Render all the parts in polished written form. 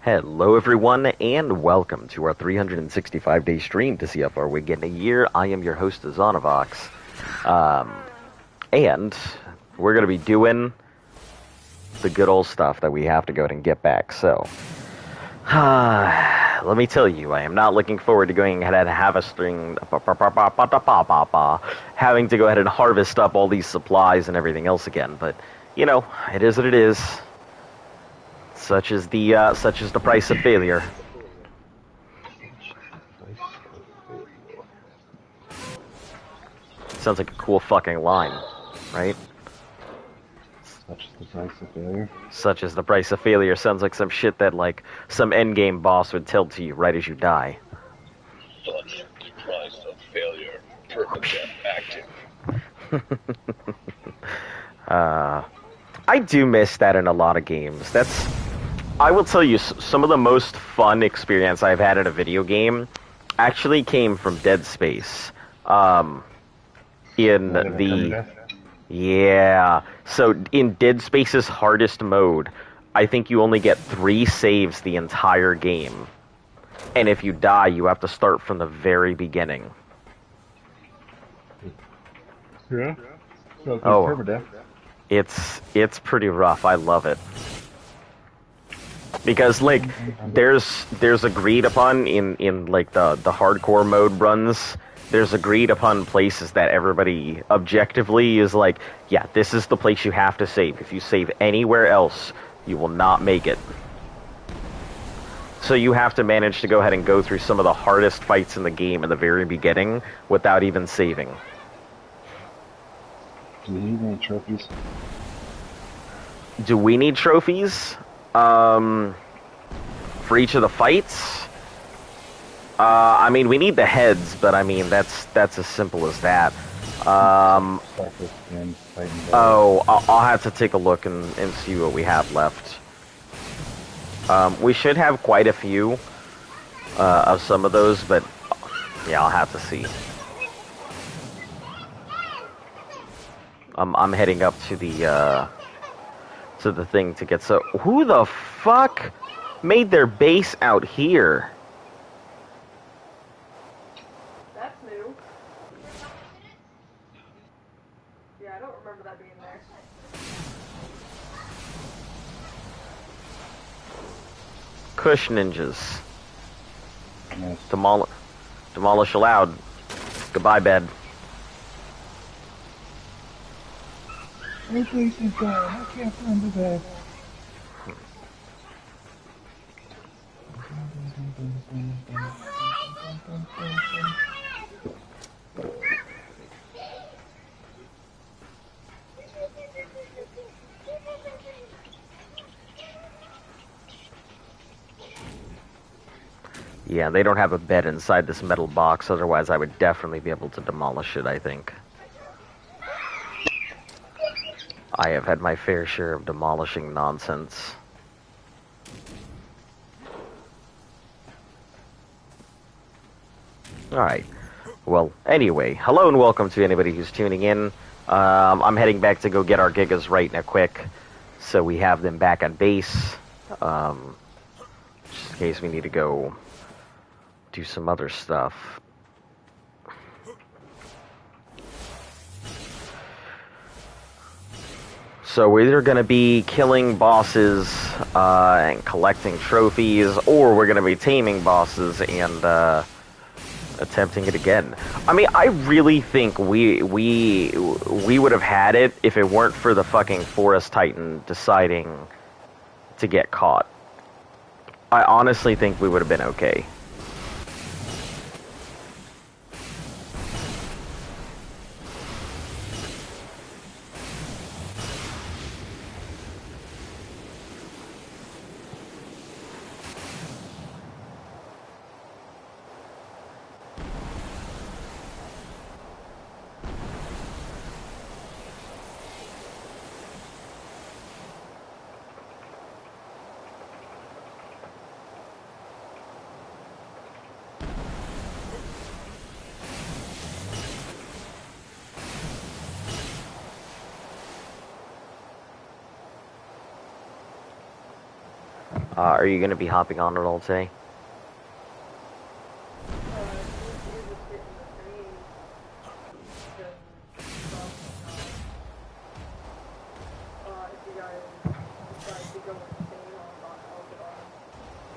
Hello, everyone, and welcome to our 365-day stream to see how far we get in a year. I am your host, Zonovox, and we're going to be doing the good old stuff that we have to go ahead and get back. So, let me tell you, I am not looking forward to going ahead and having to go ahead and harvest up all these supplies and everything else again. But you know, it is what it is. Such is the price of failure. Sounds like a cool fucking line, right? Such is the price of failure. Such is the price of failure. Sounds like some shit that like some endgame boss would tell to you right as you die. Such is the price of failure. Permadeath active. I do miss that in a lot of games. I will tell you, some of the most fun experience I've had in a video game actually came from Dead Space. Yeah. So in Dead Space's hardest mode, I think you only get 3 saves the entire game. And if you die, you have to start from the very beginning. Yeah? So it's Oh. permadeath. It's pretty rough. I love it. Because like there's agreed upon in like the hardcore mode runs, there's agreed upon places that everybody objectively is like, yeah, this is the place you have to save. If you save anywhere else, you will not make it. So you have to manage to go ahead and go through some of the hardest fights in the game in the very beginning without even saving. Do you need any trophies? Do we need trophies? For each of the fights? I mean, we need the heads, but I mean, that's as simple as that. I'll have to take a look and see what we have left. We should have quite a few of some of those, but yeah, I'll have to see. I'm heading up to the thing to get. So who the fuck made their base out here? That's new. Yeah, I don't remember that being there. Kush ninjas. Nice. Demolish allowed. Goodbye, bed. Radiation gun. I can't find the bed. Yeah, they don't have a bed inside this metal box, otherwise I would definitely be able to demolish it, I think. I have had my fair share of demolishing nonsense. Alright. Well, anyway, hello and welcome to anybody who's tuning in. I'm heading back to go get our gigas right now quick, so we have them back on base. Just in case we need to go do some other stuff. So we're either going to be killing bosses and collecting trophies, or we're going to be taming bosses and attempting it again. I mean, I really think we would have had it if it weren't for the fucking Forest Titan deciding to get caught. I honestly think we would have been okay. Are you going to be hopping on it all today?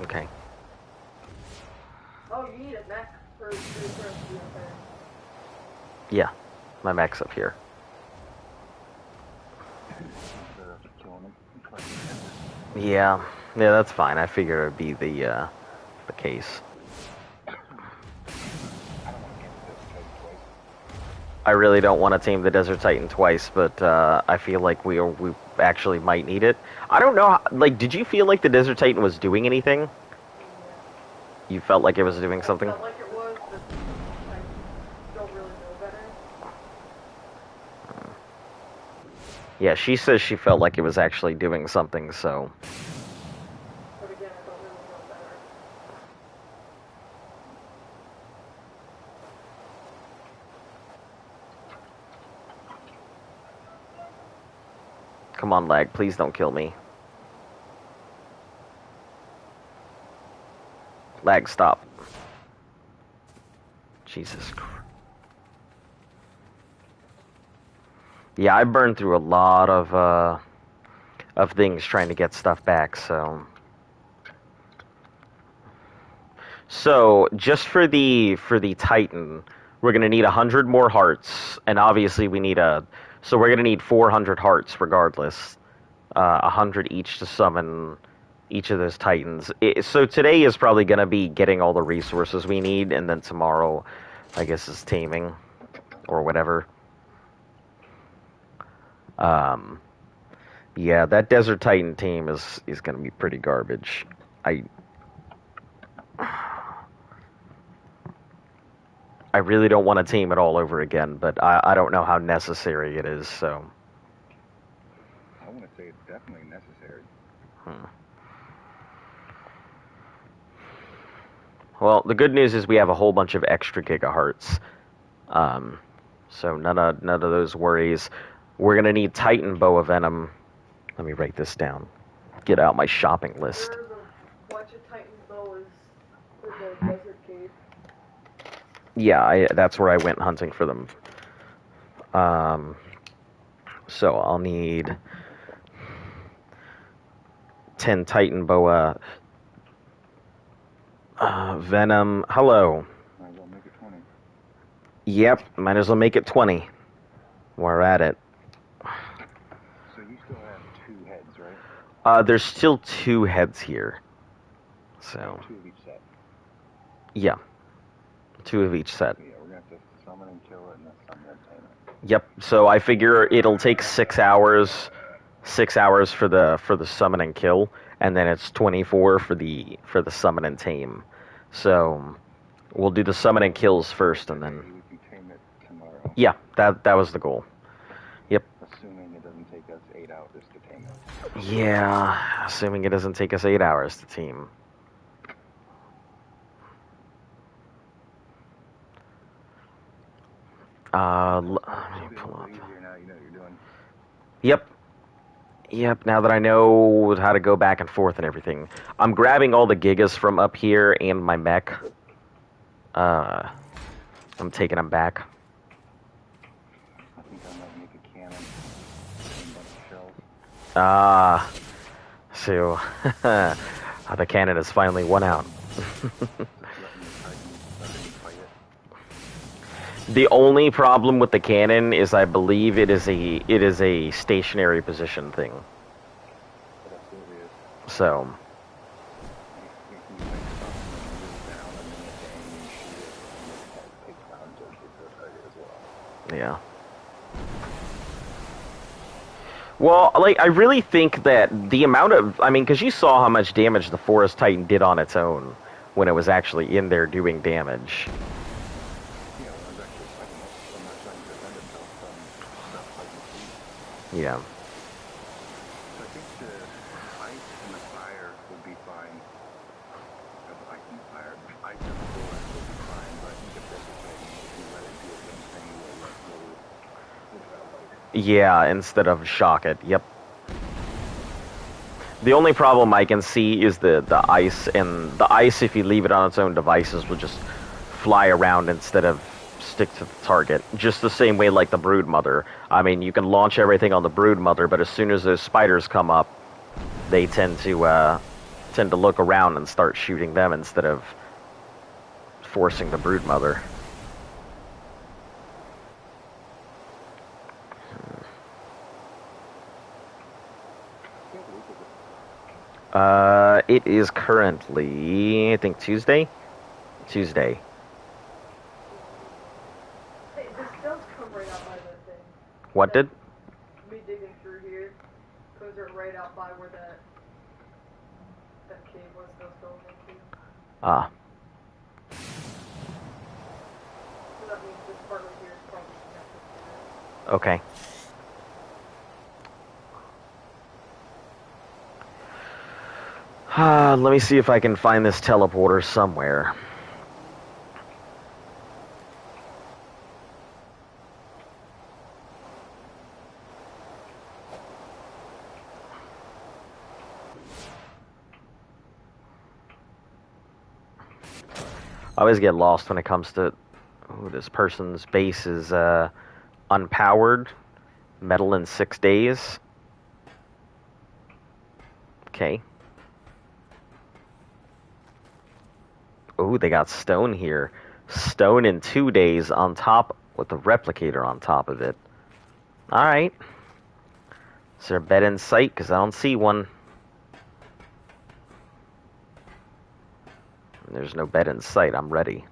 Okay. Oh, you need a mech for the currency up there. Yeah, my mech's up here. Yeah, that's fine. I figured it'd be the case. I really don't want to tame the Desert Titan twice, but I feel like we actually might need it. I don't know. Like, did you feel like the Desert Titan was doing anything? Yeah. You felt like it was doing something? I felt like it was, but I don't really know better. Yeah, she says she felt like it was actually doing something, so... But again, I don't really know better. Come on, lag, please don't kill me. Lag, stop. Jesus Christ. Yeah, I burned through a lot of things trying to get stuff back, so... So, just for the Titan, we're gonna need 100 more hearts, and obviously we need so we're gonna need 400 hearts regardless. 100 each to summon each of those Titans. So today is probably gonna be getting all the resources we need, and then tomorrow, I guess, is taming, or whatever. Yeah, that Desert Titan team is gonna be pretty garbage. I really don't want to team it all over again, but I don't know how necessary it is, so... I want to say it's definitely necessary. Well, the good news is we have a whole bunch of extra gigahertz. So none of those worries. We're gonna need Titan Boa Venom. Let me write this down. Get out my shopping list. There's a bunch of Titan boas in the desert cave. Yeah, that's where I went hunting for them. So I'll need 10 Titan Boa. Venom. Hello. Might as well make it 20. Yep, might as well make it 20. We're at it. So you still have 2 heads, right? There's still 2 heads here. So, 2 of each set. yeah. 2 of each set. So yeah, we're gonna have to summon and kill it, and then summon and tame it. Yep. So I figure it'll take 6 hours. 6 hours for the summon and kill, and then it's 24 for the summon and tame. So we'll do the summon and kills first, and then We can tame it tomorrow. yeah, that was the goal. Yep. Assuming it doesn't take us 8 hours to tame it. Yeah, assuming it doesn't take us 8 hours to tame. Let me pull up. Easier now you know what you're doing. Yep, now that I know how to go back and forth and everything. I'm grabbing all the gigas from up here and my mech. I'm taking them back. I think I might make a cannon. And a bunch of shells. Ah, so the cannon has finally won out. The only problem with the cannon is I believe it is a stationary position thing. It absolutely is. So yeah. Well, like, I really think that the amount of, I mean, because you saw how much damage the Forest Titan did on its own when it was actually in there doing damage. Yeah. So I think the ice and the fire would be fine. The ice and the fire, ice and the forest would be fine, but I think if there's a thing, if you let it do its own thing, we'll Yeah, instead of shock it. Yep. The only problem I can see is the ice, and the ice, if you leave it on its own devices, will just fly around instead of stick to the target. Just the same way like the Broodmother. I mean, you can launch everything on the Broodmother, but as soon as those spiders come up, they tend to look around and start shooting them instead of forcing the Broodmother. It is currently, I think, Tuesday? Tuesday. Hey, this does come right out by that thing. What did? Me digging through here comes right out by where that cave was that I was going into. Ah. So that means this part right here is probably connected to it. Okay. Let me see if I can find this teleporter somewhere. I always get lost when it comes to... Ooh, this person's base is unpowered. Metal in 6 days. Okay. Ooh, they got stone here. Stone in 2 days on top with the replicator on top of it. Alright. Is there a bed in sight? Because I don't see one. There's no bed in sight. I'm ready.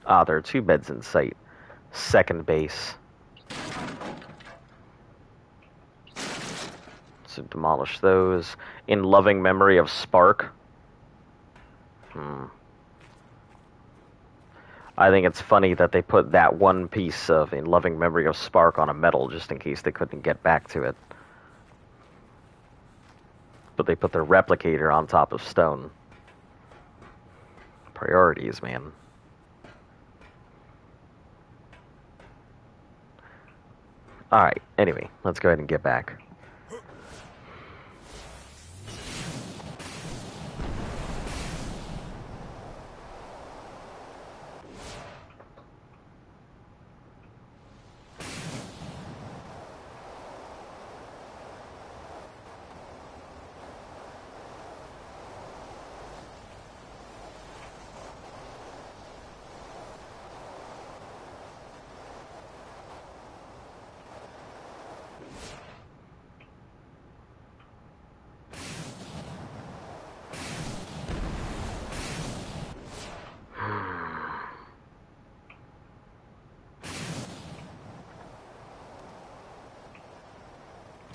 Ah, there are 2 beds in sight. Second base. So demolish those. In loving memory of Spark. I think it's funny that they put that one piece of in loving memory of Spark on a metal just in case they couldn't get back to it. But they put their replicator on top of stone. Priorities, man. Alright, anyway, let's go ahead and get back.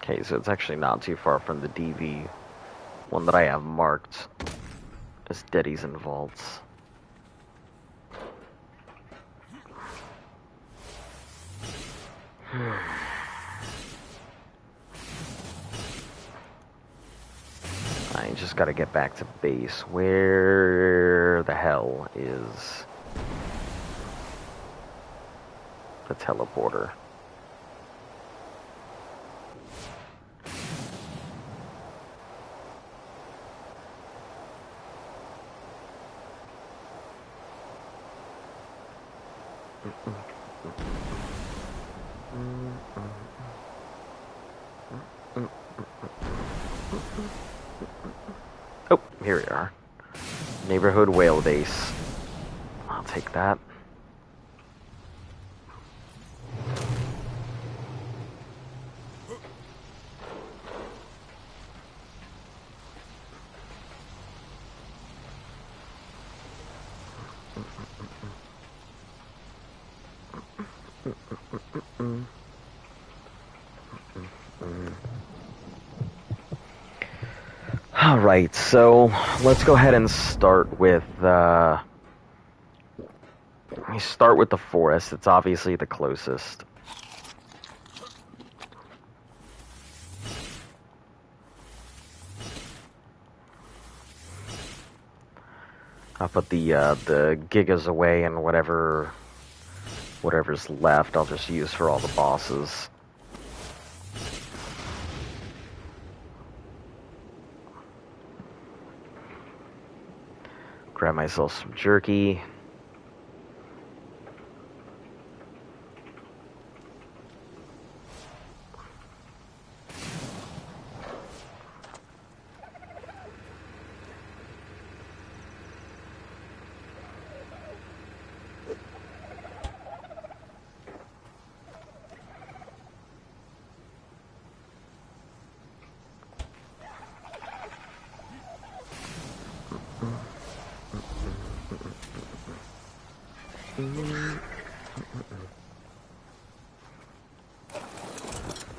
Okay, so it's actually not too far from the DV one that I have marked as Deadies and Vaults. I just gotta get back to base. Where the hell is the teleporter? Oh, here we are. Neighborhood whale base. I'll take that. Alright, so let's go ahead and start with the forest. It's obviously the closest. I'll put the gigas away, and whatever's left I'll just use for all the bosses. grab myself some jerky.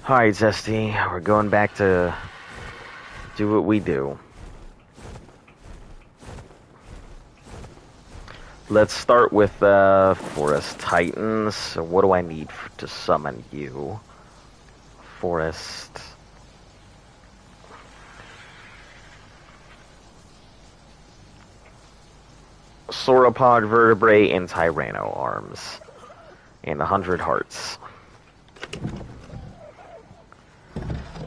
Alright, Zesty, we're going back to do what we do. Let's start with Forest Titans. So what do I need to summon you? Forest. Sauropod vertebrae and Tyranno arms. And 100 hearts.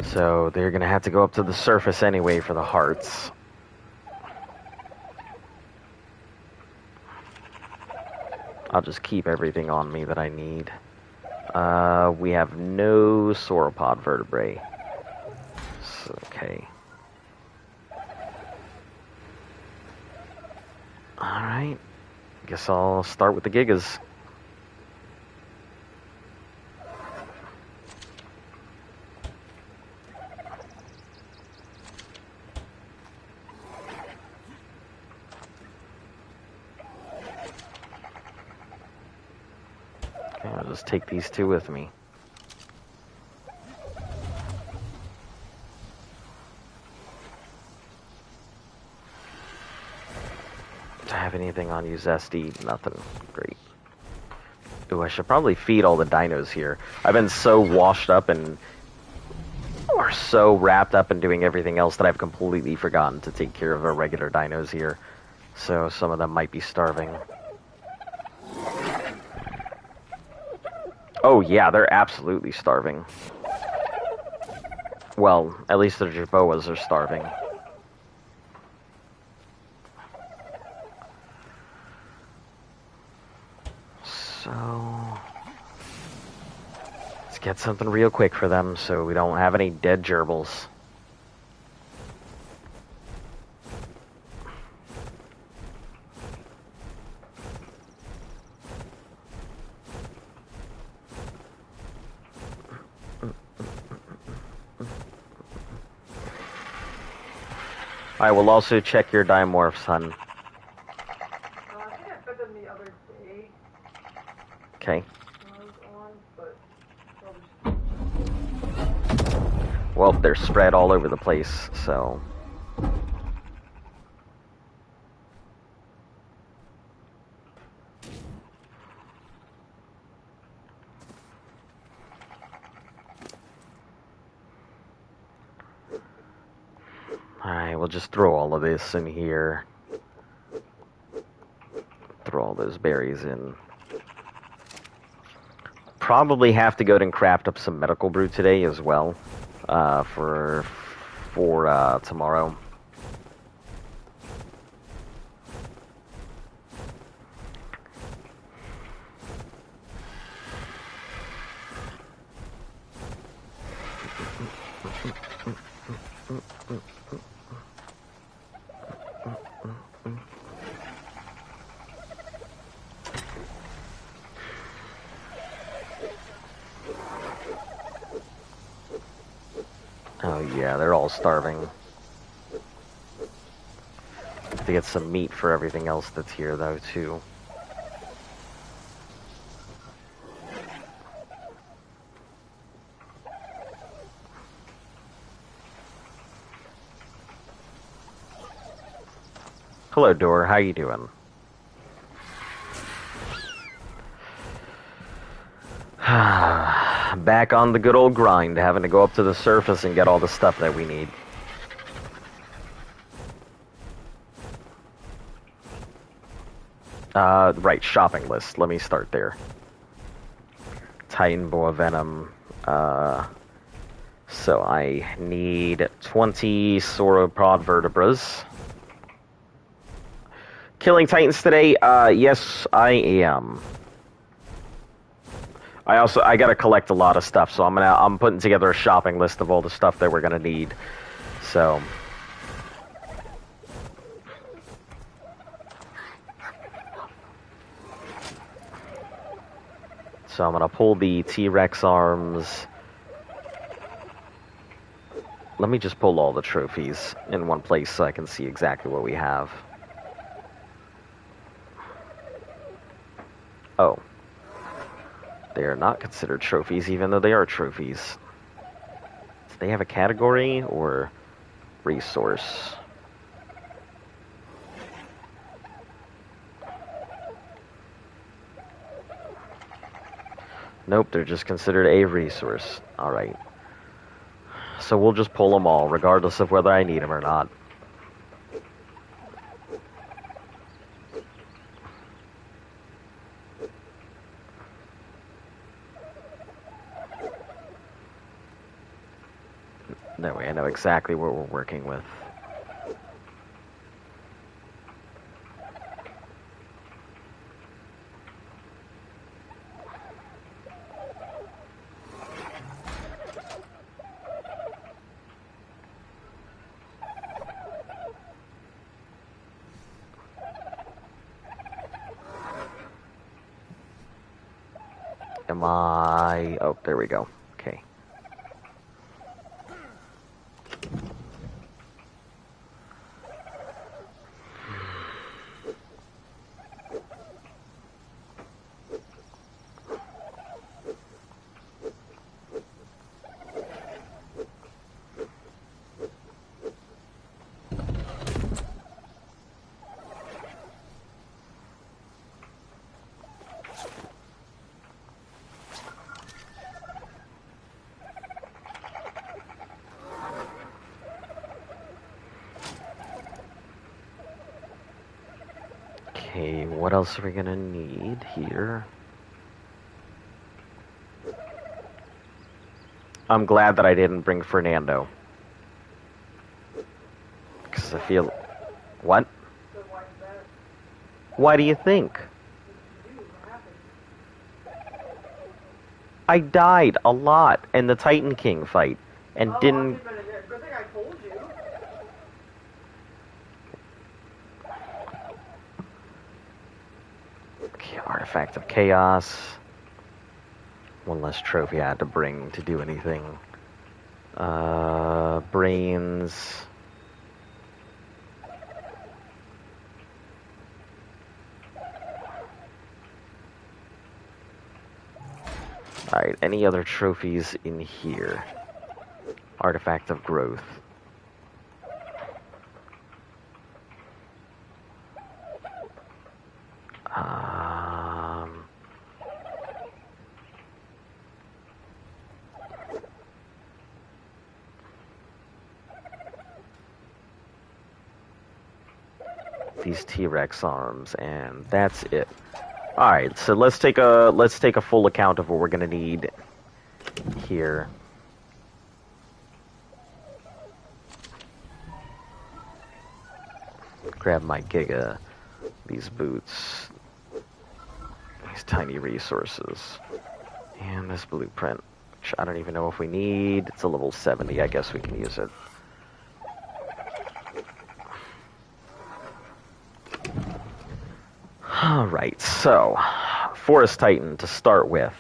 So they're gonna have to go up to the surface anyway for the hearts. I'll just keep everything on me that I need. We have no sauropod vertebrae. So, okay. Alright. Guess I'll start with the Gigas. Okay, I'll just take these two with me. Do I have anything on you, Zesty? Nothing. Great. Ooh, I should probably feed all the dinos here. I've been so washed up and... or so wrapped up in doing everything else that I've completely forgotten to take care of our regular dinos here. So some of them might be starving. Oh yeah, they're absolutely starving. Well, at least their jerboas are starving. So... let's get something real quick for them so we don't have any dead gerbils. I will also check your dimorphs, hun. I think I fed them the other day Okay. when I was on, but Well, they're spread all over the place, so... Alright, we'll just throw all of this in here. Throw all those berries in. Probably have to go and craft up some medical brew today as well, for tomorrow. Oh yeah, they're all starving. Have to get some meat for everything else that's here though too. Hello, Dor. How you doing? Back on the good old grind, having to go up to the surface and get all the stuff that we need. Right, shopping list. Let me start there. Titan Boa Venom. So I need 20 sauropod vertebras. Killing Titans today? Yes, I am. I gotta collect a lot of stuff, so I'm putting together a shopping list of all the stuff that we're gonna need. So I'm gonna pull the T-Rex arms. Let me just pull all the trophies in one place so I can see exactly what we have. Oh. They are not considered trophies, even though they are trophies. Do they have a category or resource? Nope, they're just considered a resource. Alright. So we'll just pull them all, regardless of whether I need them or not. That way I know exactly what we're working with. Am I... Oh, there we go. Okay. Okay, what else are we gonna need here? I'm glad that I didn't bring Fernando. Because I feel... What? So why is that? Why do you think? Dude, what happened? I died a lot in the Titan King fight. And Oh, didn't... okay, but good thing I told you. Okay, Artifact of Chaos. One less trophy I had to bring to do anything. Brains. Alright, any other trophies in here? Artifact of Growth. These T-Rex arms, and that's it. All right, so let's take a full account of what we're gonna need here. Grab my Giga, these boots, these tiny resources, and this blueprint, which I don't even know if we need. It's a level 70. I guess we can use it. Alright, so, Forest Titan to start with.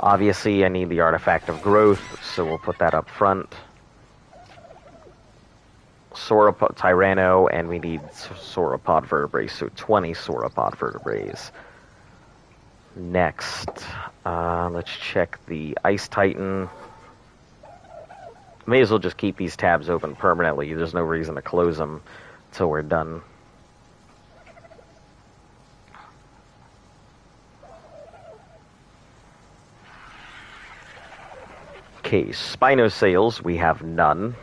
Obviously, I need the Artifact of Growth, so we'll put that up front. Tyranno, and we need sauropod vertebrae, so 20 sauropod vertebrae. Next, let's check the Ice Titan. May as well just keep these tabs open permanently. There's no reason to close them until we're done. Okay, Spinosails, we have none.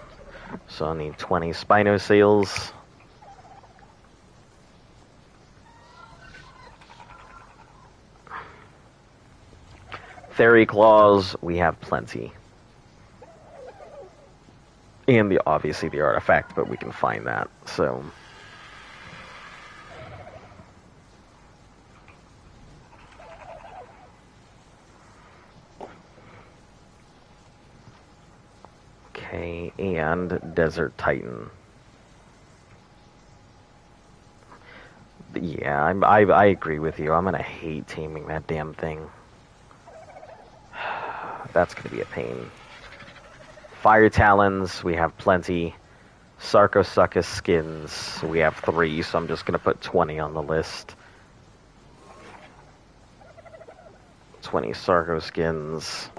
So I need 20 Spinosails. Fairy Claws, we have plenty. And obviously the artifact, but we can find that, so... Okay, and Desert Titan. Yeah, I agree with you. I'm gonna hate taming that damn thing. That's gonna be a pain. Fire Talons, we have plenty. Sarcosuchus skins, we have 3, so I'm just gonna put 20 on the list. 20 Sarco skins.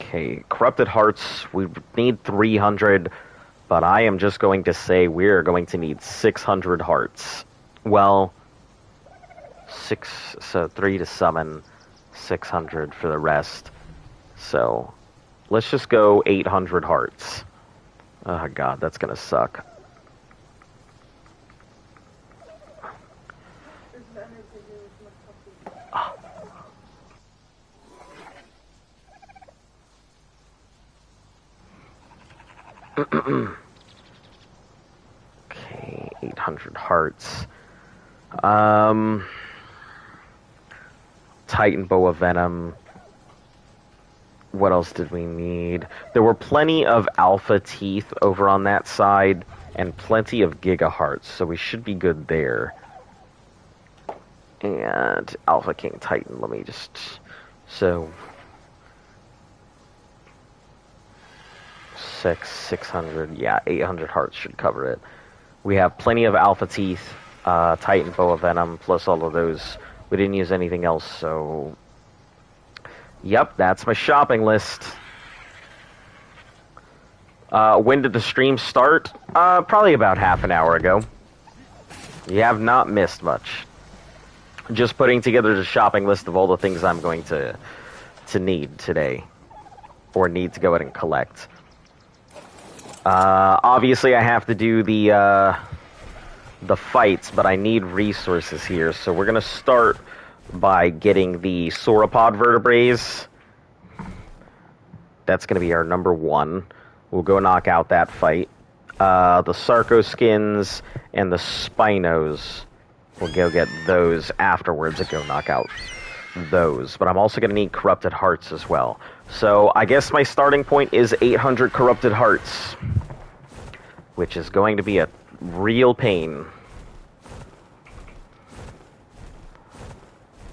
Okay, Corrupted Hearts, we need 300, but I am just going to say we're going to need 600 hearts. Well, 3 to summon, 600 for the rest. So, let's just go 800 hearts. Oh god, that's gonna suck. Okay, 800 hearts. Titan Boa Venom. What else did we need? There were plenty of Alpha Teeth over on that side, and plenty of Giga Hearts, so we should be good there. And Alpha King Titan, let me just... So... 600, yeah, 800 hearts should cover it. We have plenty of Alpha Teeth, Titan Boa Venom, plus all of those. We didn't use anything else, so... Yep, that's my shopping list. When did the stream start? Probably about half an hour ago. You have not missed much. Just putting together the shopping list of all the things I'm going to need today. Or need to go ahead and collect. Obviously I have to do the fights, but I need resources here, so we're gonna start by getting the sauropod vertebraes. That's gonna be our number 1. We'll go knock out that fight. The Sarco skins and the Spinos, we'll go get those afterwards and go knock out those. But I'm also gonna need Corrupted Hearts as well. So I guess my starting point is 800 Corrupted Hearts, which is going to be a real pain.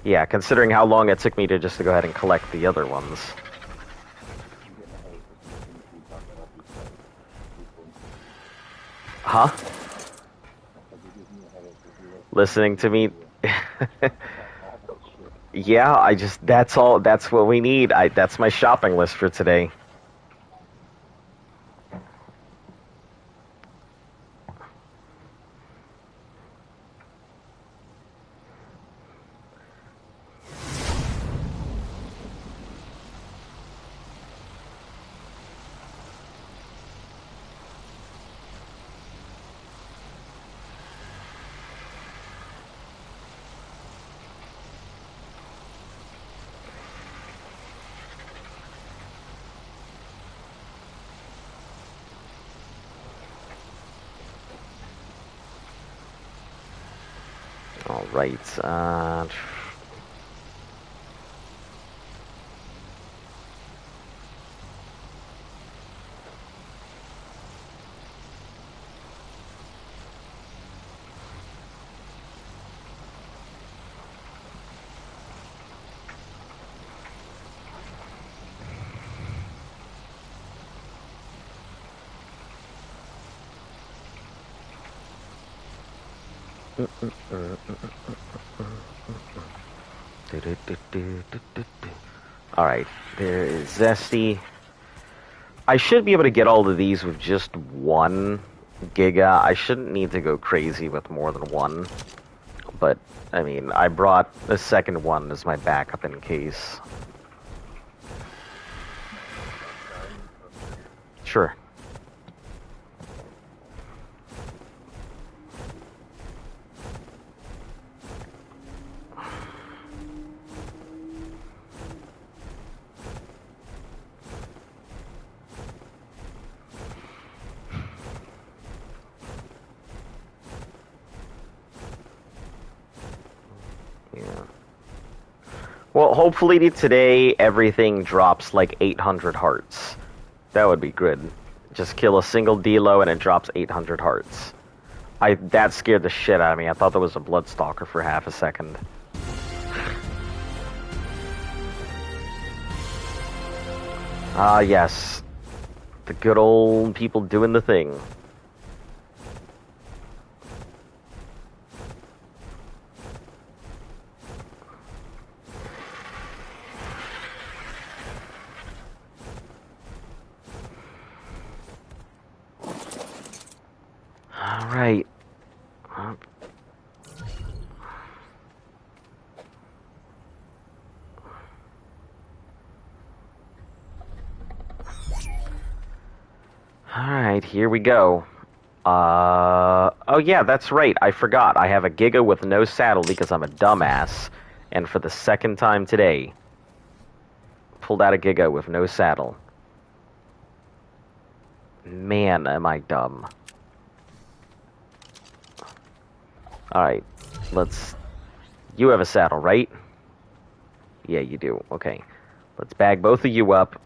Yeah, considering how long it took me to just to go ahead and collect the other ones. Huh? Listening to me? Yeah, that's what we need. That's my shopping list for today. Alright, Alright, there is Zesty. I should be able to get all of these with just 1 Giga. I shouldn't need to go crazy with more than 1. But, I mean, I brought the second one as my backup in case. Sure. Yeah. Well, hopefully today everything drops like 800 hearts. That would be good. Just kill a single D-Lo and it drops 800 hearts. That scared the shit out of me. I thought there was a Bloodstalker for half a second. Ah, yes. The good old people doing the thing. Alright. Alright, here we go. Oh yeah, that's right. I forgot. I have a Giga with no saddle because I'm a dumbass. And for the second time today, pulled out a Giga with no saddle. Man, am I dumb. Alright, let's... You have a saddle, right? Yeah, you do. Okay. Let's bag both of you up.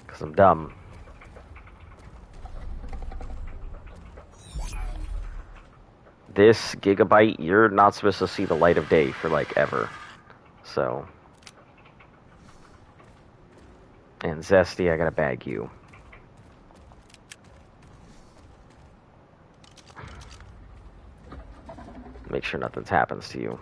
Because I'm dumb. This gigabyte, you're not supposed to see the light of day for, like, ever. So... And Zesty, I gotta bag you. Make sure nothing happens to you.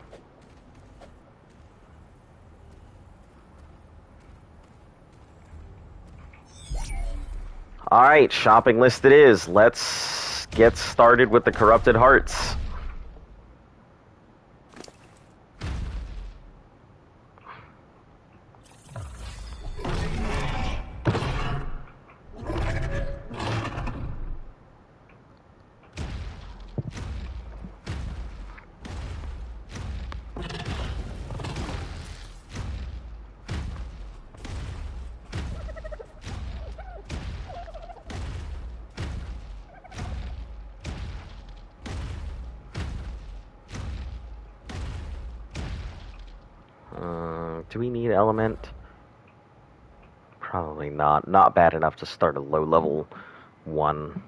Alright, shopping list it is. Let's get started with the corrupted hearts. Do we need element? Probably not. Not bad enough to start a low level one.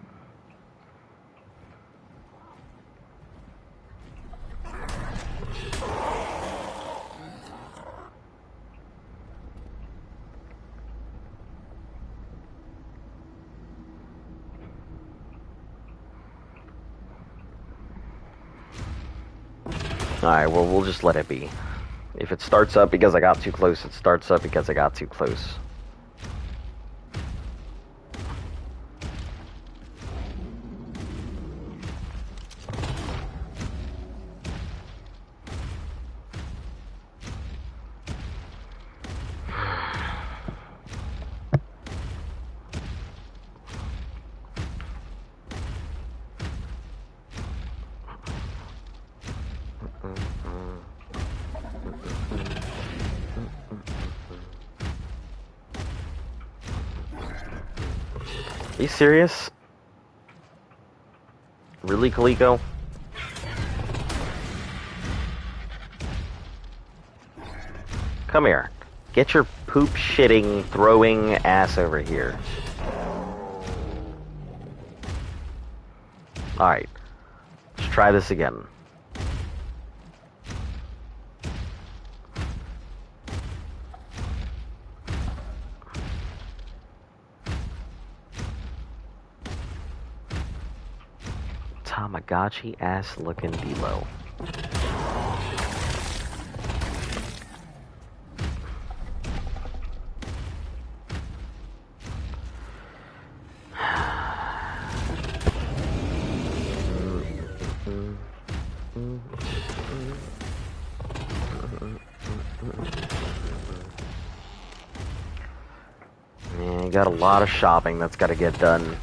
Alright, well, we'll just let it be. If it starts up because I got too close, it starts up because I got too close. Are you serious? Really, Coleco? Come here. Get your poop-shitting, throwing ass over here. Alright. Let's try this again. Tamagotchi ass looking below. Man, got a lot of shopping that's got to get done.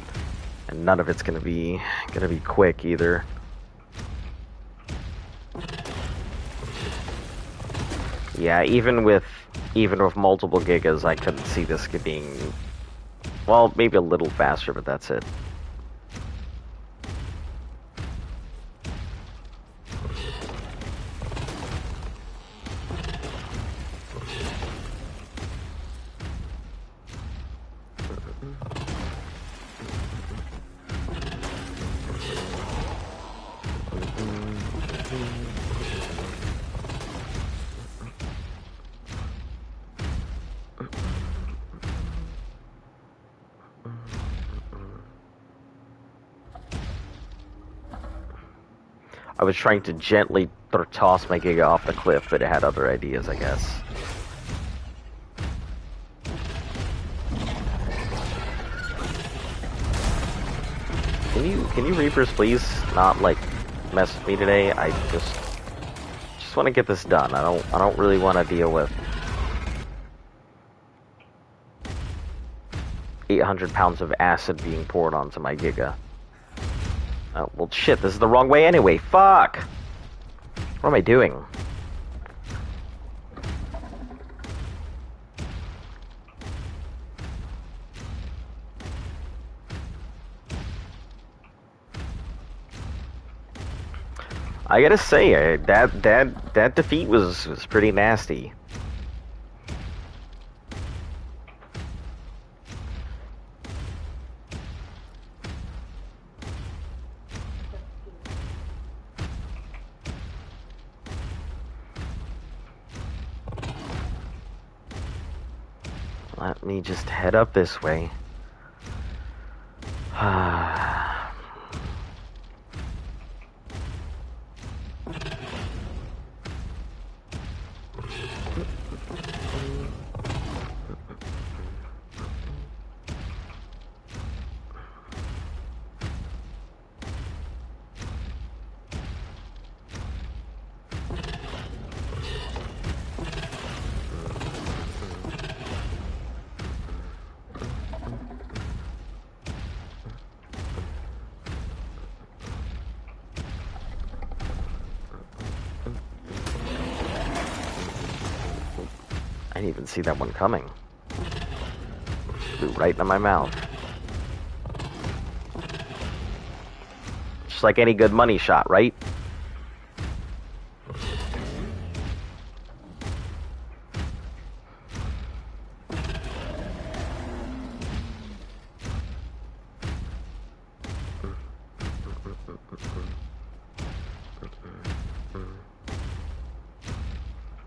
And none of it's gonna be quick either. Yeah, even with multiple gigas, I couldn't see this being, well, maybe a little faster, but that's it. I was trying to gently toss my Giga off the cliff, but it had other ideas, I guess. Can you Reapers please not like mess with me today? I just want to get this done. I don't really want to deal with 800 pounds of acid being poured onto my Giga. Oh, well shit, this is the wrong way anyway. Fuck! What am I doing? I gotta say, that defeat was pretty nasty. Let me just head up this way. I didn't even see that one coming. Flew right into my mouth. Just like any good money shot, right?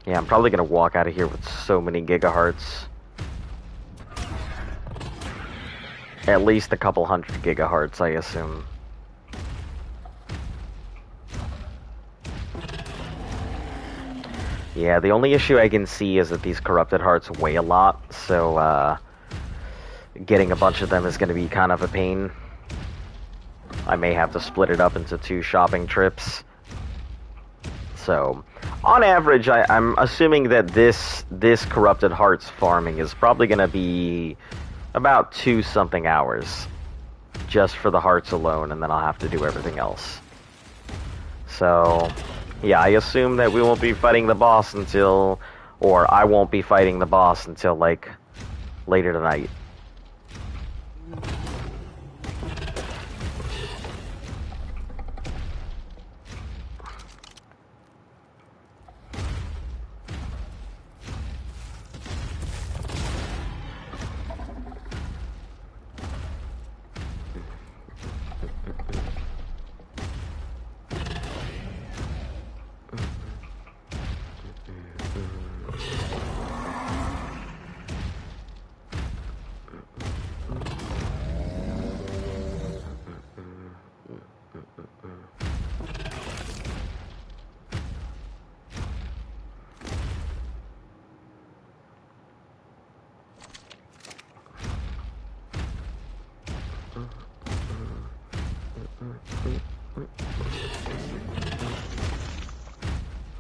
Yeah, I'm probably gonna walk out of here with so many gigahertz. At least a couple hundred gigahertz, I assume. Yeah, the only issue I can see is that these corrupted hearts weigh a lot, so getting a bunch of them is gonna be kind of a pain. I may have to split it up into 2 shopping trips. So, on average, I'm assuming that this corrupted hearts farming is probably going to be about 2-something hours, just for the hearts alone, and then I'll have to do everything else. So, yeah, I assume that we won't be fighting the boss until, or I won't be fighting the boss until, like, later tonight.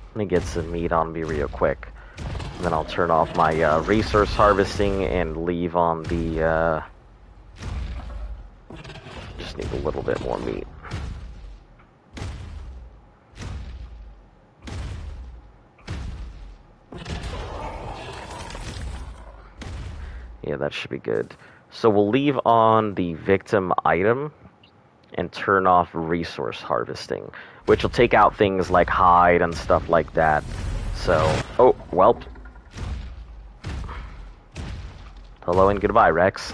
Let me get some meat on me real quick. And then I'll turn off my resource harvesting and leave on the... Just need a little bit more meat. Yeah, that should be good. So we'll leave on the victim item and turn off resource harvesting, which will take out things like hide and stuff like that. So, oh, welp. Hello and goodbye, Rex.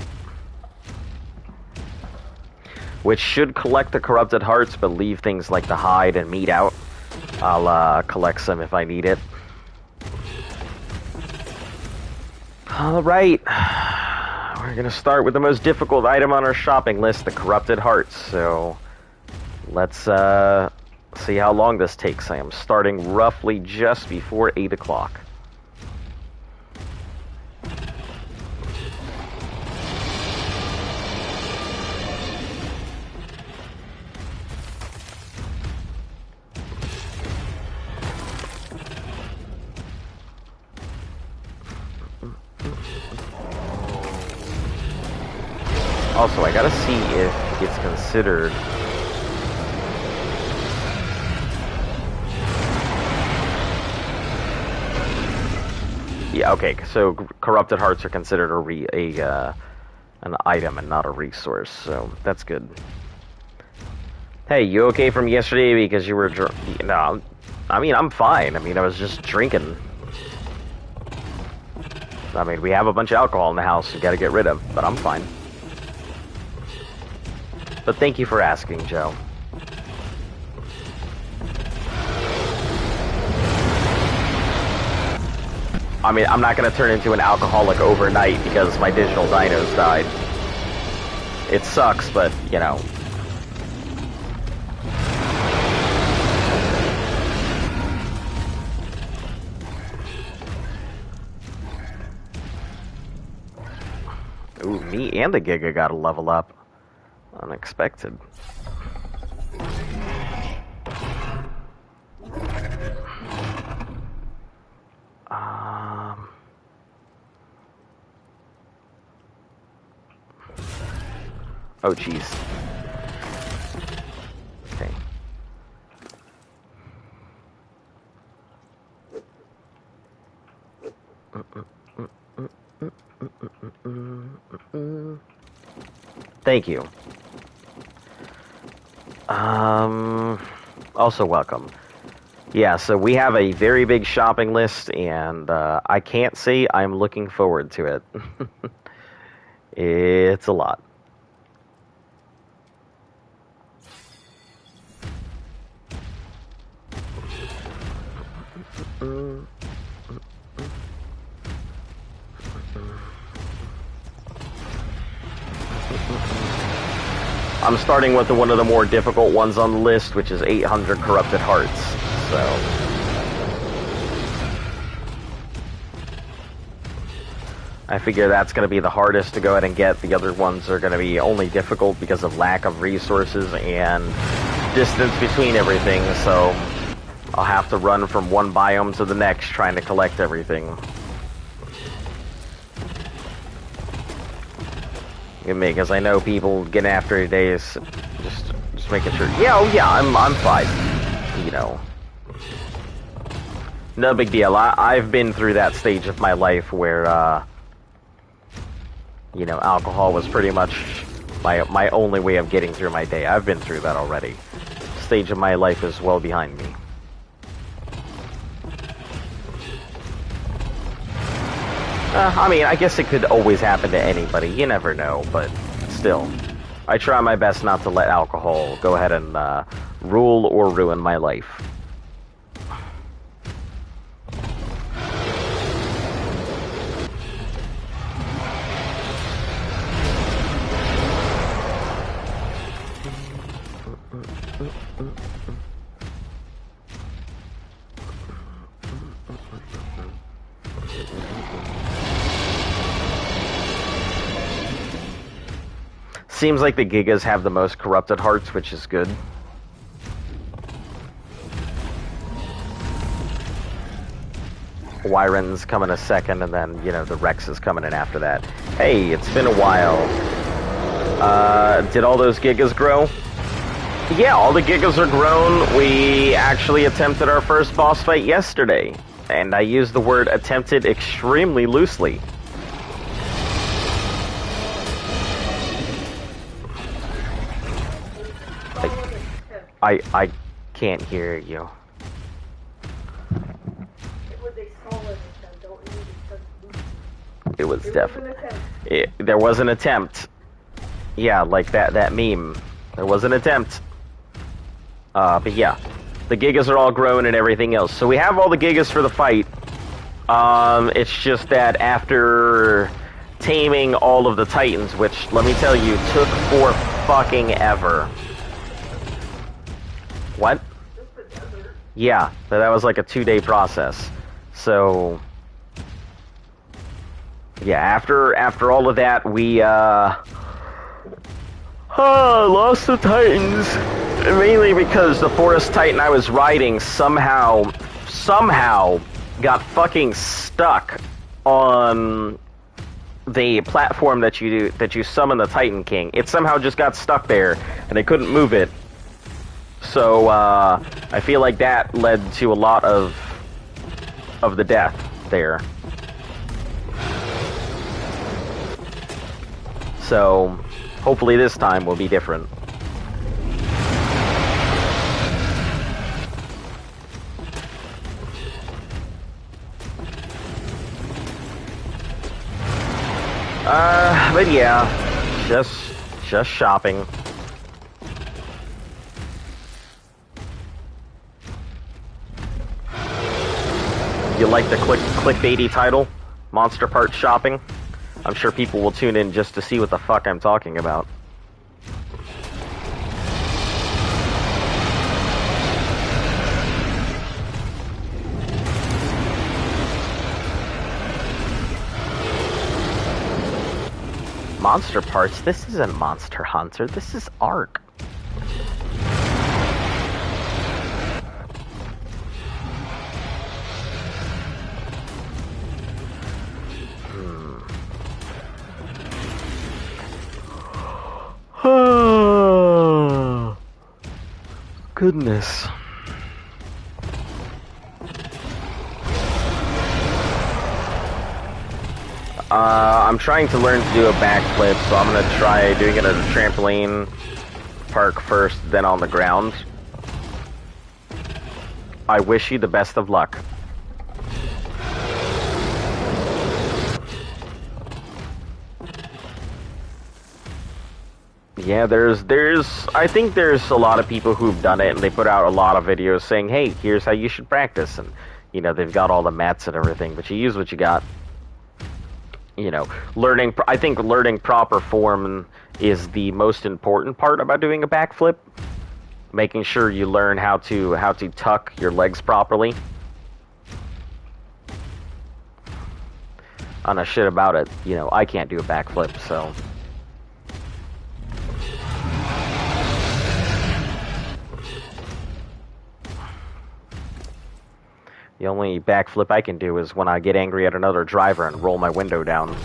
Which should collect the corrupted hearts, but leave things like the hide and meat out. I'll collect some if I need it. Alright. We're gonna start with the most difficult item on our shopping list, the corrupted hearts. So, let's See how long this takes. I am starting roughly just before 8 o'clock. Also, I gotta see if it's considered... Yeah, okay, so corrupted hearts are considered an item and not a resource, so that's good. Hey, you okay from yesterday because you were drunk? No, I mean, I'm fine. I mean, I was just drinking. I mean, we have a bunch of alcohol in the house we gotta get rid of, but I'm fine. But thank you for asking, Joe. I mean, I'm not going to turn into an alcoholic overnight because my digital dinos died. It sucks, but, you know. Ooh, me and the Giga got to level up. Unexpected. Oh, jeez. Okay. Thank you. Also welcome. Yeah, so we have a very big shopping list, and I can't say I'm looking forward to it. It's a lot. I'm starting with one of the more difficult ones on the list, which is 800 corrupted hearts. So I figure that's going to be the hardest to go ahead and get. The other ones are going to be only difficult because of lack of resources and distance between everything, so I'll have to run from one biome to the next trying to collect everything. Because I know people get after it days, just making sure. Yeah, oh yeah, I'm fine. You know, no big deal. I've been through that stage of my life where, you know, alcohol was pretty much my only way of getting through my day. I've been through that already. Stage of my life is well behind me. I mean, I guess it could always happen to anybody. You never know, but still. I try my best not to let alcohol go ahead and rule or ruin my life. Seems like the Gigas have the most corrupted hearts, which is good. Wyron's coming a second, and then, you know, the Rex is coming in after that. Hey, it's been a while. Did all those Gigas grow? Yeah, all the Gigas are grown. We actually attempted our first boss fight yesterday, and I used the word attempted extremely loosely. I can't hear you. It was a solid attempt, don't you? Because It was definitely. There was an attempt. Yeah, like that meme. There was an attempt. But yeah, the Gigas are all grown and everything else. So we have all the Gigas for the fight. It's just that after taming all of the Titans, which, let me tell you, took for fucking ever. What? just Yeah, that was like a 2-day process. So yeah, after all of that, we lost the Titans, mainly because the Forest Titan I was riding somehow got fucking stuck on the platform that you summon the Titan King. It somehow just got stuck there, and I couldn't move it. So I feel like that led to a lot of the death there. So hopefully this time will be different. But yeah, just shopping. You like the clickbaity title? Monster Parts Shopping? I'm sure people will tune in just to see what the fuck I'm talking about. Monster Parts? This isn't Monster Hunter, this is Ark. Goodness. I'm trying to learn to do a backflip, so I'm gonna try doing it at a trampoline park first, then on the ground. I wish you the best of luck. Yeah, I think there's a lot of people who've done it, and they put out a lot of videos saying, hey, here's how you should practice, and, you know, they've got all the mats and everything, but you use what you got. You know, I think learning proper form is the most important part about doing a backflip. Making sure you learn how to tuck your legs properly. I don't know shit about it. You know, I can't do a backflip, so... The only backflip I can do is when I get angry at another driver and roll my window down.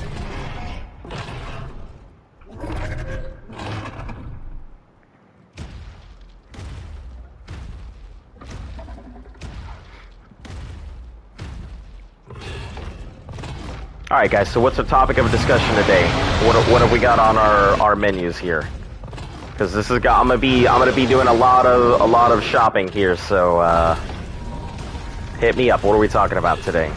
Alright guys, so what's the topic of discussion today? What have we got on our menus here? Because this is I'm gonna be doing a lot of shopping here, so hit me up. What are we talking about today?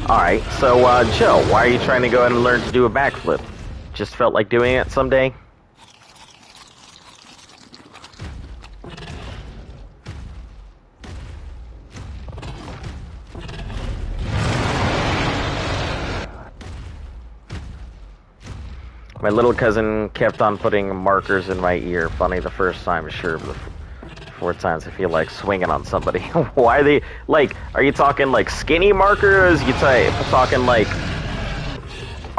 Alright, so, Joe, why are you trying to go ahead and learn to do a backflip? Just felt like doing it someday? My little cousin kept on putting markers in my ear. Funny the first time, sure, but the fourth times I feel like swinging on somebody. Why are they, like, are you talking like skinny markers? You talking like,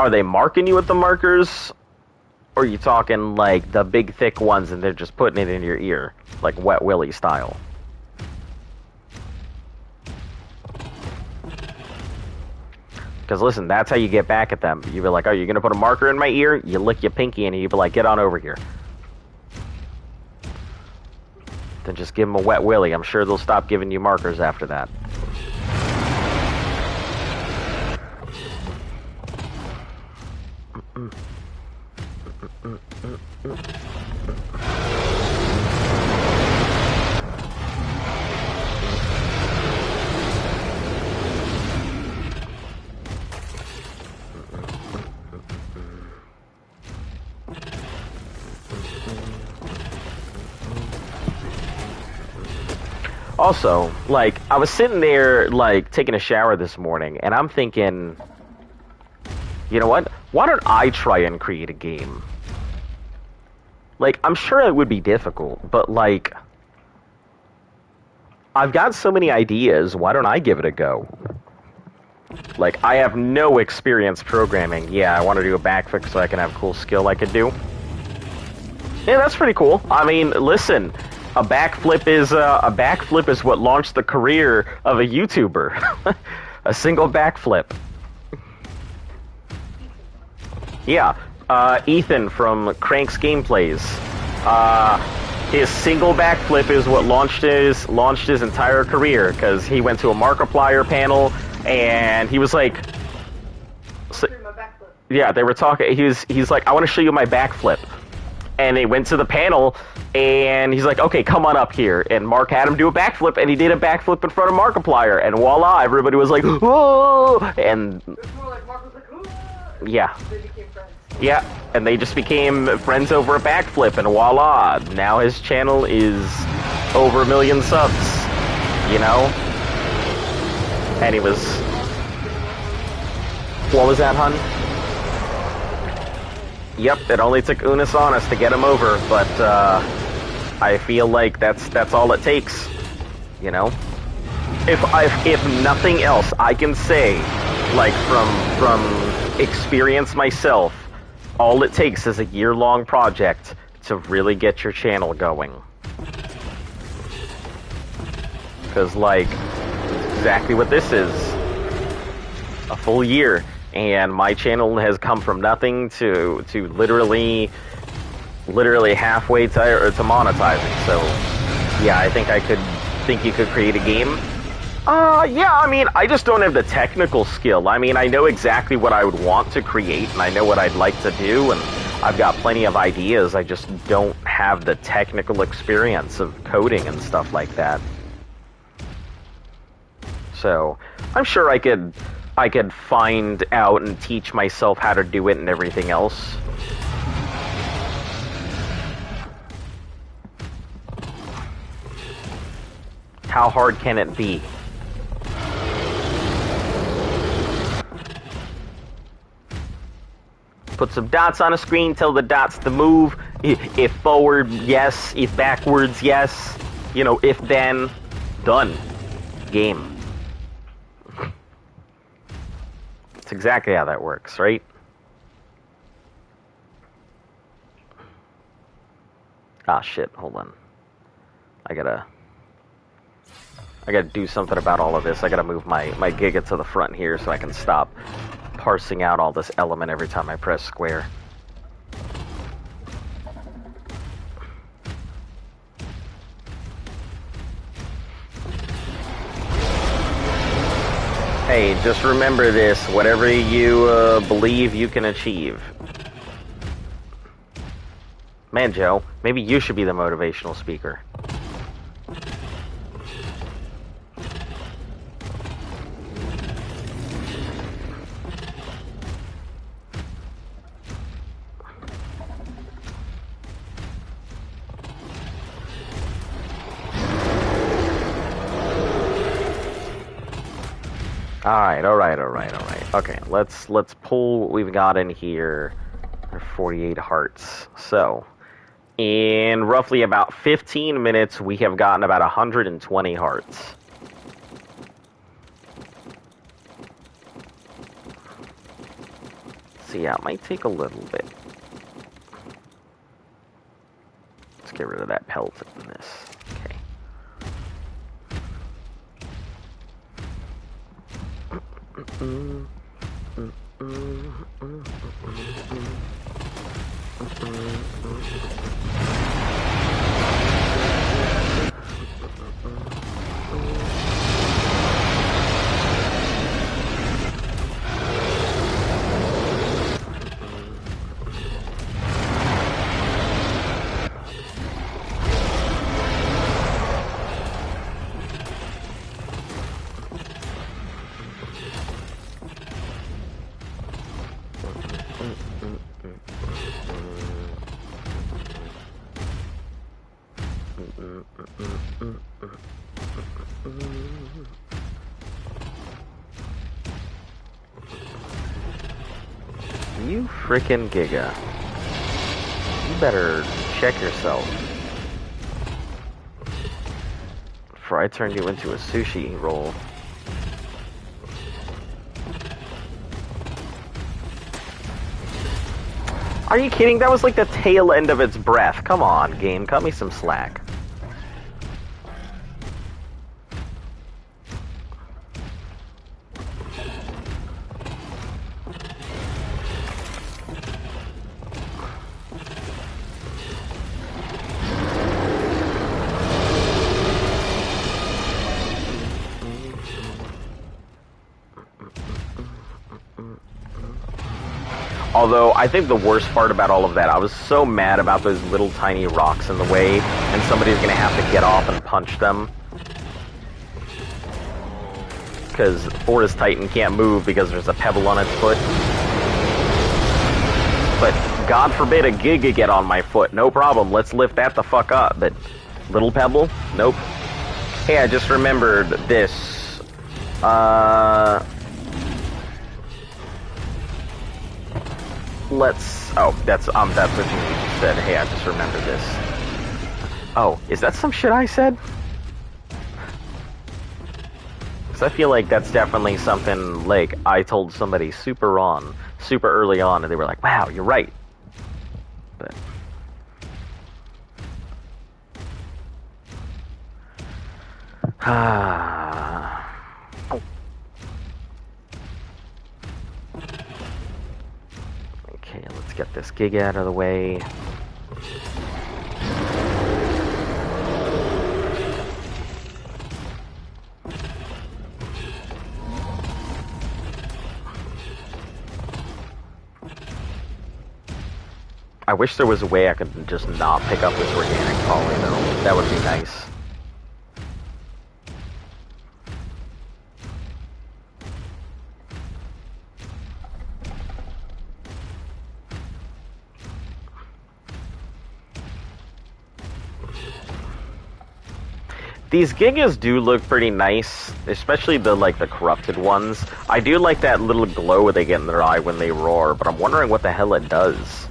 are they marking you with the markers? Or are you talking like the big thick ones and they're just putting it in your ear, like Wet Willy style? Because listen, that's how you get back at them. You be like, oh, you're going to put a marker in my ear? You lick your pinky and you be like, get on over here. Then just give them a Wet Willy. I'm sure they'll stop giving you markers after that. Also, like, I was sitting there, like, taking a shower this morning, and I'm thinking, you know what? Why don't I try and create a game? Like, I'm sure it would be difficult, but, like, I've got so many ideas, why don't I give it a go? Like, I have no experience programming. Yeah, I want to do a backflip so I can have a cool skill I could do. Yeah, that's pretty cool. I mean, listen... A backflip is what launched the career of a YouTuber. A single backflip. Yeah, Ethan from Crank's Gameplays. His single backflip is what launched his entire career, because he went to a Markiplier panel and he was like, yeah, they were talking. He's like, I want to show you my backflip. And they went to the panel, and he's like, okay, come on up here. And Mark had him do a backflip, and he did a backflip in front of Markiplier, and voila, everybody was like, whoa! And It's more like Mark was like, ooh! Yeah. They became friends. Yeah, and they just became friends over a backflip, and voila, now his channel is over 1 million subs, you know? And he was... What was that, hun? Yep, it only took Unis Honest to get him over, but I feel like that's all it takes, you know? If nothing else, I can say, like, from experience myself, all it takes is a year-long project to really get your channel going. Because, like, exactly what this is. A full year. And my channel has come from nothing to literally halfway to monetizing. So, yeah, I think you could create a game. Yeah, I mean, I just don't have the technical skill. I mean, I know exactly what I would want to create, and I know what I'd like to do, and I've got plenty of ideas. I just don't have the technical experience of coding and stuff like that. So, I'm sure I could find out and teach myself how to do it and everything else. How hard can it be? Put some dots on a screen, tell the dots to move. If forward, yes. If backwards, yes. You know, if then, done. Game. That's exactly how that works, right? Ah, shit, hold on. I gotta do something about all of this. I gotta move my Giga to the front here so I can stop parsing out all this element every time I press square. Hey, just remember this, whatever you believe you can achieve. Man, Joe, maybe you should be the motivational speaker. Alright. Okay, let's pull what we've got in here. Or 48 hearts. So, in roughly about 15 minutes, we have gotten about 120 hearts. So yeah, it might take a little bit. Let's get rid of that pelt in this. Okay. You frickin' Giga. You better check yourself. Before I turn you into a sushi roll. Are you kidding? That was like the tail end of its breath. Come on, game. Cut me some slack. Although, I think the worst part about all of that, I was so mad about those little tiny rocks in the way, and somebody's gonna have to get off and punch them. Because Forest Titan can't move because there's a pebble on its foot. But, God forbid a Giga get on my foot. No problem, let's lift that the fuck up. But, little pebble? Nope. Hey, I just remembered this. That's what you said. Hey, I just remembered this. Oh, is that some shit I said? Because I feel like that's definitely something, like, I told somebody super early on, and they were like, wow, you're right. But... Okay, let's get this gig out of the way. I wish there was a way I could just not pick up this organic poly, though. That would be nice. These Gigas do look pretty nice, especially the corrupted ones. I do like that little glow they get in their eye when they roar, but I'm wondering what the hell it does.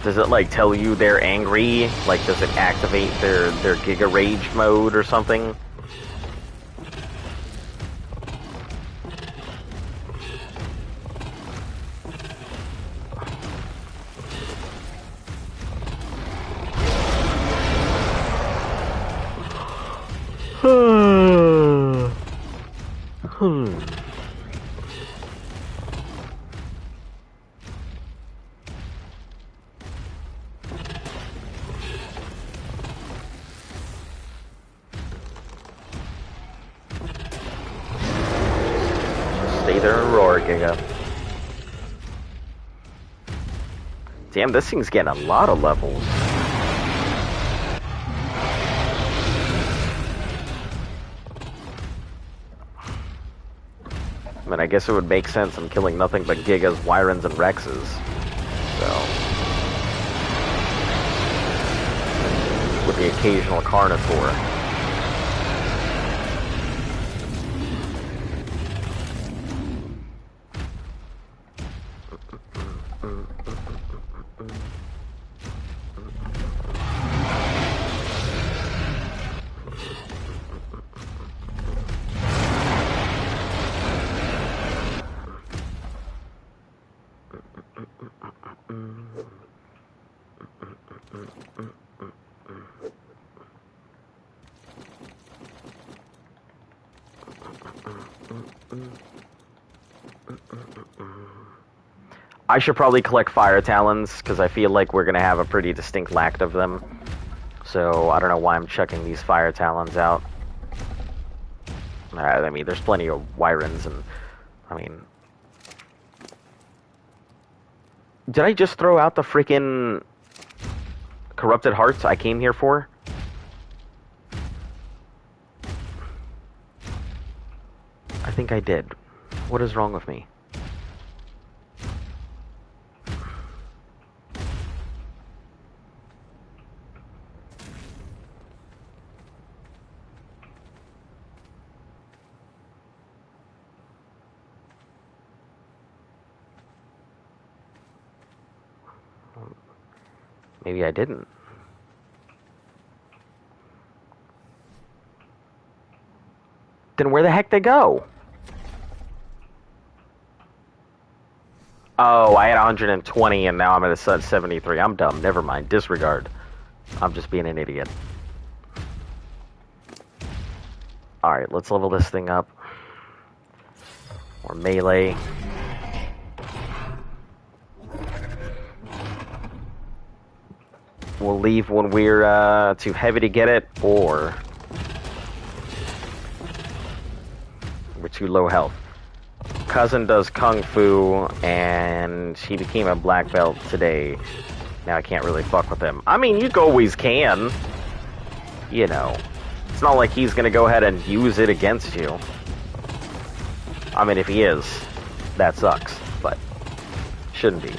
Does it tell you they're angry? Does it activate their Giga Rage mode or something? Stay there and roar, Giga. Damn, this thing's getting a lot of levels. I mean, I guess it would make sense I'm killing nothing but Gigas, Wyrens, and Rexes. So... with the occasional Carnivore. I should probably collect fire talons, because I feel like we're going to have a pretty distinct lack of them. So, I don't know why I'm chucking these fire talons out. I mean, there's plenty of Wyrens, and, I mean... Did I just throw out the freaking corrupted hearts I came here for? I think I did. What is wrong with me? Maybe I didn't. Then where the heck they go? Oh, I had 120 and now I'm at a 73. I'm dumb. Never mind. Disregard. I'm just being an idiot. Alright, let's level this thing up. Or melee. We'll leave when we're too heavy to get it, or we're too low health. Cousin does Kung Fu, and he became a black belt today. Now I can't really fuck with him. I mean, you always can. You know. It's not like he's gonna go ahead and use it against you. I mean, if he is, that sucks, but shouldn't be.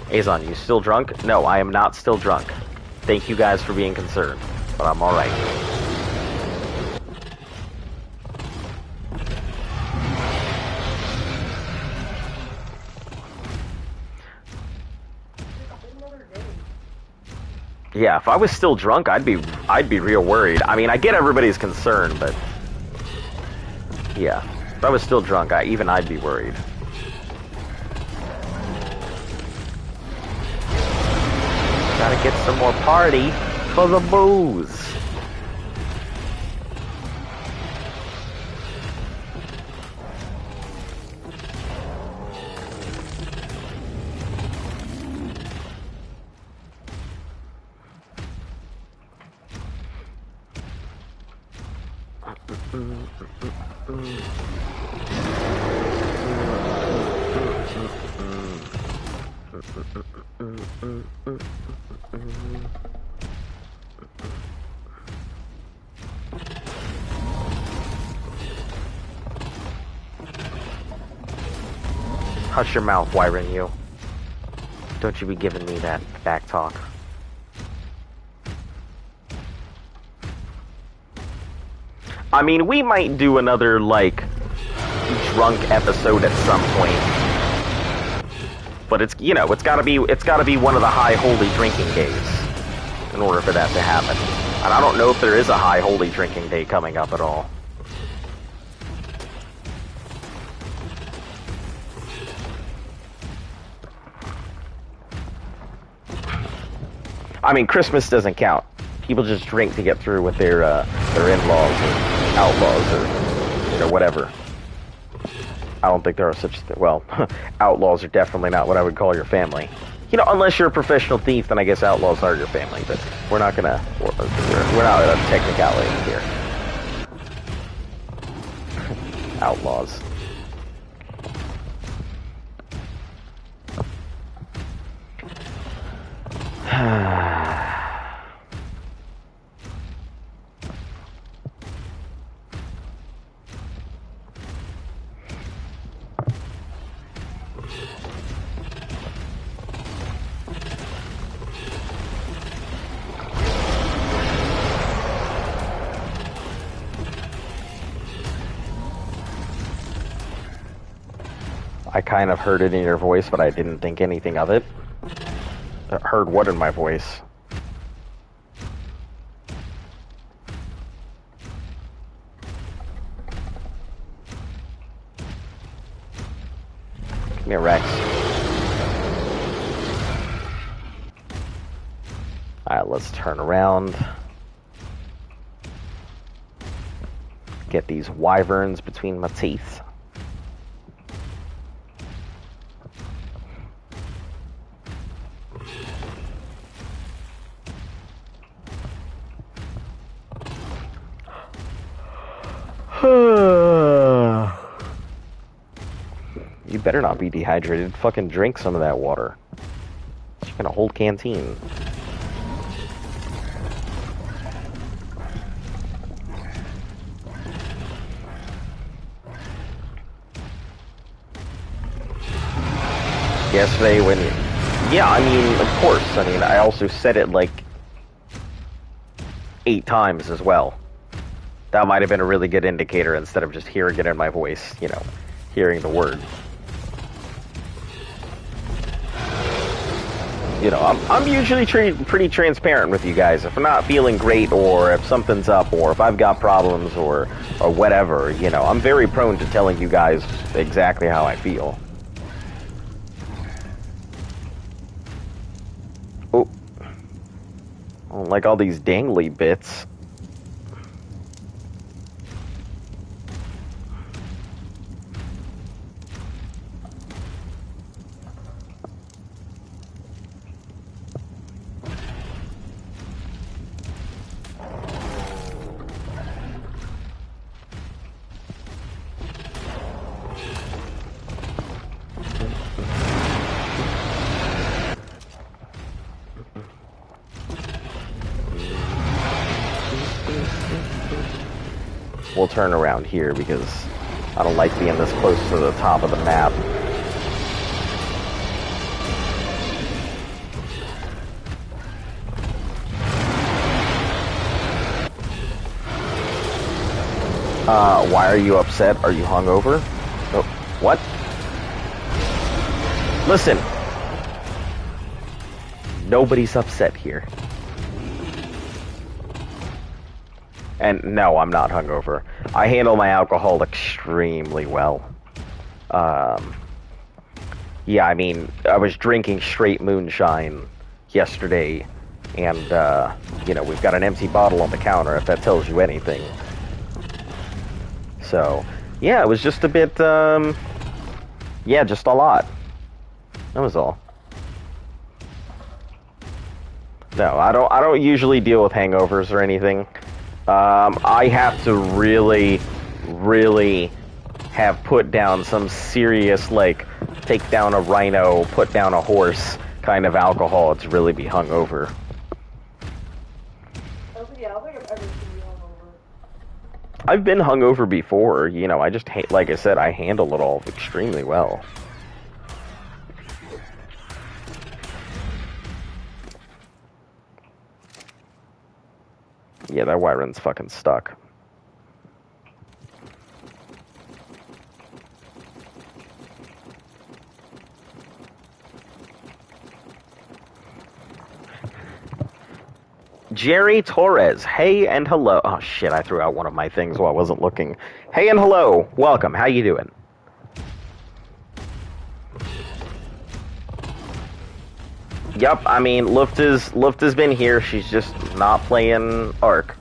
Azon, you still drunk? No, I am not still drunk. Thank you guys for being concerned, but I'm alright. Yeah, if I was still drunk, I'd be real worried. I mean, I get everybody's concern, but yeah, if I was still drunk, I'd be worried. Gotta get some more party for the booze. Hush your mouth, Wyron, you. Don't you be giving me that back talk. I mean, we might do another, like, drunk episode at some point. But it's, you know, it's gotta be one of the high holy drinking days in order for that to happen. And I don't know if there is a high holy drinking day coming up at all. I mean, Christmas doesn't count. People just drink to get through with their in-laws or outlaws or, you know, whatever. I don't think there are such... Well, outlaws are definitely not what I would call your family. You know, unless you're a professional thief, then I guess outlaws are your family. But we're not gonna... We're not a technicality here. Outlaws. I kind of heard it in your voice, but I didn't think anything of it. I heard what in my voice? Come here, Rex. Alright, let's turn around. Get these wyverns between my teeth. better not be dehydrated. Fucking drink some of that water. It's gonna hold canteen. Yesterday when... Yeah, I mean, of course. I mean, I also said it like 8 times as well. That might have been a really good indicator instead of just hearing it in my voice, you know, hearing the word. You know, I'm usually pretty transparent with you guys. If I'm not feeling great, or if something's up, or if I've got problems, or whatever, you know, I'm very prone to telling you guys exactly how I feel. Oh. I don't like all these dangly bits. We'll turn around here because I don't like being this close to the top of the map. Why are you upset? Are you hungover? Oh, what? Listen. Nobody's upset here. And no, I'm not hungover. I handle my alcohol extremely well. Yeah, I mean, I was drinking straight moonshine yesterday, and, you know, we've got an empty bottle on the counter, if that tells you anything. So, yeah, it was just a bit, yeah, just a lot. That was all. No, I don't usually deal with hangovers or anything. I have to really have put down some serious, like, take down a rhino, put down a horse kind of alcohol to really be hungover. Yeah, I don't think I've ever seen you hungover. I've been hungover before, you know, I just, like I said, I handle it all extremely well. Yeah, that Wyron's fucking stuck. Jerry Torres, hey and hello. Oh shit, I threw out one of my things while I wasn't looking. Hey and hello, welcome, how you doing? Yup, I mean, Lufta's been here, she's just not playing Ark.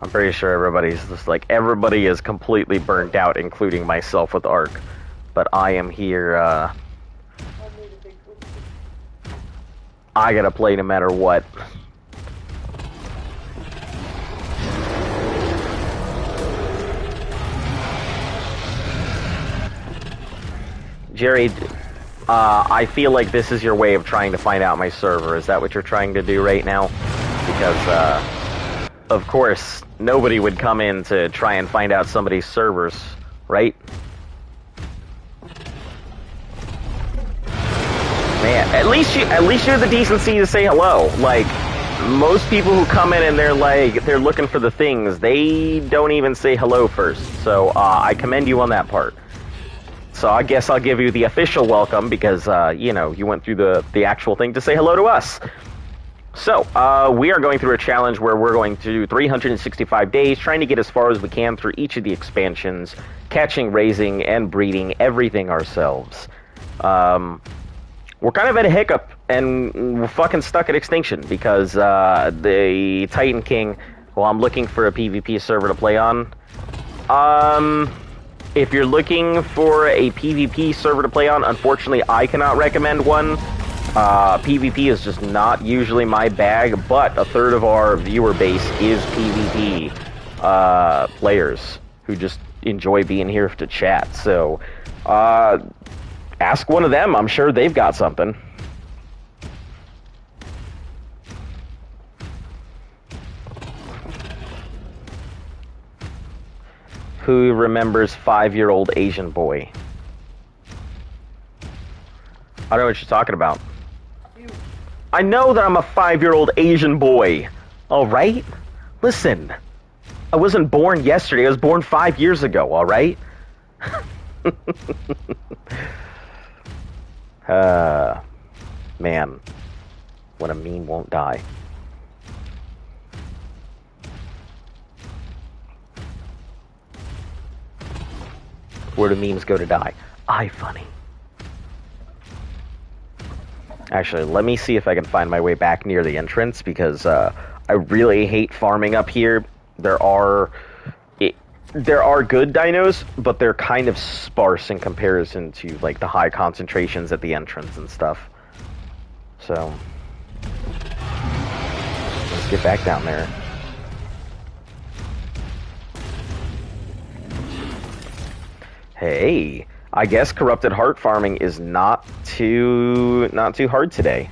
I'm pretty sure everybody's just like, everybody is completely burnt out, including myself with Ark. But I am here, I gotta play no matter what. Jerry, I feel like this is your way of trying to find out my server. Is that what you're trying to do right now? Because, of course, nobody would come in to try and find out somebody's servers, right? Man, at least you have the decency to say hello. Like, most people who come in and they're looking for the things, they don't even say hello first. So, I commend you on that part. So I guess I'll give you the official welcome because, you know, you went through the actual thing to say hello to us. So, we are going through a challenge where we're going to do 365 days, trying to get as far as we can through each of the expansions, catching, raising, and breeding everything ourselves. We're kind of at a hiccup, and we're fucking stuck at extinction because the Titan King, well, I'm looking for a PvP server to play on. If you're looking for a PvP server to play on, unfortunately, I cannot recommend one. PvP is just not usually my bag, but a third of our viewer base is PvP. players who just enjoy being here to chat. So, ask one of them. I'm sure they've got something. Who remembers 5-year-old Asian boy? I don't know what you're talking about. I know that I'm a 5-year-old Asian boy. All right? Listen, I wasn't born yesterday. I was born 5 years ago, all right? Man, when a meme won't die. Where do memes go to die? iFunny. Actually, let me see if I can find my way back near the entrance, because I really hate farming up here. There are good dinos, but they're kind of sparse in comparison to like the high concentrations at the entrance and stuff. So let's get back down there. Hey, I guess corrupted heart farming is not too hard today.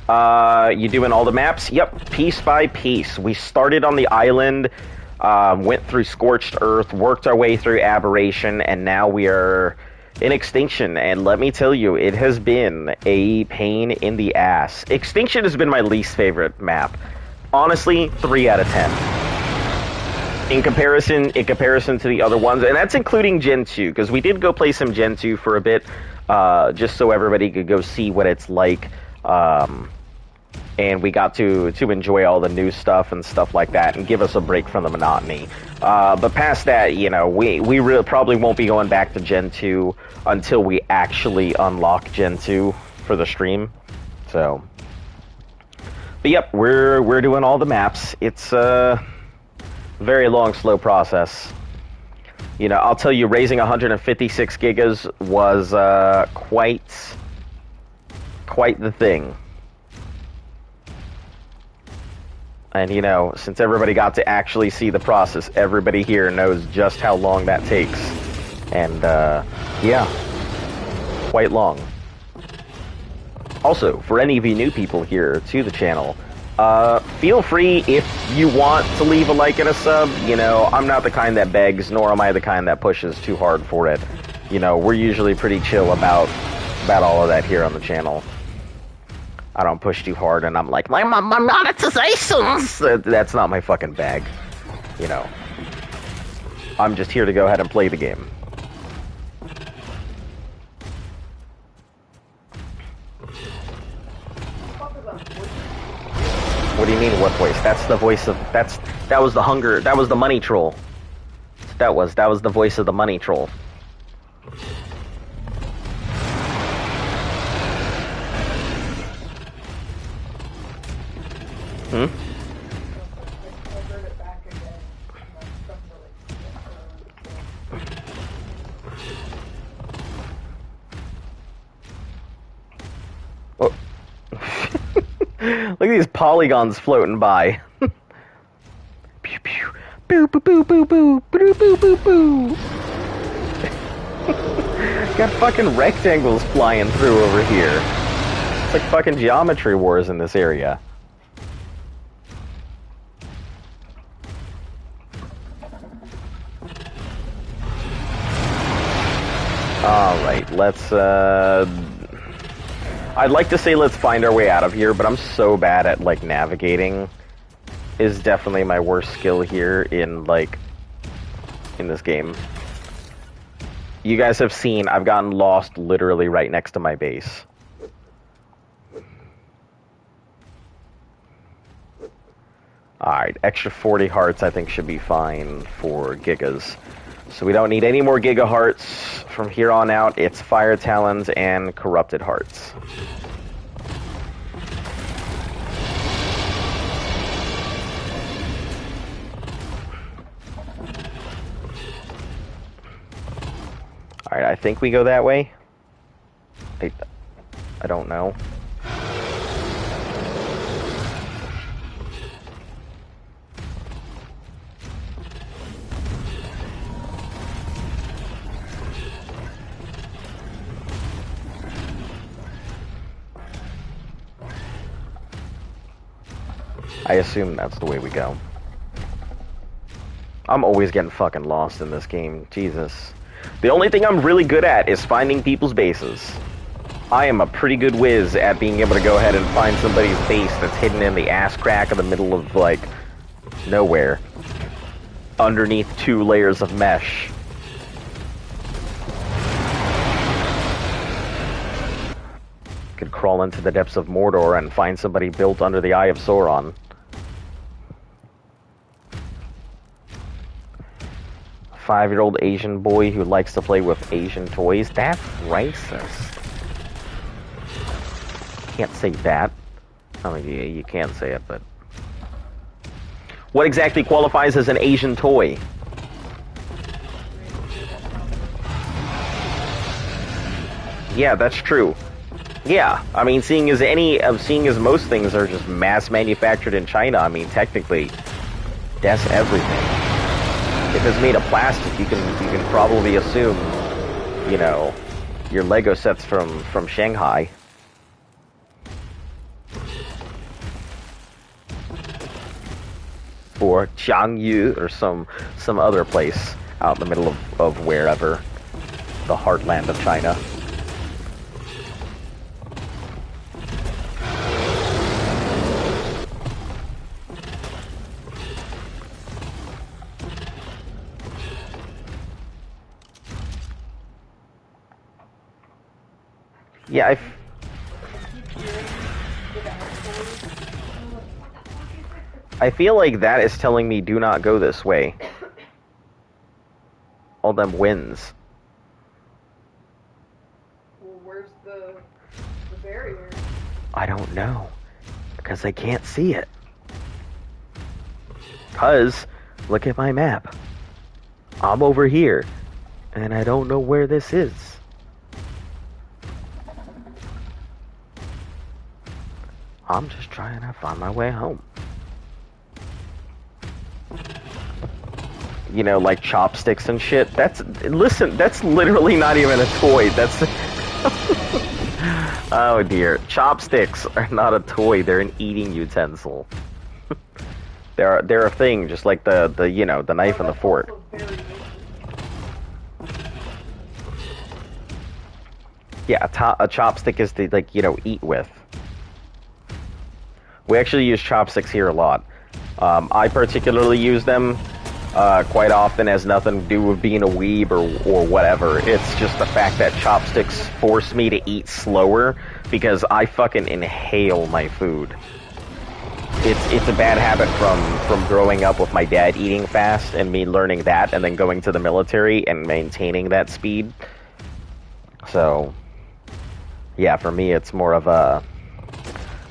You doing all the maps? Yep, piece by piece. We started on the island, went through Scorched Earth, worked our way through Aberration, and now we are in Extinction. And let me tell you, it has been a pain in the ass. Extinction has been my least favorite map. Honestly, 3 out of 10. In comparison to the other ones, and that's including Gen 2, because we did go play some Gen 2 for a bit, just so everybody could go see what it's like, and we got to enjoy all the new stuff and stuff like that, and give us a break from the monotony. But past that, you know, we really probably won't be going back to Gen 2 until we actually unlock Gen 2 for the stream. So, but yep, we're doing all the maps. It's very long, slow process. You know, I'll tell you, raising 156 gigas was quite the thing. And you know, since everybody got to actually see the process, everybody here knows just how long that takes. And yeah, quite long. Also, for any of you new people here to the channel, feel free if you want to leave a like and a sub. You know, I'm not the kind that begs, nor am I the kind that pushes too hard for it. You know, we're usually pretty chill about all of that here on the channel. I don't push too hard, and I'm like, my monetizations! That's not my fucking bag. You know, I'm just here to go ahead and play the game. What do you mean, what voice? That's the voice of... That was the hunger... That was the money troll. That was the voice of the money troll. Hmm? Oh. Look at these polygons floating by. Pew pew. Boo boo boo boo boo boo boo boo boo. Got fucking rectangles flying through over here. It's like fucking Geometry Wars in this area. Alright, let's I'd like to say let's find our way out of here, but I'm so bad at, like, navigating. Is definitely my worst skill here in, like, in this game. You guys have seen, I've gotten lost literally right next to my base. Alright, extra 40 hearts I think should be fine for gigas. So we don't need any more Giga Hearts. From here on out, it's Fire Talons and Corrupted Hearts. Alright, I think we go that way. I don't know. I assume that's the way we go. I'm always getting fucking lost in this game. Jesus. The only thing I'm really good at is finding people's bases. I am a pretty good whiz at being able to go ahead and find somebody's base that's hidden in the ass crack of the middle of, like, nowhere. Underneath 2 layers of mesh. Could crawl into the depths of Mordor and find somebody built under the Eye of Sauron. A 5-year-old Asian boy who likes to play with Asian toys. That's racist. Can't say that. I mean, yeah, you can say it, but... What exactly qualifies as an Asian toy? Yeah, that's true. Yeah, I mean, seeing as most things are just mass manufactured in China, I mean, technically, that's everything. If it's made of plastic, you can probably assume, you know, your Lego sets from Shanghai. Or Jiangyu, or some other place out in the middle of wherever, the heartland of China. Yeah, I feel like that is telling me do not go this way. All them winds. Well, where's the barrier? I don't know. Because I can't see it. Because, look at my map. I'm over here. And I don't know where this is. I'm just trying to find my way home. You know, like chopsticks and shit. Listen, that's literally not even a toy. That's... Oh dear. Chopsticks are not a toy. They're an eating utensil. They're a thing, just like the you know, the knife and the fork. Yeah, a chopstick is to, like, you know, eat with. We actually use chopsticks here a lot. I particularly use them quite often as nothing to do with being a weeb or whatever. It's just the fact that chopsticks force me to eat slower because I fucking inhale my food. It's a bad habit from growing up with my dad eating fast and me learning that and then going to the military and maintaining that speed. So, yeah, for me it's more of a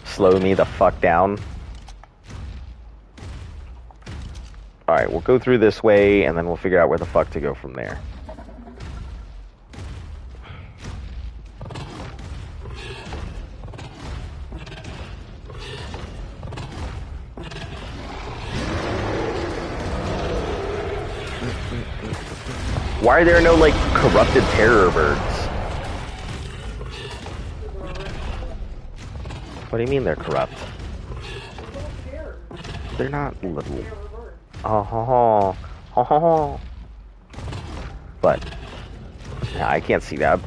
slow me the fuck down. Alright, we'll go through this way, and then we'll figure out where the fuck to go from there. Why are there no, like, corrupted terror birds? What do you mean they're corrupt? They're not little. Oh, but yeah, I can't see that.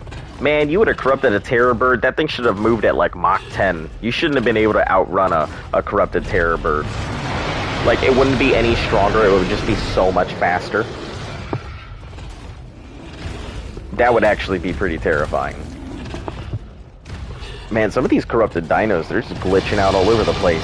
Man, you would have corrupted a terror bird. That thing should have moved at like Mach 10. You shouldn't have been able to outrun a corrupted terror bird. Like, it wouldn't be any stronger. It would just be so much faster. That would actually be pretty terrifying. Man, some of these corrupted dinos, they're just glitching out all over the place.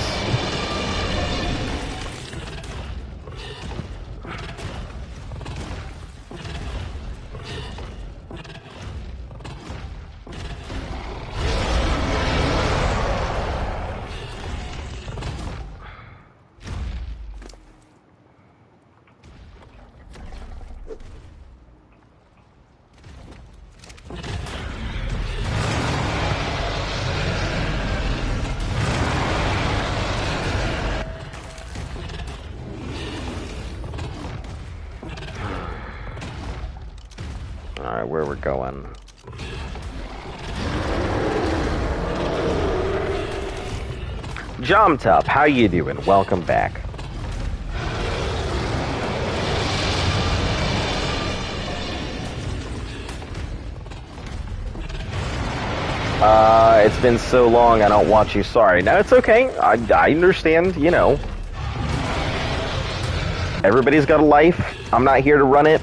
Alright, where we're going. Jomtup, how you doing? Welcome back. It's been so long I don't watch you, sorry. No, it's okay. I understand, you know. Everybody's got a life. I'm not here to run it.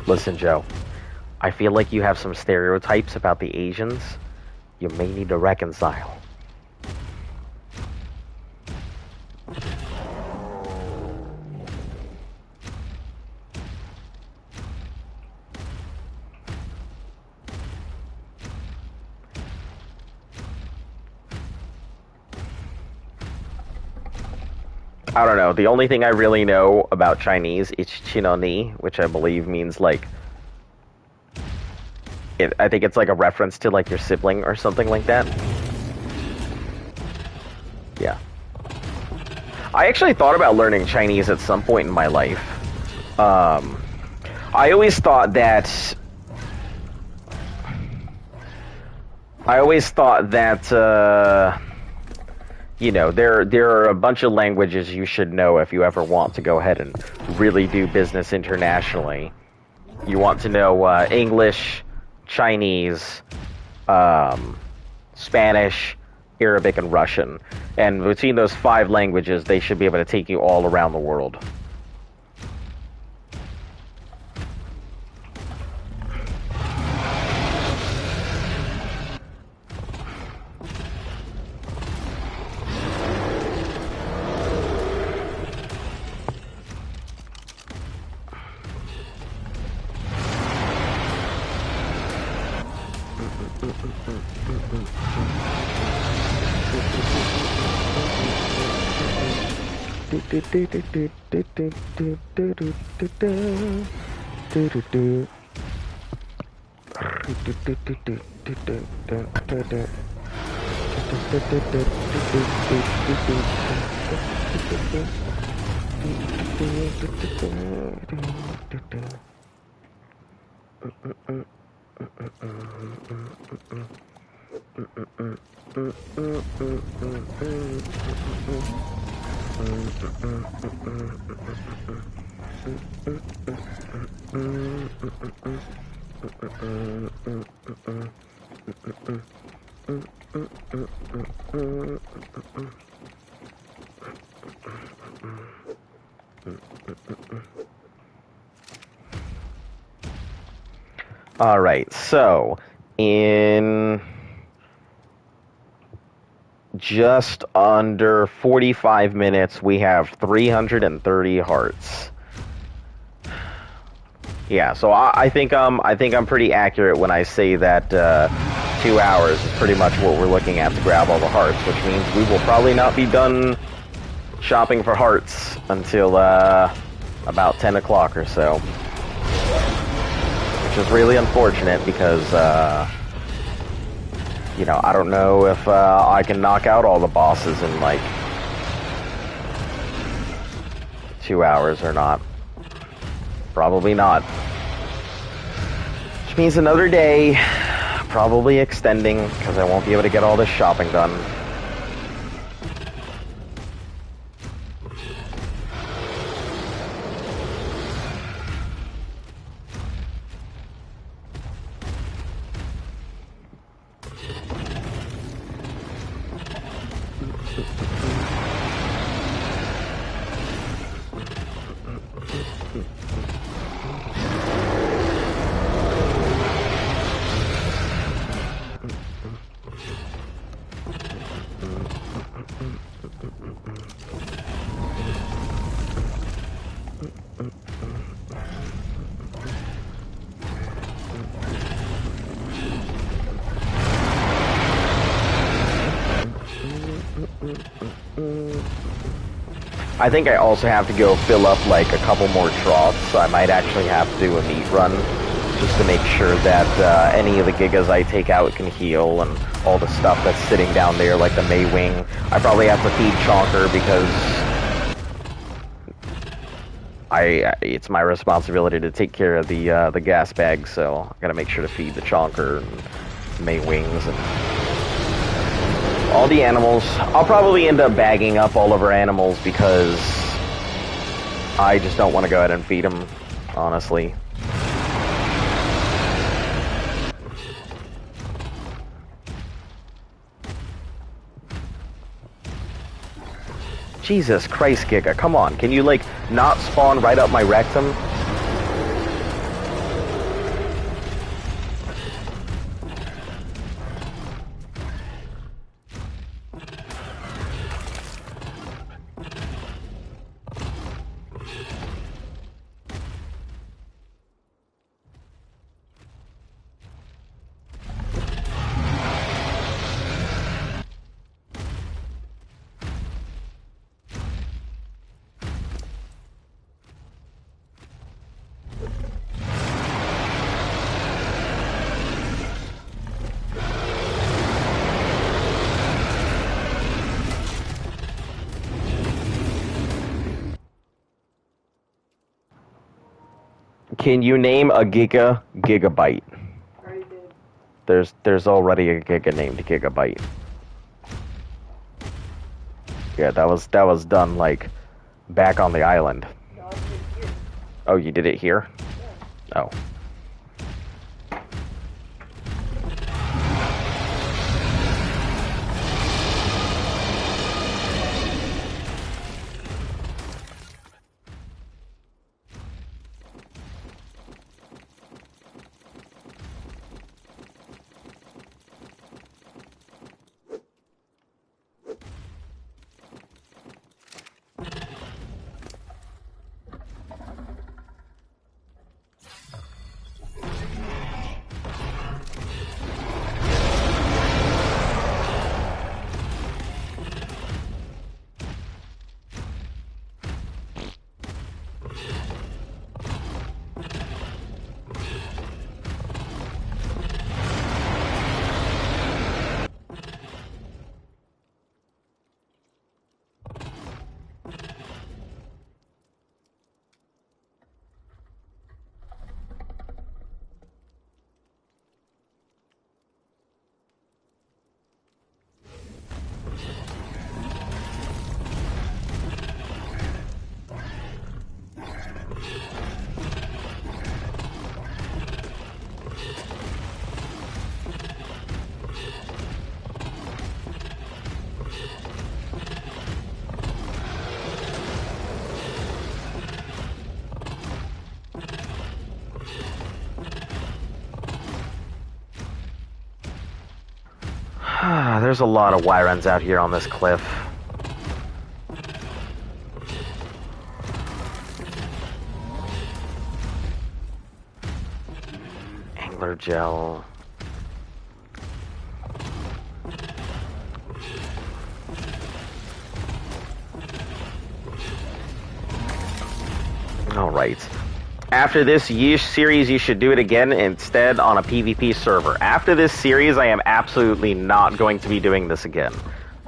Listen, Joe. I feel like you have some stereotypes about the Asians. You may need to reconcile. I don't know. The only thing I really know about Chinese is Chinoni, which I believe means like... I think it's like a reference to like your sibling or something like that. Yeah. I actually thought about learning Chinese at some point in my life. I always thought that... you know, there are a bunch of languages you should know if you ever want to go ahead and really do business internationally. You want to know English, Chinese, Spanish, Arabic, and Russian. And between those 5 languages, they should be able to take you all around the world. Alright, so, in just under 45 minutes, we have 330 hearts. Yeah, so I think I'm pretty accurate when I say that 2 hours is pretty much what we're looking at to grab all the hearts, which means we will probably not be done shopping for hearts until about 10 o'clock or so. Which is really unfortunate because, you know, I don't know if I can knock out all the bosses in, like, 2 hours or not. Probably not. Which means another day, probably extending, because I won't be able to get all this shopping done. I think I also have to go fill up like a couple more troughs, so I might actually have to do a meat run just to make sure that any of the Gigas I take out can heal, and all the stuff that's sitting down there, like the Maywing. I probably have to feed Chonker because it's my responsibility to take care of the gas bags, so I gotta make sure to feed the Chonker and Maywings and all the animals. I'll probably end up bagging up all of our animals because I just don't want to go ahead and feed them, honestly. Jesus Christ, Giga, come on. Can you, like, not spawn right up my rectum? Can you name a gigabyte? Already did. There's already a giga named Gigabyte. Yeah, that was done like back on the island. No, I did it here. Oh, you did it here? Yeah. Oh. There's a lot of Wyrens out here on this cliff. Angler gel. Alright. After this series, you should do it again instead on a PvP server. After this series, I am absolutely not going to be doing this again.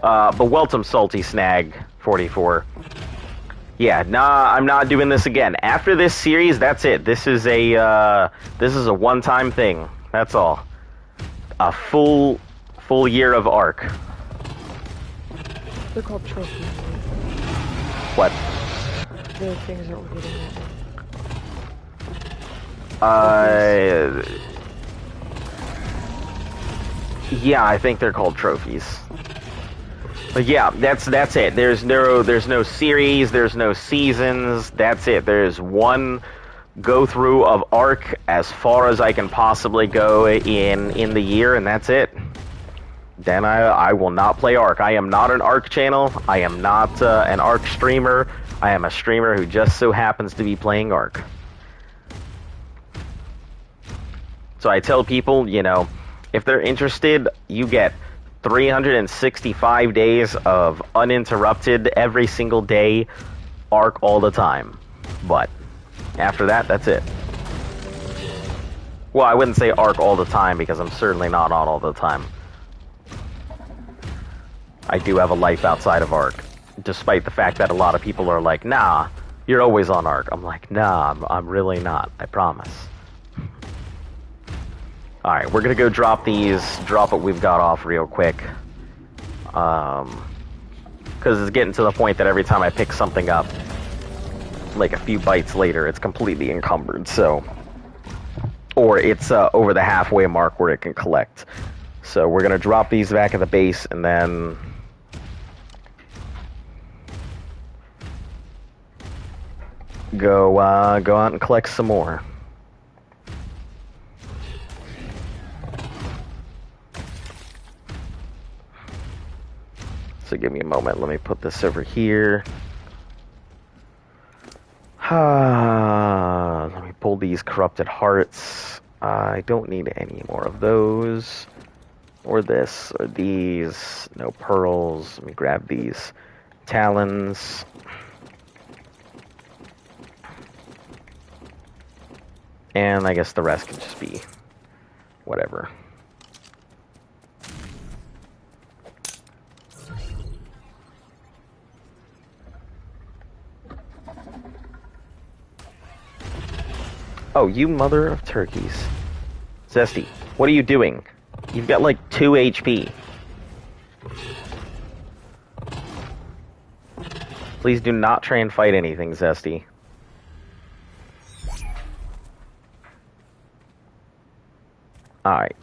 But welcome, Salty Snag 44. Yeah, nah, I'm not doing this again. After this series, that's it. This is a one-time thing. That's all. A full year of Ark. They're called trophies. What? The things that we're getting right now. Yeah, I think they're called trophies. But yeah, that's it. There's no series, there's no seasons. That's it. There's one go through of Ark as far as I can possibly go in the year, and that's it. Then I will not play Ark. I am not an Ark channel. I am not an Ark streamer. I am a streamer who just so happens to be playing Ark. So I tell people, you know, if they're interested, you get 365 days of uninterrupted, every single day, Ark all the time. But after that, that's it. Well, I wouldn't say Ark all the time because I'm certainly not on all the time. I do have a life outside of Ark, despite the fact that a lot of people are like, nah, you're always on Ark. I'm like, nah, I'm really not. I promise. Alright, we're gonna go drop what we've got off real quick. Because it's getting to the point that every time I pick something up, like a few bites later, it's completely encumbered, so... Or it's over the halfway mark where it can collect. So we're gonna drop these back at the base, and then... Go out and collect some more. So give me a moment. Let me put this over here. Let me pull these corrupted hearts. I don't need any more of those. Or this, or these. No pearls. Let me grab these talons. And I guess the rest can just be whatever. Oh, you mother of turkeys. Zesty, what are you doing? You've got like 2 HP. Please do not try and fight anything, Zesty. Alright.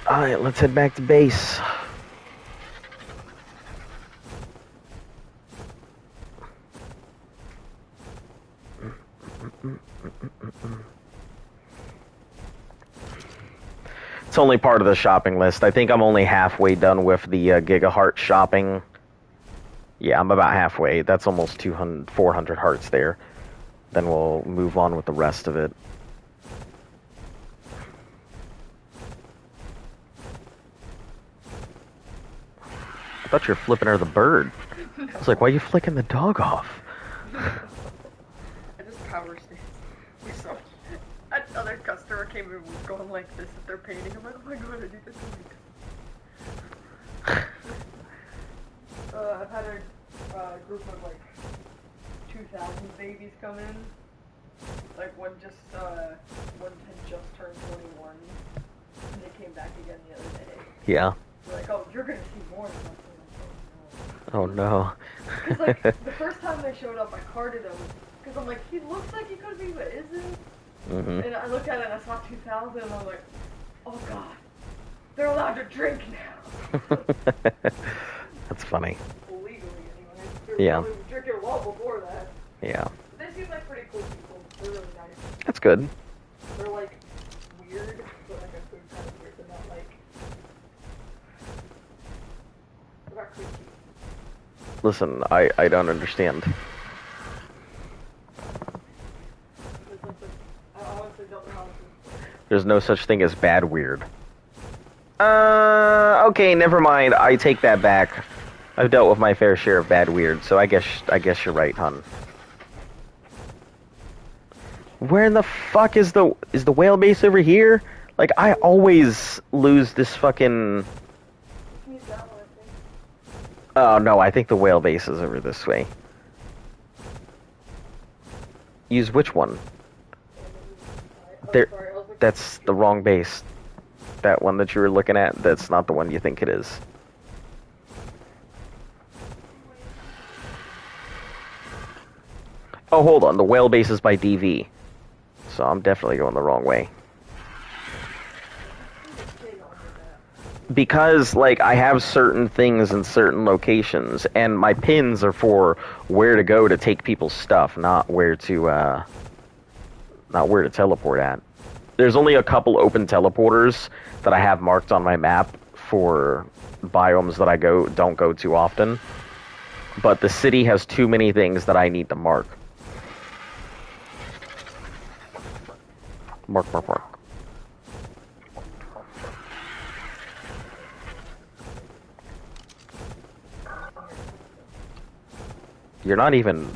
Alright, let's head back to base. It's only part of the shopping list. I think I'm only halfway done with the Gigaheart shopping. Yeah, I'm about halfway. That's almost 400 hearts there. Then we'll move on with the rest of it. I thought you were flipping her the bird. I was like, why are you flicking the dog off? I just power stand. So, another customer came in and was going like this at their painting. I'm like, oh my god, I do this every time. I've had a group of like 2,000 babies come in. Like one had just turned 21, and they came back again the other day. Yeah. They're like, oh, you're gonna see more than us. Oh no. Because like the first time they showed up, I carded him because I'm like, he looks like he could be, but isn't. Mm-hmm. And I looked at it and I saw 2,000, and I'm like, oh god, they're allowed to drink now. That's funny. Legally, anyway. They were Yeah. probably drinking well before that. Yeah. They seem like pretty cool people. They're really nice. That's good. They're like weird, but like a good kind of weird. They're not like. They're not creepy. Listen, I don't understand. There's no such thing as bad weird. Okay, never mind. I take that back. I've dealt with my fair share of bad weird, so I guess you're right, hon. Where in the fuck is the whale base over here? Like, I always lose this fucking... Oh, no, I think the whale base is over this way. Use which one? There, that's the wrong base. That one that you were looking at, that's not the one you think it is. Oh, hold on, the whale base is by DV. So I'm definitely going the wrong way. Because, like, I have certain things in certain locations, and my pins are for where to go to take people's stuff, not where to teleport at. There's only a couple open teleporters that I have marked on my map for biomes that I don't go to often. But the city has too many things that I need to mark. Mark. You're not even...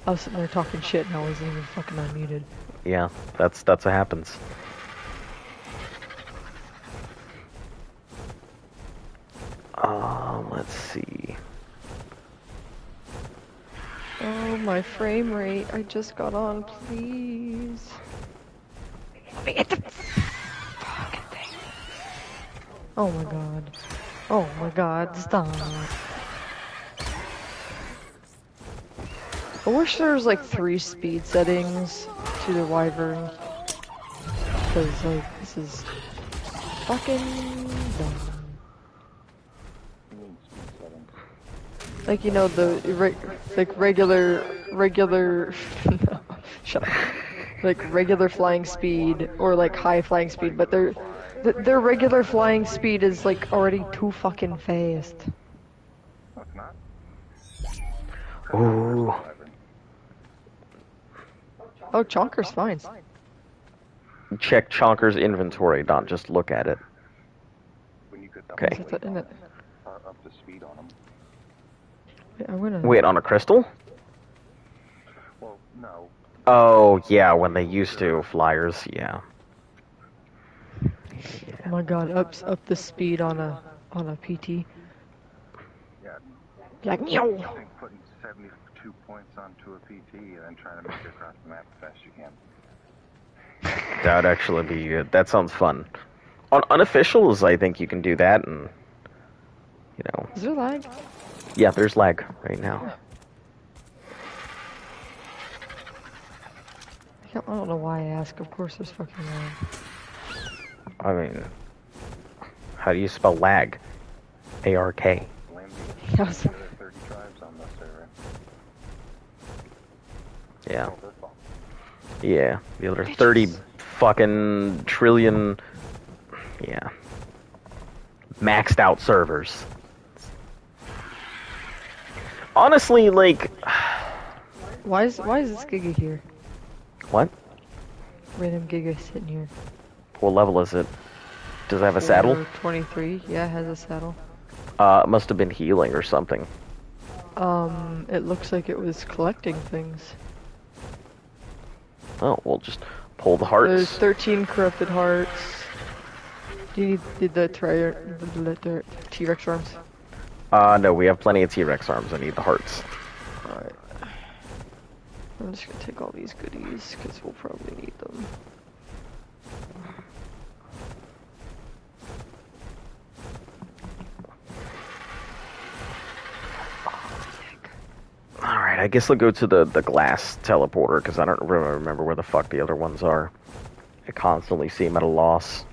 I was sitting there talking shit and I wasn't even fucking unmuted. Yeah, that's what happens. Let's see. Oh, my frame rate. I just got on, please. Let me get the fucking thing. Oh my god. Oh my god, stop. I wish there was like 3 speed settings to the Wyvern. Because, like, this is fucking dumb. You mean speed settings? Like, you know, the regular, no, shut up. Like regular flying speed or like high flying speed, but their regular flying speed is like already too fucking fast. No, it's not. Ooh. Oh, Chonker's fine. Check Chonker's inventory, don't just look at it. When you could Okay. Is that in it? up the speed on them. Wait, I'm gonna. Wait, on a crystal? Well, no. Oh, yeah, when they used to, flyers, yeah. Oh my god, up the speed on a PT. Yeah. Like I meow. think putting 72 points onto a PT and then trying to make it across the map as fast as you can. That would actually be good. That sounds fun. On unofficials, I think you can do that, and, you know. Is there lag? Yeah, there's lag right now. I don't know why I ask. Of course there's fucking lag. I mean, how do you spell lag? A-R-K. Blame That was- the other 30 tribes on the server. Yeah. It's all their fault. Yeah, the other 30 fucking trillion, yeah, maxed out servers. Honestly, like, Why is this Giga here? what? Random Giga sitting here. What level is it? Does it have a saddle? 23. Yeah, it has a saddle. It must have been healing or something. It looks like it was collecting things. Oh, we'll just pull the There's hearts. 13 corrupted hearts. Do you need the T-Rex arms? No, we have plenty of T-Rex arms. I need the hearts. Alright. I'm just gonna take all these goodies, because we'll probably need them. Alright, I guess I'll go to the glass teleporter, because I don't really remember where the fuck the other ones are. I constantly see them at a loss.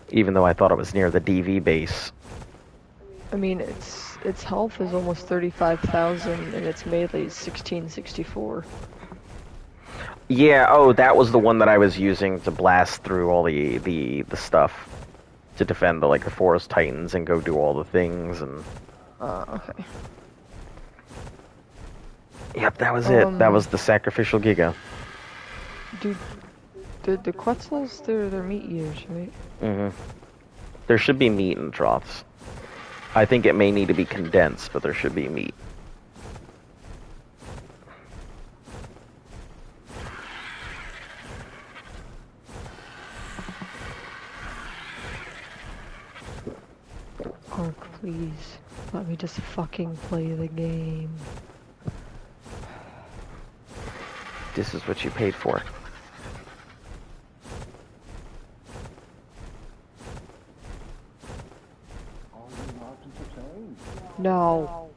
Even though I thought it was near the DV base. I mean, its health is almost 35,000, and its melee is 1664. Yeah, oh, that was the one that I was using to blast through all the stuff. To defend the forest titans and go do all the things and... Okay. Yep, that was it. That was the sacrificial Giga. Dude, the Quetzals, they're meat eaters, right? Mm-hmm. There should be meat in troughs. I think it may need to be condensed, but there should be meat. Ark, please. Let me just fucking play the game. This is what you paid for. All you options are changed. No.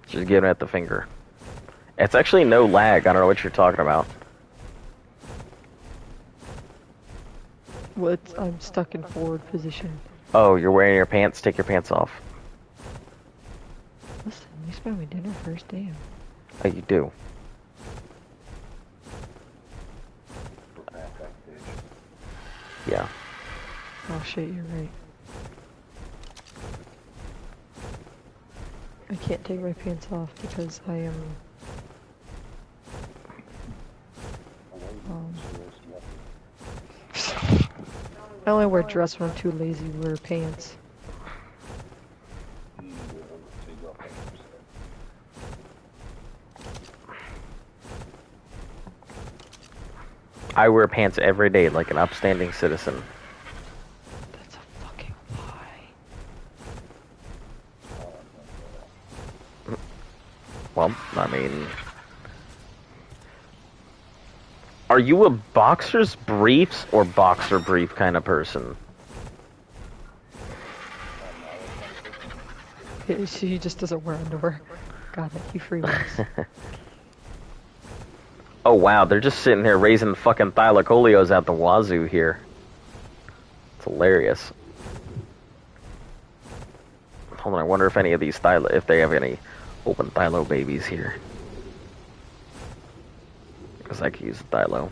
Just give it at the finger. It's actually no lag. I don't know what you're talking about. What? I'm stuck in forward position. Oh, you're wearing your pants? Take your pants off. Listen, you spent me dinner first, damn. Oh, you do. Yeah. Oh shit, you're right. I can't take my pants off because I am... I only wear dress when I'm too lazy to wear pants. So you go up 100%. I wear pants every day like an upstanding citizen. That's a fucking lie. Well, I mean... Are you a boxer's briefs or boxer brief kind of person? He just doesn't wear underwear. Got it. He freeways. Oh wow, they're just sitting here raising fucking thylacolios out the wazoo here. It's hilarious. Hold on, I wonder if any of these if they have any open thylo babies here. Because I could use a thylo.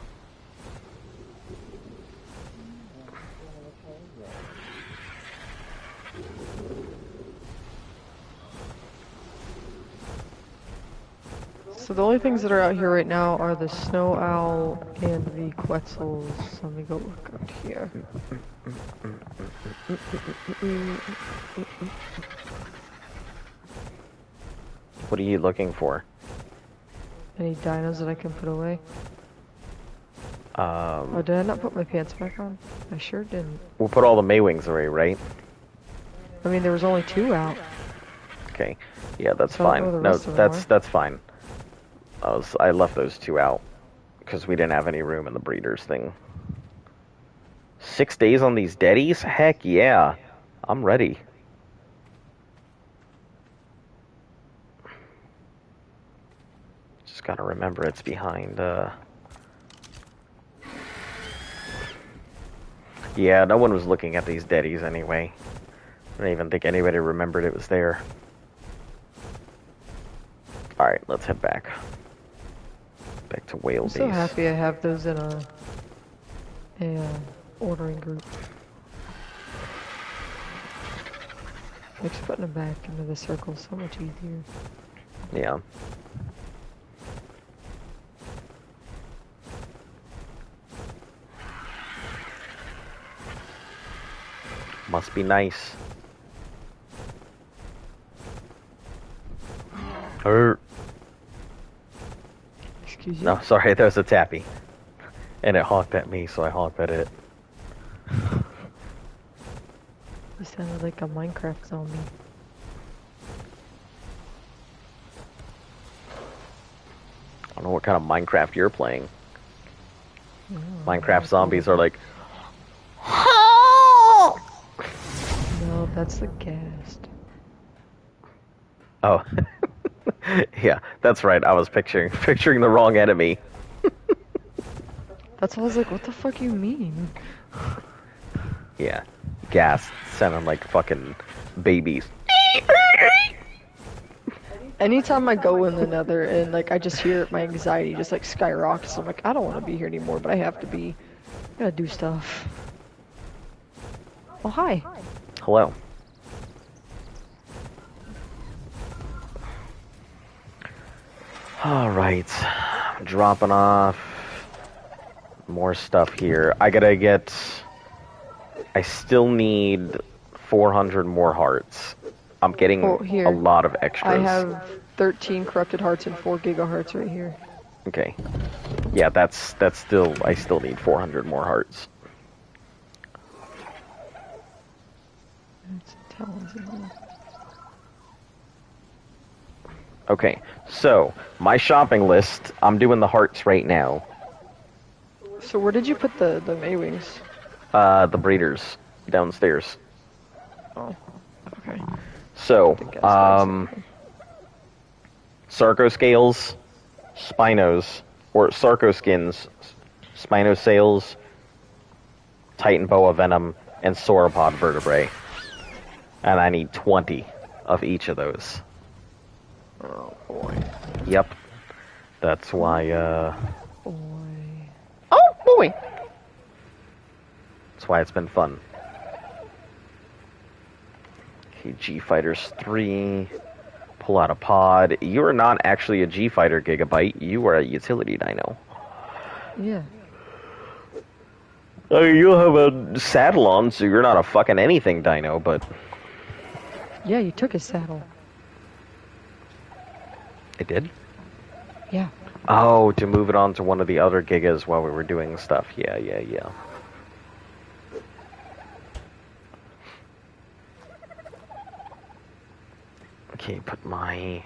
So the only things that are out here right now are the snow owl and the quetzals. Let me go look out here. What are you looking for? Any dinos that I can put away? Um, Oh, did I not put my pants back on? I sure didn't. we'll put all the Maywings away, right? I mean, there was only 2 out. Okay. Yeah, that's So, fine. oh, the No, rest of them were. that's fine. I left those 2 out because we didn't have any room in the breeders thing. 6 days on these deadies? Heck yeah. I'm ready. Just gotta remember it's behind, Yeah, no one was looking at these deadies anyway. I don't even think anybody remembered it was there. Alright, let's head back. Back to whale I'm base. so happy I have those in a ordering group. Makes putting them back into the circle so much easier. Yeah. Must be nice. Excuse you? No, sorry, that was a tappy. And it honked at me, so I honked at it. You sounded like a Minecraft zombie. I don't know what kind of Minecraft you're playing. Oh, Minecraft zombies are like, no, that's the ghast. oh. Yeah, that's right. I was picturing the wrong enemy. That's why I was like, what the fuck you mean? Yeah. Gas sounding like fucking babies. Anytime I go in the nether and like I just hear it, my anxiety just like skyrockets. I'm like, I don't want to be here anymore, but I have to be. I gotta do stuff. Oh, hi. Hello. Alright. Dropping off more stuff here. I still need 400 more hearts. I'm getting Oh, here. a lot of extras. I have 13 corrupted hearts and 4 gigahearts right here. Okay. Yeah, that's still, I still need 400 more hearts. There's talons in here. Okay, so, my shopping list, I'm doing the hearts right now. So where did you put the Maywings? The breeders downstairs. Oh, okay. So, I think I saw Sarco scales, Spinos, or Sarco skins, Spino sails, Titan boa venom, and sauropod vertebrae. And I need 20 of each of those. Oh boy. Yep. That's why, Boy. Oh, boy! That's why it's been fun. Okay, G-Fighters 3. Pull out a pod. You are not actually a G-Fighter, Gigabyte. You are a utility dino. Yeah. You'll have a saddle on, so you're not a fucking anything dino, but Yeah, you took his saddle. I did. Yeah. Oh, to move it on to one of the other gigas while we were doing stuff. Yeah. Okay, put my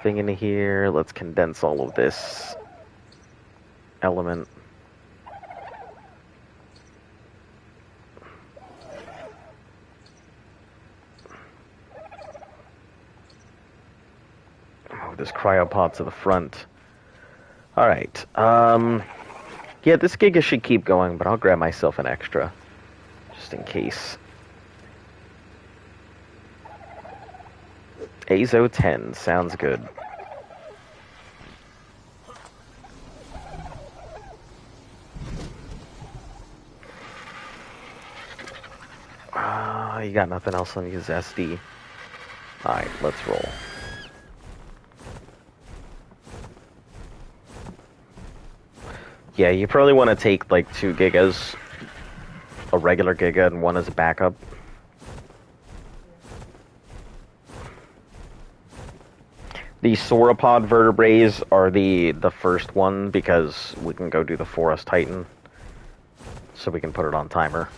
thing in here. Let's condense all of this element. Move this cryopod to the front. Alright, yeah, this giga should keep going, but I'll grab myself an extra, just in case. Azo 10, sounds good. You got nothing else on his SD. Alright, let's roll. Yeah, you probably want to take like 2 gigas, a regular giga, and one as a backup. The sauropod vertebraes are the first one because we can go do the forest titan, so we can put it on timer.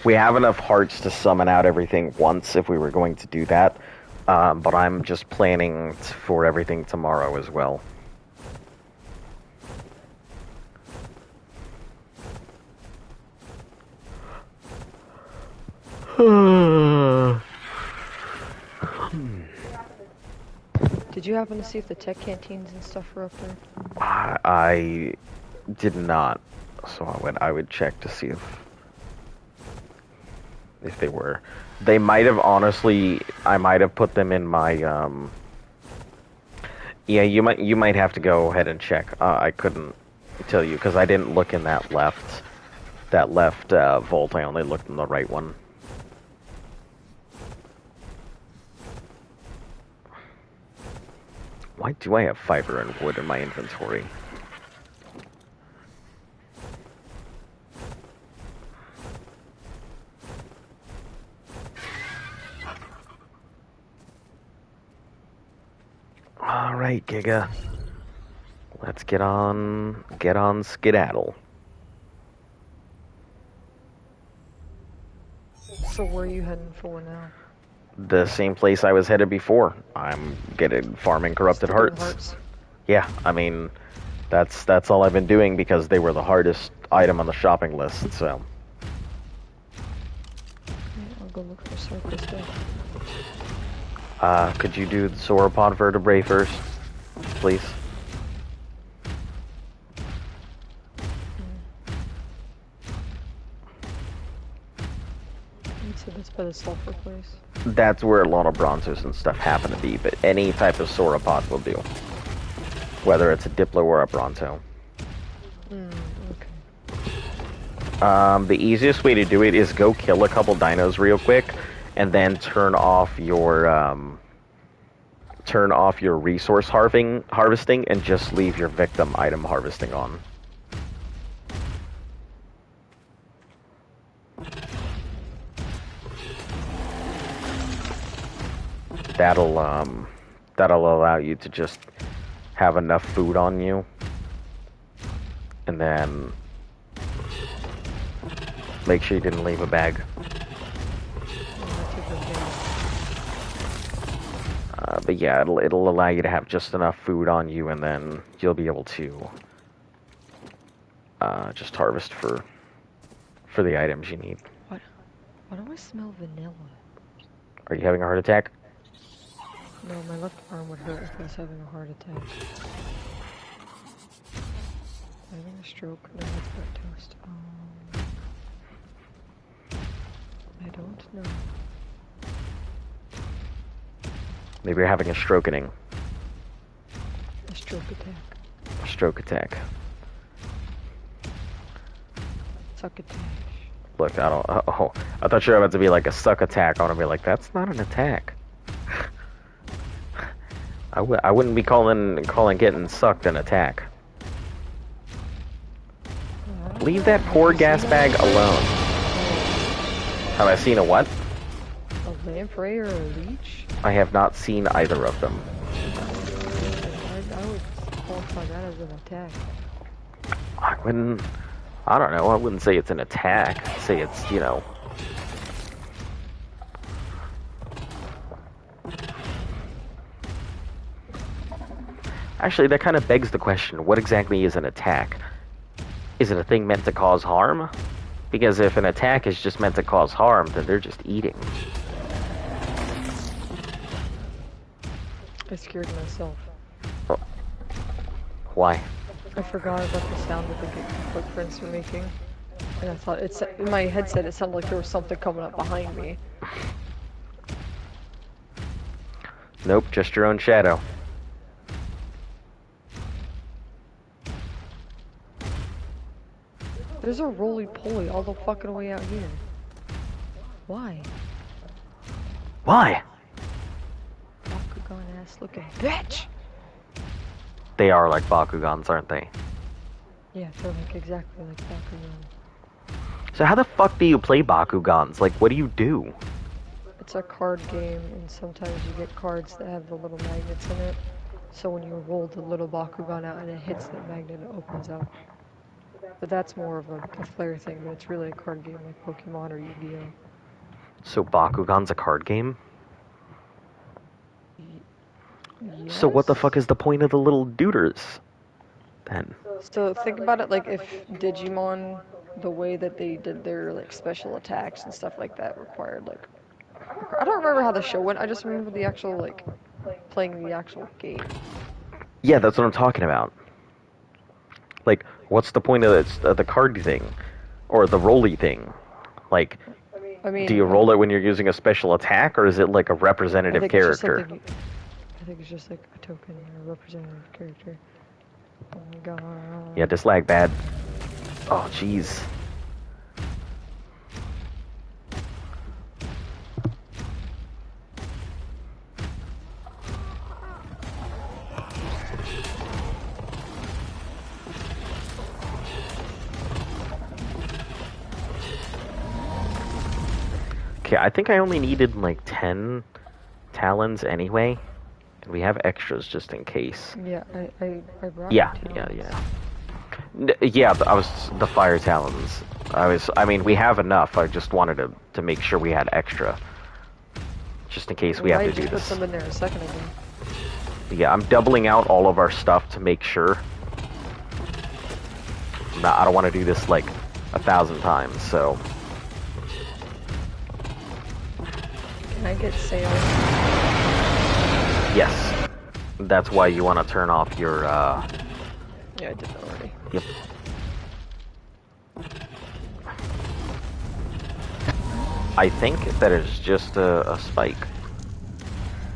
We have enough hearts to summon out everything once if we were going to do that, but I'm just planning for everything tomorrow as well. Did you happen to see if the tech canteens and stuff were up there? I did not, so I would check to see if they were. They might have, honestly, I might have put them in my yeah, you might have to go ahead and check. I couldn't tell you because I didn't look in that left vault. I only looked in the right one. Why do I have fiber and wood in my inventory? Alright, Giga. Let's get on skedaddle. So where are you heading for now? The same place I was headed before. I'm farming corrupted Still doing hearts. Yeah, I mean, that's all I've been doing because they were the hardest item on the shopping list, so. Yeah, I'll go look for Cypress Day. Could you do the sauropod vertebrae first, please? You said that's by the sulfur place. That's where a lot of bronzos and stuff happen to be, but any type of sauropod will do. Whether it's a diplo or a bronto. Okay. The easiest way to do it is go kill a couple dinos real quick, and then turn off your resource harvesting, and just leave your victim item harvesting on. That'll allow you to just have enough food on you, and then make sure you didn't leave a bag. But yeah, it'll allow you to have just enough food on you, and then you'll be able to just harvest for the items you need. What? Why do I smell vanilla? Are you having a heart attack? No, my left arm would hurt if I was having a heart attack. Having a stroke? No, that's got toast. I don't know. Maybe you're having a strokening. A stroke attack. A stroke attack. Succotash. Look, I don't. Oh, I thought you were about to be like a suck attack. I want to be like, that's not an attack. I wouldn't be calling getting sucked an attack. Leave that poor gas bag alone. Have I seen a what? A lamprey or a leech? I have not seen either of them. I would qualify that as an attack. I wouldn't. I don't know. I wouldn't say it's an attack. I'd say it's, you know. Actually, that kind of begs the question, what exactly is an attack? Is it a thing meant to cause harm? Because if an attack is just meant to cause harm, then they're just eating. I scared myself. Oh. Why? I forgot about the sound that the footprints were making. And I thought, in my headset, it sounded like there was something coming up behind me. Nope, just your own shadow. There's a roly-poly all the fucking way out here. Why? Why? Bakugan-ass looking bitch! They are like Bakugans, aren't they? Yeah, they're like exactly like Bakugan. So how the fuck do you play Bakugans? Like, what do you do? It's a card game, and sometimes you get cards that have the little magnets in it. So when you roll the little Bakugan out and it hits the magnet, it opens up. But that's more of a flair thing, but it's really a card game like Pokemon or Yu-Gi-Oh! So Bakugan's a card game? Yes? So what the fuck is the point of the little duders, then? So think about it like if Digimon, the way that they did their like special attacks and stuff like that required like... I don't remember how the show went, I just remember the actual like, playing the actual game. Yeah, that's what I'm talking about. Like, what's the point of the card thing? Or the roly thing? Like, I mean, do you roll it when you're using a special attack, or is it like a representative I character? think it's just like a token or a representative character. Oh my god. Yeah, this lag bad. Oh, jeez. Okay, I think I only needed like 10 talons anyway. And we have extras just in case. Yeah, I brought Yeah, talents. yeah, I was the fire talons. I mean, we have enough. I just wanted to make sure we had extra. Just in case we have to do I this. put some in there a second ago. Yeah, I'm doubling out all of our stuff to make sure. I don't want to do this like 1,000 times, so... Can I get sales? Yes. That's why you want to turn off your, Yeah, I did that already. Yep. I think that is just a spike.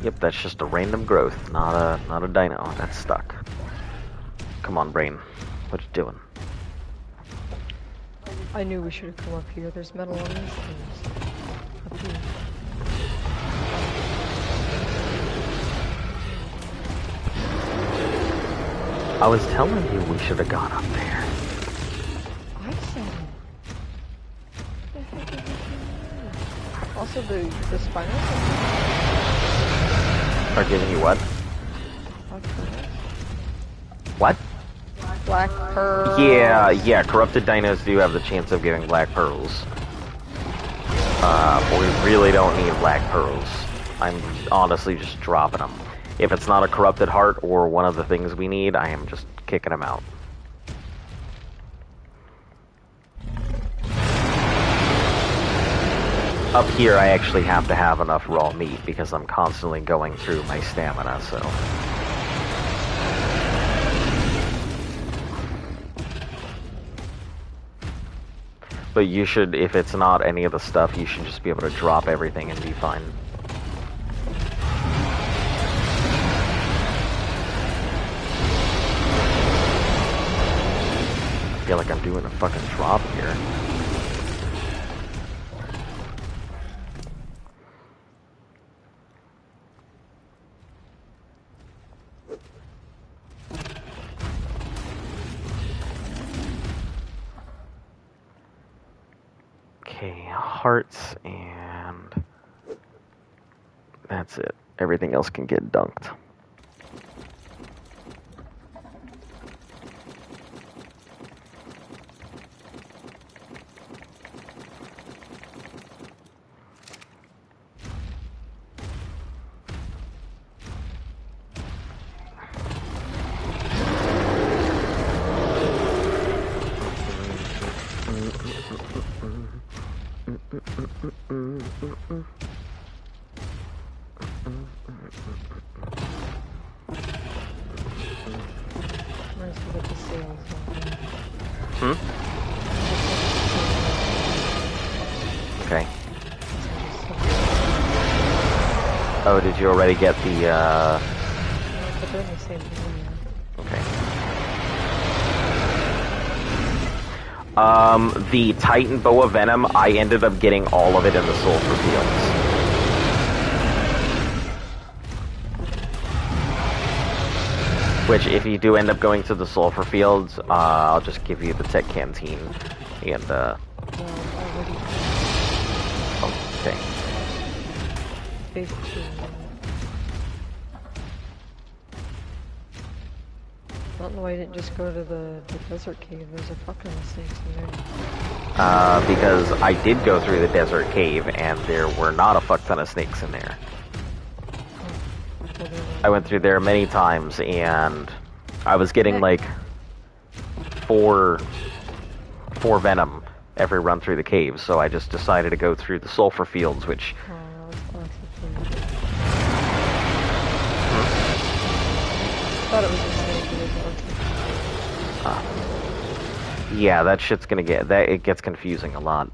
Yep, that's just a random growth, not a dino. That's stuck. Come on, brain. What you doing? I knew we should have come up here. There's metal on these things. Up here. I was telling you we should have gone up there. I said it. Also, the spinal Are giving you what? What? Black pearl. Yeah, corrupted dinos do have the chance of giving black pearls. But we really don't need black pearls. I'm honestly just dropping them. If it's not a corrupted heart or one of the things we need, I am just kicking them out. up here I actually have to have enough raw meat because I'm constantly going through my stamina, so... But you should, if it's not any of the stuff, you should just be able to drop everything and be fine. I feel like I'm doing a fucking drop here. Okay, hearts, and that's it. Everything else can get dunked. Okay. Oh, did you already get the, Okay. The Titan Boa Venom, I ended up getting all of it in the Sulfur Fields. Which, if you do end up going to the Sulfur Fields, I'll just give you the Tech Canteen, and, okay. I don't know why I didn't just go to the desert cave. There's a fucking snakes in there. Because I did go through the desert cave, and there were not a fuck ton of snakes in there. I went through there many times, and I was getting like four venom every run through the caves, so I just decided to go through the sulfur fields, which... thought it was a snake. Yeah, that shit's gonna get... it gets confusing a lot.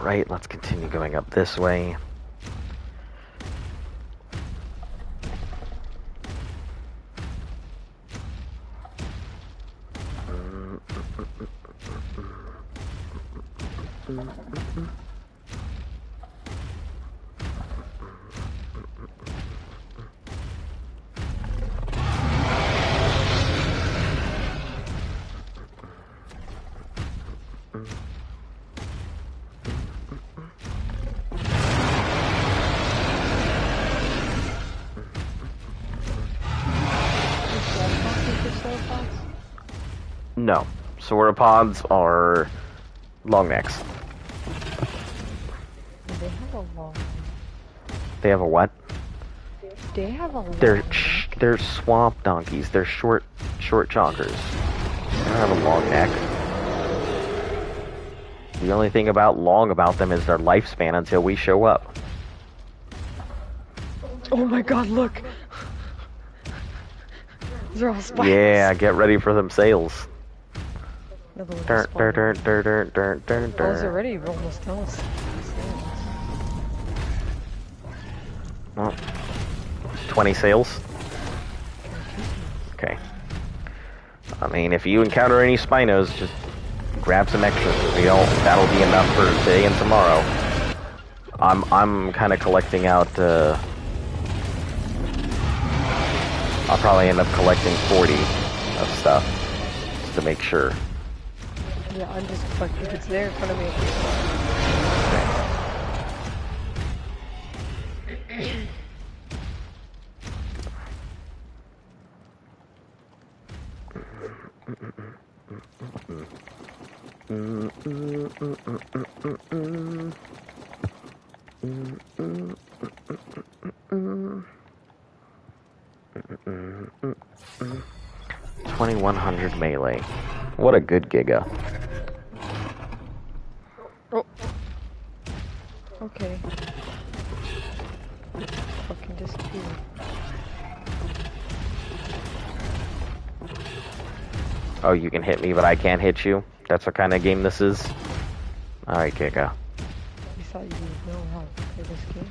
Alright, let's continue going up this way. No. Sauropods are long necks. They have a long... They have a what? They have a long... They're swamp donkeys. They're short chonkers. They don't have a long neck. The only thing long about them is their lifespan until we show up. Oh my god, look! They're all spiders. Yeah, get ready for them sails. Another one Dirt, dirt, dirt, dirt, dirt, dirt, dirt, I was dirt. already almost done. Oh. 20 sails? Okay. I mean, if you encounter any Spinos, just grab some extras. That'll be enough for today and tomorrow. I'm kind of collecting out. I'll probably end up collecting 40 of stuff just to make sure. Yeah, I'm just collecting. If it's there in front of me. $2,100 melee. What a good giga. Oh. Okay. Fucking disappeared. Oh, you can hit me, but I can't hit you? That's what kind of game this is? Alright, Giga. You thought you would know how to play this game.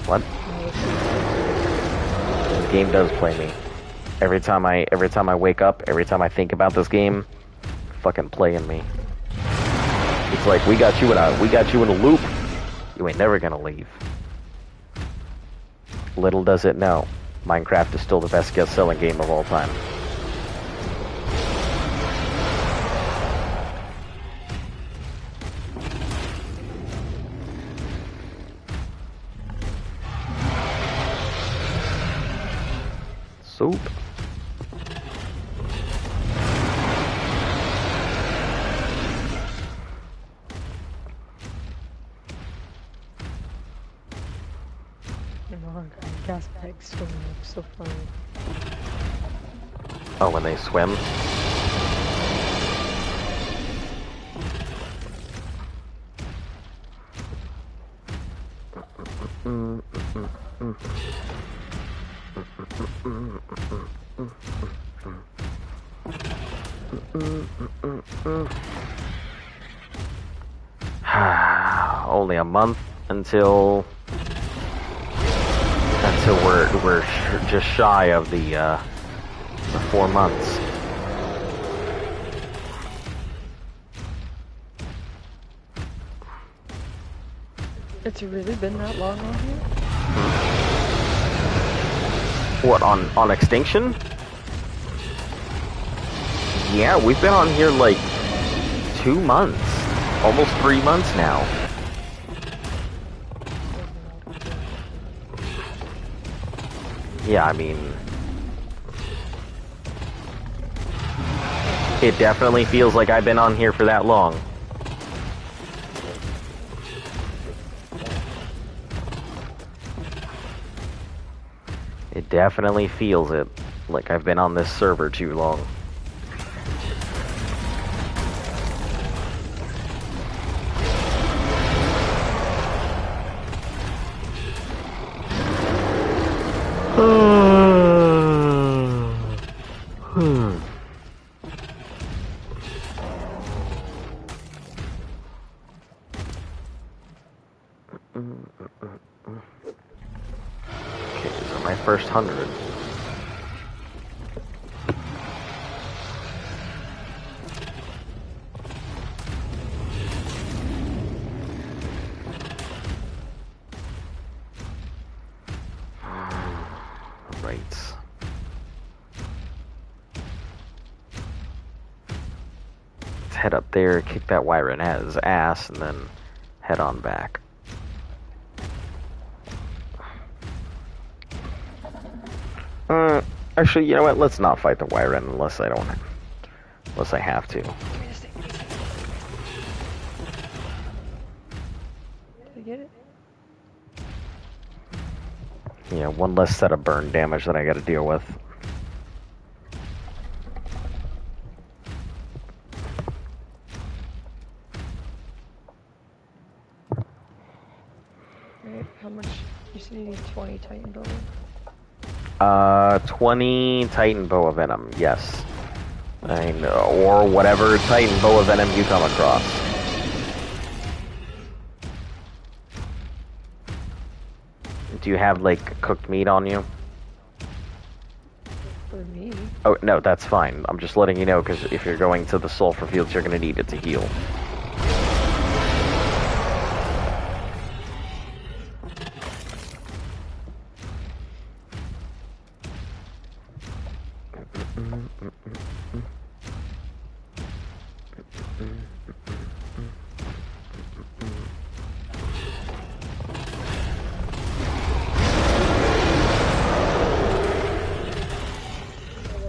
What? This game does play me. Every time I wake up, every time I think about this game, fucking playing me. It's like we got you in a loop. You ain't never gonna leave. Little does it know, Minecraft is still the best selling game of all time. Soup. Gas bags swimming looks so funny. Oh, when they swim? Only a month until we're just shy of the 4 months. It's really been that long on here? What, on Extinction? Yeah, we've been on here like 2 months. Almost 3 months now. Yeah, I mean... It definitely feels like I've been on here for that long. It definitely feels it like I've been on this server too long. Okay, so my first 100. Right. Let's head up there, kick that Wyron at his ass, and then head on back. Actually, you know what? Let's not fight the Wyron unless I have to. Did I get it? Yeah, one less set of burn damage that I gotta deal with. Right, how much? You said you need 20 Titan Bow? 20 Titan Boa Venom, yes. I mean, or whatever Titan Boa Venom you come across. Do you have, like, cooked meat on you? for me. Oh, no, that's fine. I'm just letting you know, because if you're going to the sulfur fields, you're going to need it to heal.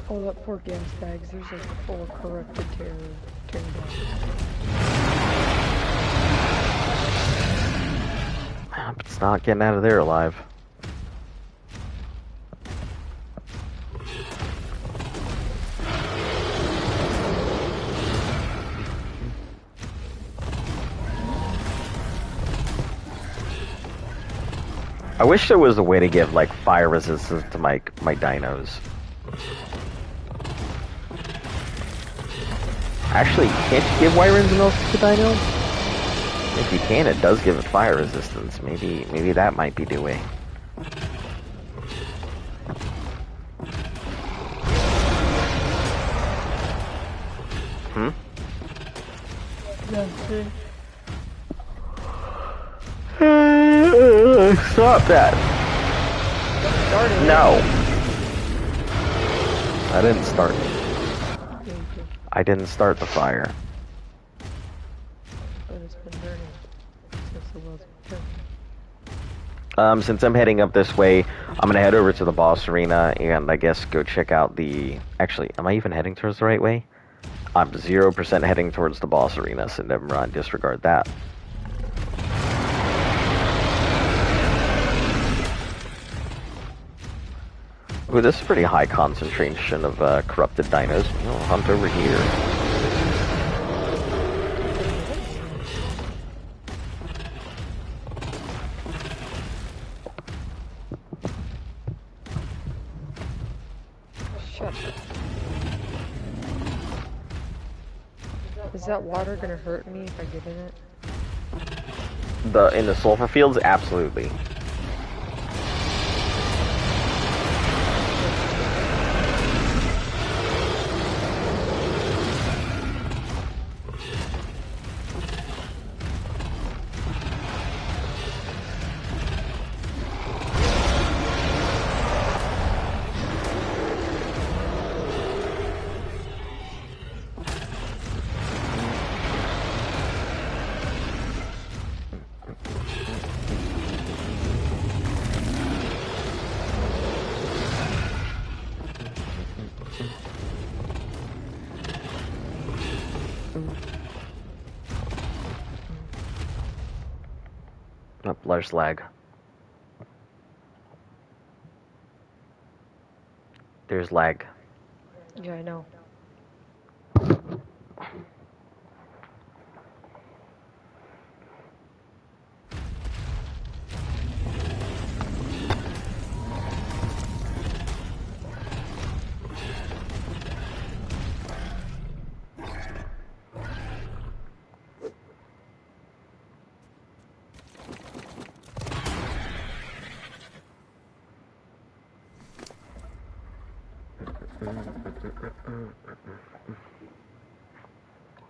Oh, that poor gas bags. There's like full of corrupted terror down. It's not getting out of there alive. I wish there was a way to give like fire resistance to my dinos. Actually, can't you give Wyverns milk to dino? If you can, it does give it fire resistance. Maybe that might be the way. Hmm? Stop that! No! I didn't start. I didn't start the fire. But it's been burning since the world's been turning. Since I'm heading up this way, I'm gonna head over to the boss arena and I guess go check out the... Actually, am I even heading towards the right way? I'm 0% heading towards the boss arena, so never mind, disregard that. Ooh, this is pretty high concentration of corrupted dinos. I'll hunt over here. Shut up. Is that water gonna hurt me if I get in it? In the sulfur fields, absolutely. Oh, there's lag. There's lag. Yeah, I know.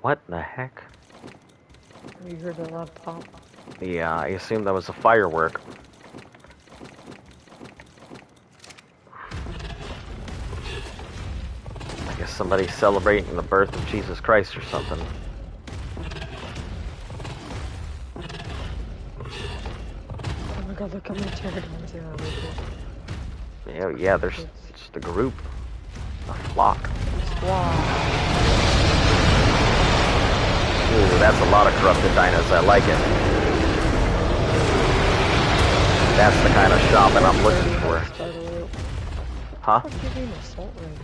What the heck? You heard a loud pop. Yeah, I assumed that was a firework. I guess somebody's celebrating the birth of Jesus Christ or something. Oh my god, look how many pterodons there are right here. Yeah, there's just a group. A flock. Wow. Ooh, that's a lot of corrupted dinos. I like it. That's the kind of shopping I'm looking for. Huh? What do you mean assault range?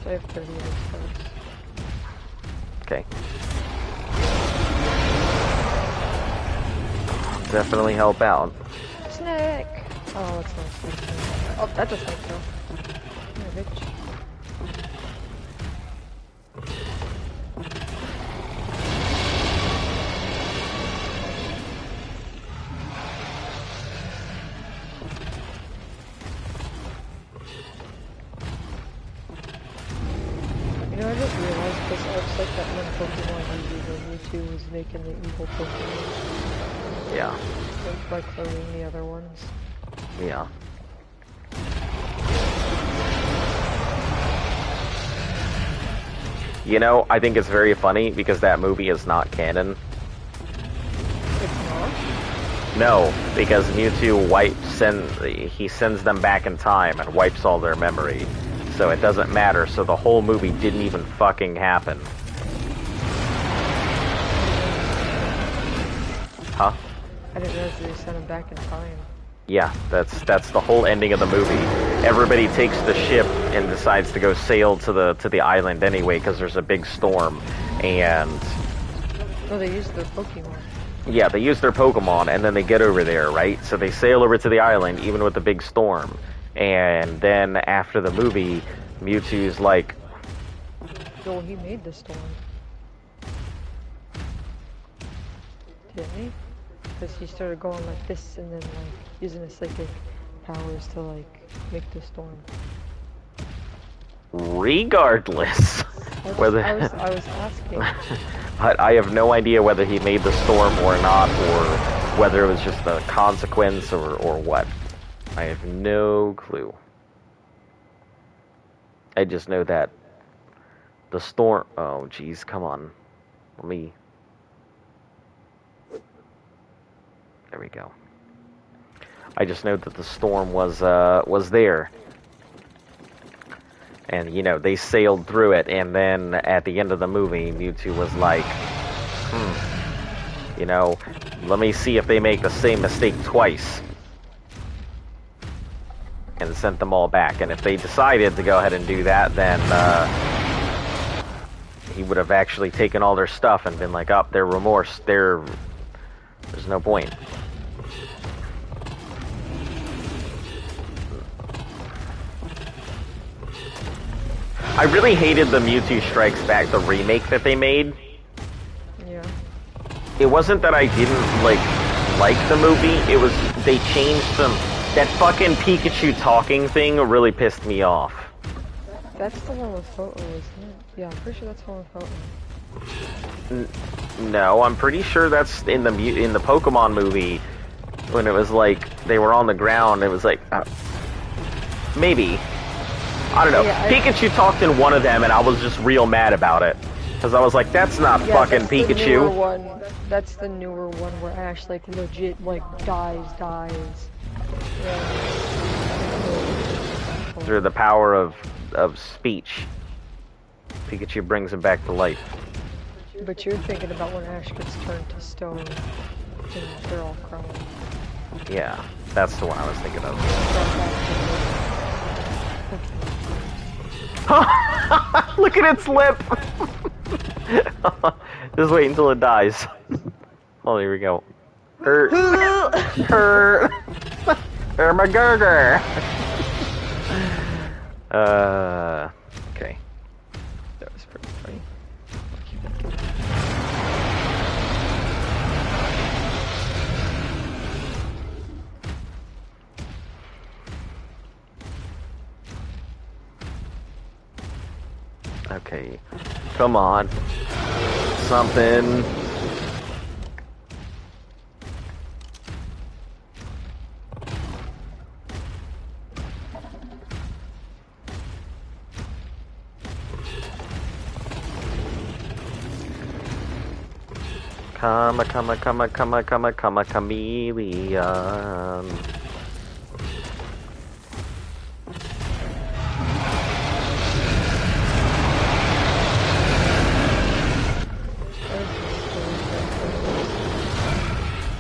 I have 30 of those cards. Okay. Definitely help out. Snake! Oh, that's not a snake. Oh, that's a snake though. Yeah, bitch. Mewtwo was making the evil Pokemon. Yeah. By cloning the other ones. Yeah. You know, I think it's very funny because that movie is not canon. It's not? No, because Mewtwo he sends them back in time and wipes all their memory. So it doesn't matter, so the whole movie didn't even fucking happen. Huh? I didn't realize they sent him back in time. Yeah, that's the whole ending of the movie. Everybody takes the ship and decides to go sail to the island anyway because there's a big storm, and No, they used their Pokemon. yeah, they use their Pokemon and then they get over there, right? So they sail over to the island even with the big storm, and then after the movie, Mewtwo's like, Well, he made the storm. Didn't he? Because he started going like this and then like using his psychic powers to like make the storm. regardless, whether I was asking. I have no idea whether he made the storm or not, or whether it was just a consequence or what. I have no clue. I just know that the storm... Oh, jeez, come on. Let me... There we go. I just know that the storm was there. And, you know, they sailed through it, and then at the end of the movie, Mewtwo was like, you know, let me see if they make the same mistake twice. And sent them all back. And if they decided to go ahead and do that, then he would have actually taken all their stuff and been like, oh, their remorse, there's no point. I really hated the Mewtwo Strikes Back, the remake that they made. Yeah. It wasn't that I didn't like the movie, it was they changed some... That fucking Pikachu talking thing really pissed me off. That's the one with Photo, isn't it? Yeah, I'm pretty sure that's the one with Photo. No, I'm pretty sure that's in the Pokemon movie when it was like they were on the ground. It was like maybe, I don't know. Yeah, Pikachu talked in one of them, and I was just real mad about it because I was like, "That's not fucking that's Pikachu." The newer one. That's the newer one where Ash like legit like dies. Yeah. Through the power of speech, Pikachu brings him back to life. But you're thinking about when Ash gets turned to stone and they're all crying. Yeah, that's the one I was thinking of. Look at its lip! Just wait until it dies. Oh, here we go. McGurger! Okay. That was pretty funny. Okay. Come on. Something. Chameleon.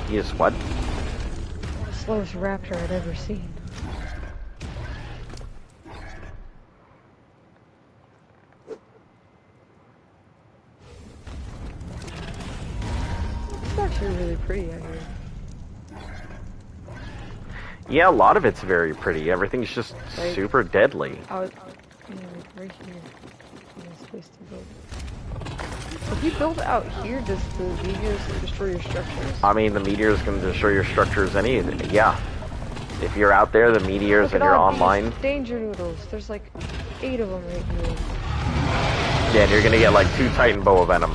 Yes, what? The slowest raptor I'd ever seen. It's actually really pretty out here. Yeah, a lot of it's very pretty. Everything's just Like, super deadly. Out, right here. In this place to build. If you build out here, does the meteors destroy your structures? I mean, the meteors can destroy your structures yeah. If you're out there, the meteors, Look and at you're all these online, danger noodles. There's like 8 of them right here. yeah, and you're gonna get like 2 Titan Boa Venom.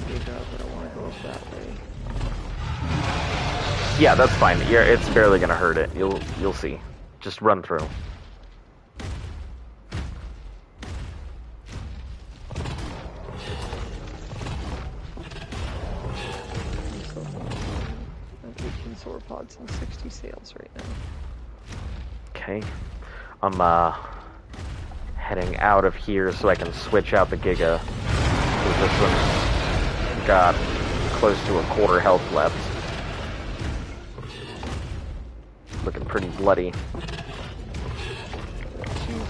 Giga, but I want to go that way. Yeah, that's fine. Yeah, it's barely gonna hurt it. You'll see. Just run through. I have 18 sauropods and 60 sails right now. Okay. I'm heading out of here so I can switch out the Giga. 'Cause this one's got close to a quarter health left. Looking pretty bloody. 2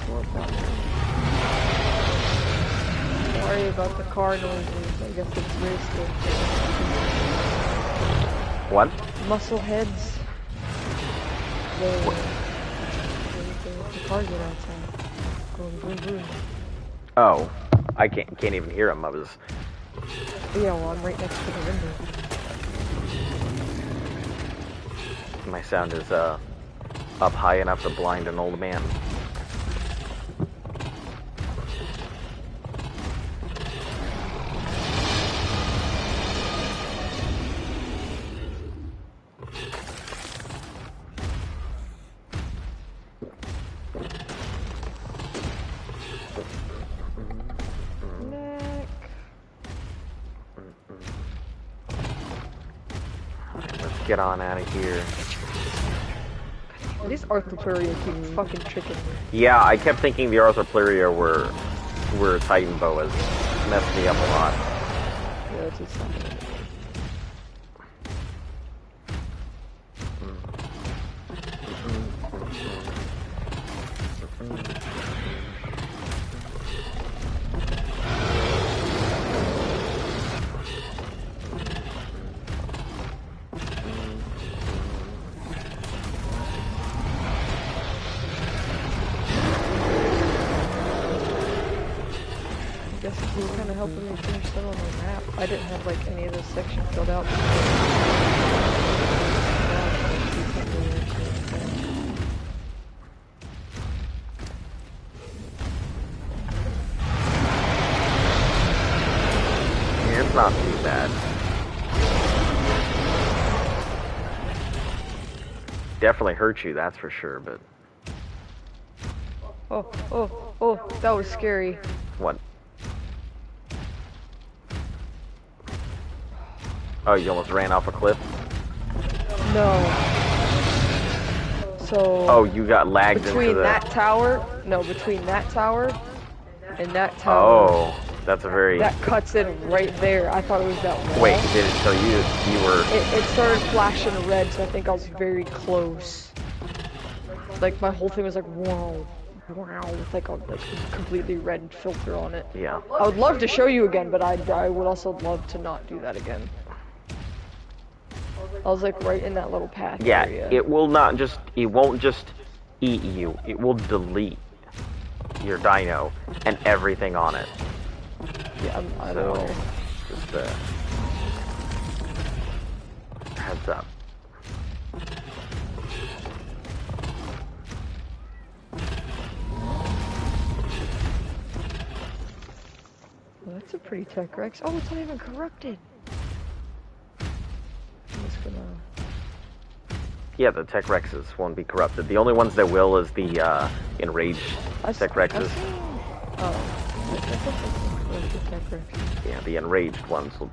sauropods. Sorry about the car noises. I guess it's wasted. What? Muscle heads. The cars are outside. Going boom boom. Oh, I can't even hear him. I was. Yeah, well, I'm right next to the window. My sound is up high enough to blind an old man. Get on out of here. These Arthropluria keep fucking tricking me. Yeah, I kept thinking the Arthropluria were Titan boas. Messed me up a lot. Yeah, that's what's happening. Helping me finish that on the map. I didn't have like any of this section filled out. Yeah, it's not too bad. Definitely hurt you, that's for sure, but... Oh, that was scary. What? Oh, you almost ran off a cliff? No. So... Oh, you got lagged into the... Between that tower and that tower... Oh, that's a very... That cuts in right there. I thought it was that wall. Wait, did it, so you were... It started flashing red, so I think I was very close. Like, my whole thing was like, wow, with like a completely red filter on it. Yeah. I would love to show you again, but I would also love to not do that again. I was like right in that little path area. It will not just, it won't just eat you, it will delete your dino and everything on it. Yeah, I don't know. Just heads up. Well, that's a pretty Tech Rex. Oh, it's not even corrupted. I'm just gonna... Yeah, the Tech Rexes won't be corrupted. The only ones that will is the enraged Tech Rexes. Yeah, the enraged ones can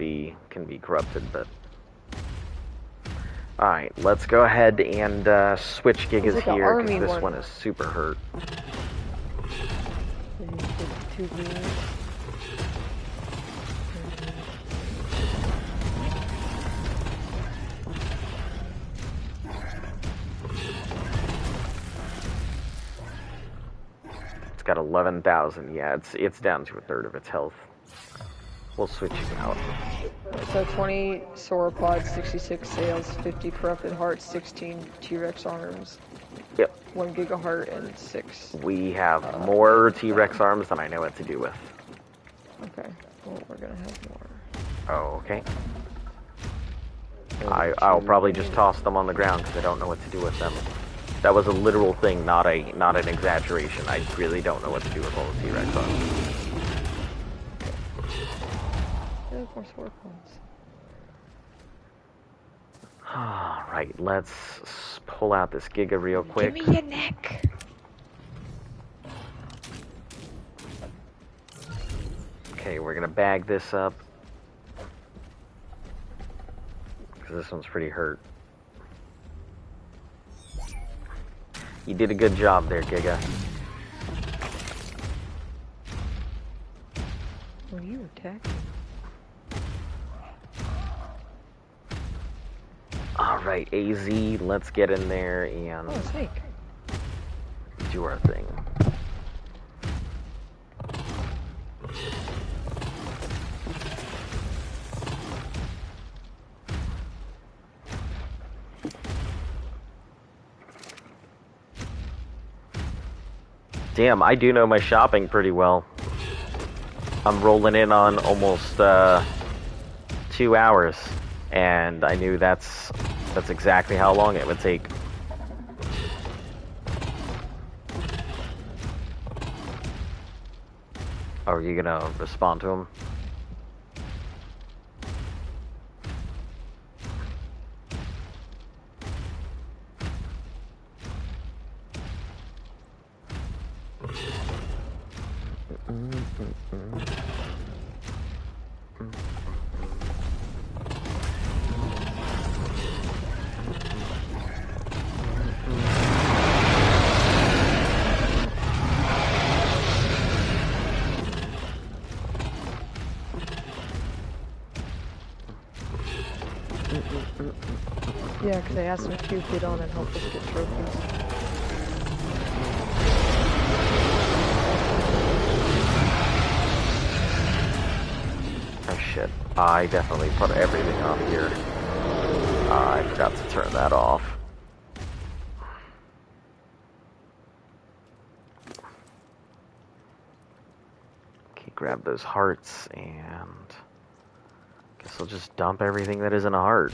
be corrupted, but... Alright, let's go ahead and switch Gigas like here, because this one is super hurt. It's got 11,000. Yeah, it's down to a third of its health. We'll switch it out. So 20 sauropods, 66 sails, 50 corrupted hearts, 16 T-Rex arms. Yep. 1 gigaheart and 6. We have more T-Rex arms than I know what to do with. Okay. Well, we're gonna have more. Oh, okay. I'll probably just toss them on the ground because I don't know what to do with them. That was a literal thing, not an exaggeration. I really don't know what to do with all the T-Rex arms. more sword points. Alright, let's pull out this Giga real quick. Give me your neck! Okay, we're gonna bag this up. Because this one's pretty hurt. You did a good job there, Giga. Were you attacking? Alright, AZ, let's get in there and Oh, a snake. do our thing. Damn, I do know my shopping pretty well. I'm rolling in on almost 2 hours, and I knew that's exactly how long it would take. Oh, are you gonna respond to him? Yeah, because I asked him if he'd get on and help us get trophies. Oh shit, I definitely put everything on here. I forgot to turn that off. Okay, grab those hearts and guess I'll just dump everything that isn't a heart.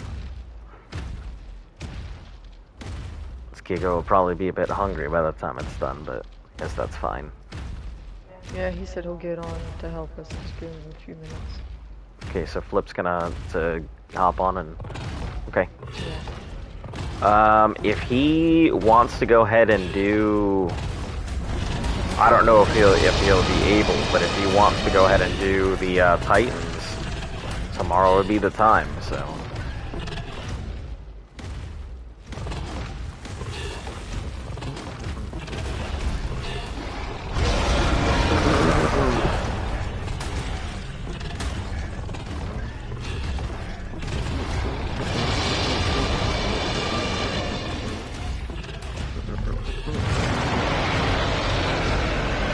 This Giga will probably be a bit hungry by the time it's done, but I guess that's fine. Yeah, he said he'll get on to help us. Just give him a few minutes. Okay, so Flip's gonna hop on and okay. Yeah. If he wants to go ahead and do, I don't know if he'll be able, but if he wants to go ahead and do the Titans, tomorrow would be the time. So.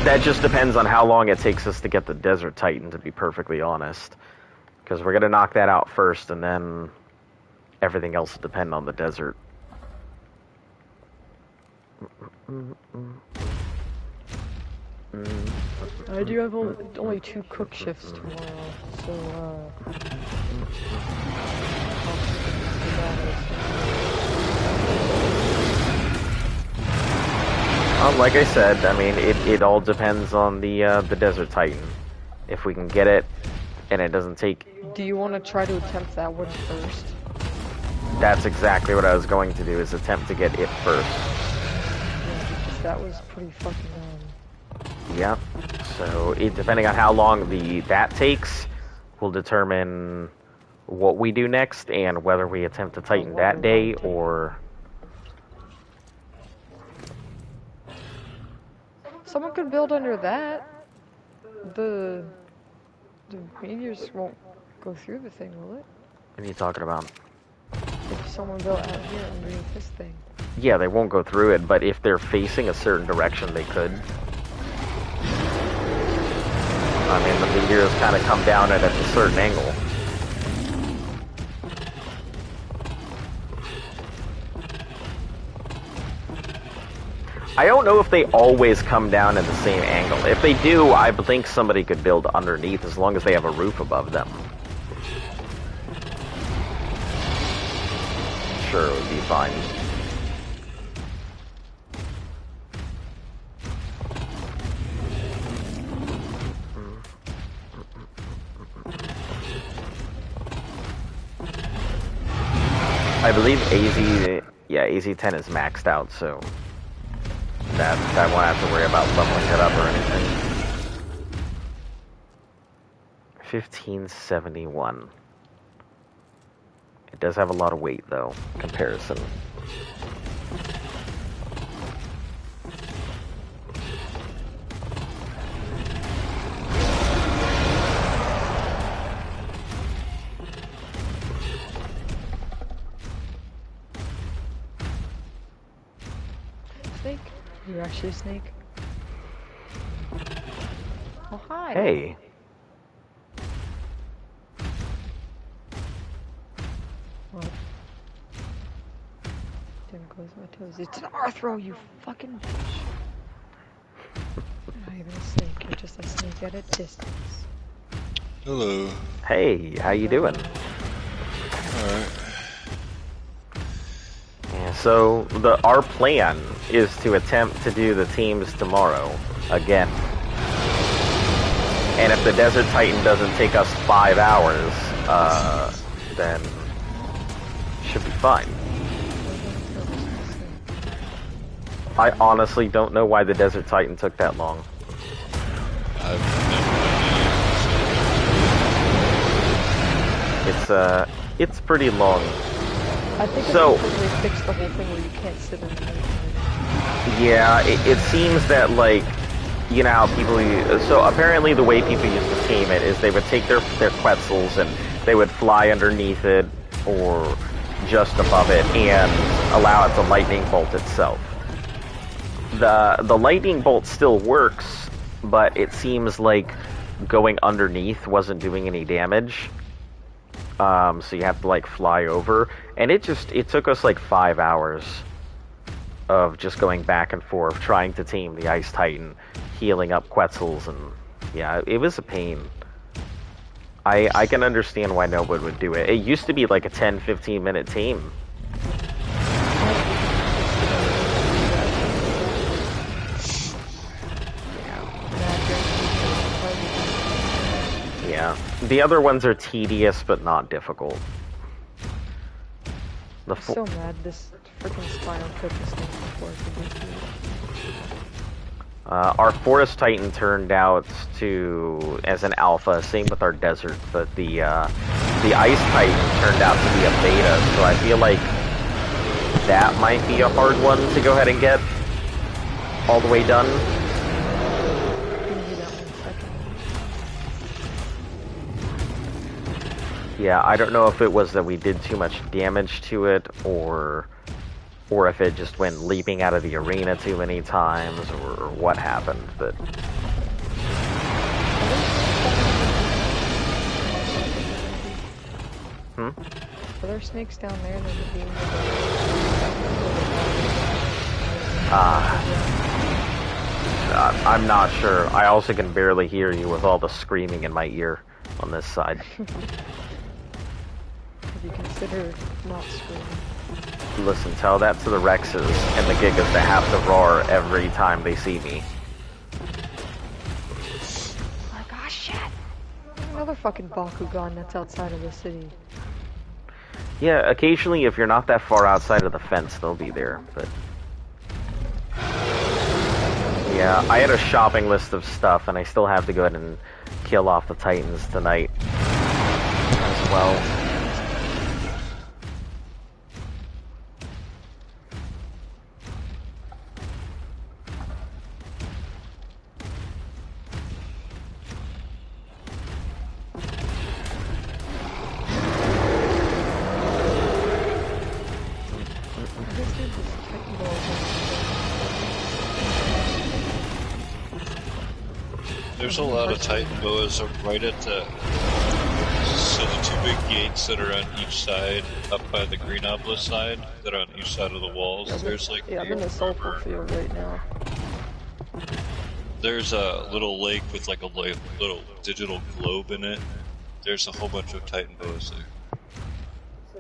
That just depends on how long it takes us to get the Desert Titan, to be perfectly honest. Because we're going to knock that out first, and then everything else will depend on the desert. I do have only 2 cook shifts tomorrow, so Like I said, I mean, it all depends on the Desert Titan. If we can get it, and it doesn't take... Do you want to try to attempt that one first? That's exactly what I was going to do, is attempt to get it first. Yeah, because that was pretty fucking Yep. So, depending on how long that takes, will determine what we do next, and whether we attempt to Titan that day, or... Someone could build under that. The meteors won't go through the thing, will it? What are you talking about? If someone built out here underneath this thing. Yeah, they won't go through it, but if they're facing a certain direction, they could. I mean, the meteors kind of come down at a certain angle. I don't know if they always come down at the same angle. If they do, I think somebody could build underneath as long as they have a roof above them. Sure, it would be fine. I believe AZ10 is maxed out, so that won't have to worry about leveling it up or anything. 1571. It does have a lot of weight, though, in comparison. Snake? You're actually a snake? Oh, hi. Hey. What? Didn't close my toes. It's an Arthro, you fucking bitch. You're not even a snake, you're just a snake at a distance. Hello. Hey, how you doing? Alright. Yeah, so our plan is to attempt to do the teams tomorrow again. And if the Desert Titan doesn't take us 5 hours, then should be fine. I honestly don't know why the Desert Titan took that long. I've It's pretty long. I think it's So- because they fixed the whole thing where you can't sit in the Yeah, it seems that, like, you know how people... So apparently the way people used to team it is they would take their Quetzals and they would fly underneath it or just above it and allow it to lightning bolt itself. The lightning bolt still works, but it seems like going underneath wasn't doing any damage. So you have to, like, fly over. And it took us like 5 hours of just going back and forth, trying to team the Ice Titan, healing up Quetzals, and yeah, it was a pain. I can understand why nobody would do it. It used to be like a 10-15 minute team. Yeah. The other ones are tedious, but not difficult. The I'm so mad this freaking Spire took this thing before it could get through. Our Forest Titan turned out as an alpha, same with our Desert, but the Ice Titan turned out to be a beta, so I feel like that might be a hard one to go ahead and get all the way done. Give me that 1 second. Yeah, I don't know if it was that we did too much damage to it, or if it just went leaping out of the arena too many times, or what happened, but... Hmm? Are there snakes down there that would be I'm not sure. I also can barely hear you with all the screaming in my ear on this side. Have you considered not screaming? Listen, tell that to the Rexes and the Gigas that have to roar every time they see me. Oh gosh, shit! Another fucking Bakugan that's outside of the city. Yeah, occasionally if you're not that far outside of the fence, they'll be there, but... Yeah, I had a shopping list of stuff, and I still have to go ahead and kill off the Titans tonight as well. There's a lot of Titan boas right at the... So the 2 big gates that are on each side, up by the green obelisk side, that are on each side of the walls, there's like... Yeah, I'm in the sulfur field right now. There's a little lake with like a little digital globe in it. There's a whole bunch of Titan boas there.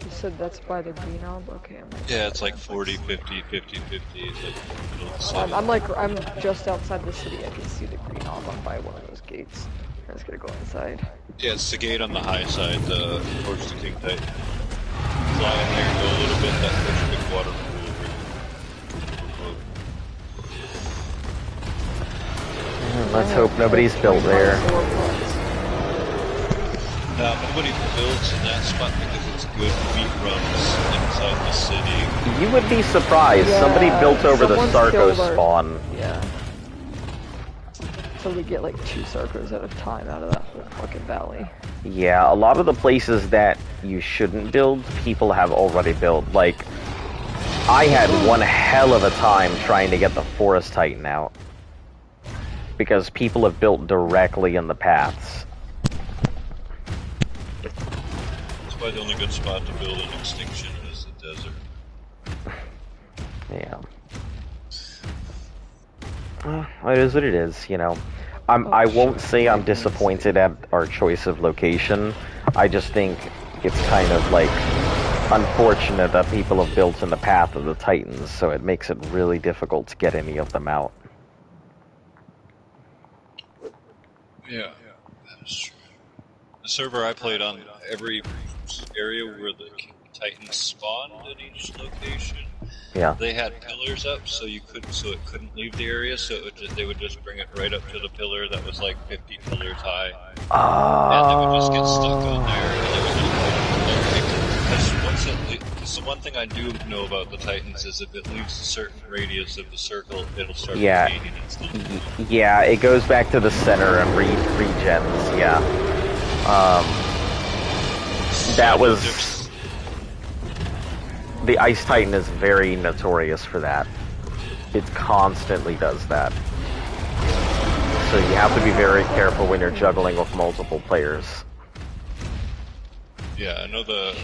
You said that's by the green orb? Okay, I'm like... Yeah, it's like 40, 50, 50, 50. It's like middle of the city. I'm just outside the city. I can see the green orb. I'm by one of those gates. I'm just gonna go inside. Yeah, it's the gate on the high side, towards the King Titan. Fly in there, go a little bit, that there's a big water pool. Let's hope nobody's built there. Nobody builds in that spot because it's good wheat runs inside the city. You would be surprised. Yeah, Somebody built over the someone's Sarko killed our- spawn. Yeah. So we get like 2 Sarkos at a time out of that whole fucking valley. Yeah, a lot of the places that you shouldn't build, people have already built. Like, I had one hell of a time trying to get the Forest Titan out. Because people have built directly in the paths. That's why the only good spot to build an extinction is the desert. Yeah. It is what it is, you know. I won't say I'm disappointed at our choice of location. I just think it's kind of like unfortunate that people have built in the path of the Titans, so it makes it really difficult to get any of them out. Yeah, that is true. The server I played on, every area where the Titans spawned at each location, Yeah. they had pillars up, so it couldn't leave the area. So they would just bring it right up to the pillar that was like 50 pillars high, and they would just get stuck on there. And they would just because the one thing I do know about the Titans is if it leaves a certain radius of the circle, it'll start regaining instantly. Yeah, it goes back to the center and regens. Yeah. That was. The Ice Titan is very notorious for that. It constantly does that. So you have to be very careful when you're juggling with multiple players. Yeah, I know the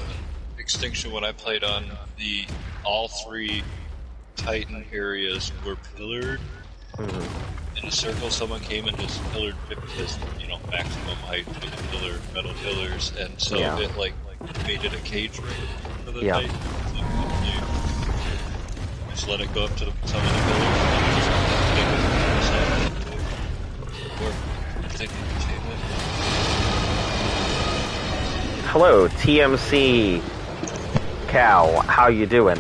extinction when I played on all 3 Titan areas were pillared. In a circle, someone came and just pillared because, maximum height for the metal pillars, and so it made it a cage ring for the Titan. Just let it go up to some of the pillars and just take it from the side. Or take it. Hello, TMC Cow. How you doing?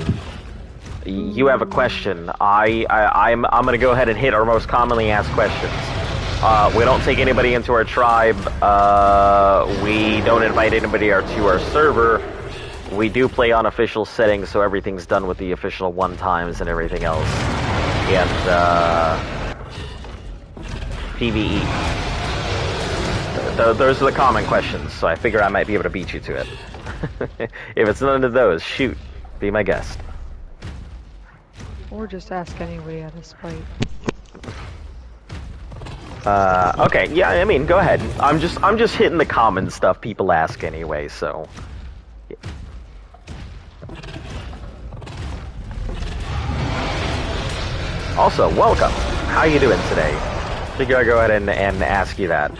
You have a question. I'm gonna go ahead and hit our most commonly asked questions. We don't take anybody into our tribe. We don't invite anybody to our server. We do play on official settings, so everything's done with the official one-times and everything else. And, PvE. Those are the common questions, so I figure I might be able to beat you to it. If it's none of those, shoot. Be my guest. Or just ask anybody out of spite. Okay, yeah, I mean, go ahead. I'm just hitting the common stuff people ask anyway, so... Yeah. Also, welcome. How you doing today? Figure I'll go ahead and ask you that.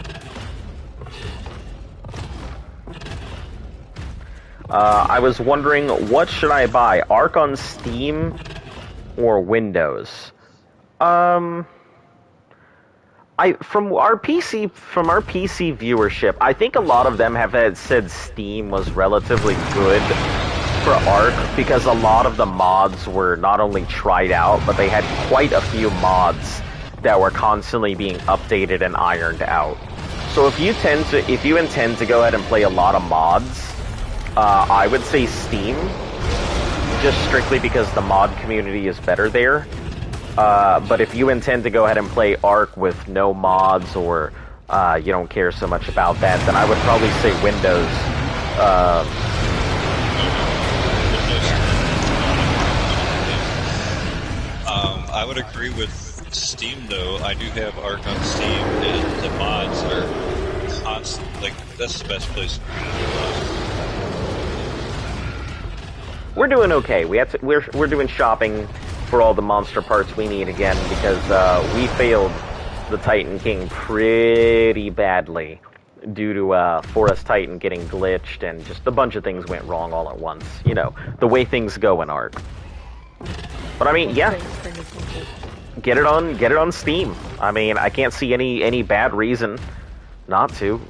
I was wondering, what should I buy? Arc on Steam or Windows? From our PC viewership, I think a lot of them have said Steam was relatively good for Arc because a lot of the mods were not only tried out, but they had quite a few mods that were constantly being updated and ironed out. So if you intend to go ahead and play a lot of mods, I would say Steam, just strictly because the mod community is better there. But if you intend to go ahead and play Arc with no mods, or you don't care so much about that, then I would probably say Windows. I would agree with Steam, though. I do have Arc on Steam, and the mods are constant. That's the best place for me to do mods. We're doing okay. We're doing shopping for all the monster parts we need again because we failed the Titan King pretty badly due to Forest Titan getting glitched and just a bunch of things went wrong all at once. You know, the way things go in Arc. But I mean, yeah, get it on Steam. I mean, I can't see any bad reason not to.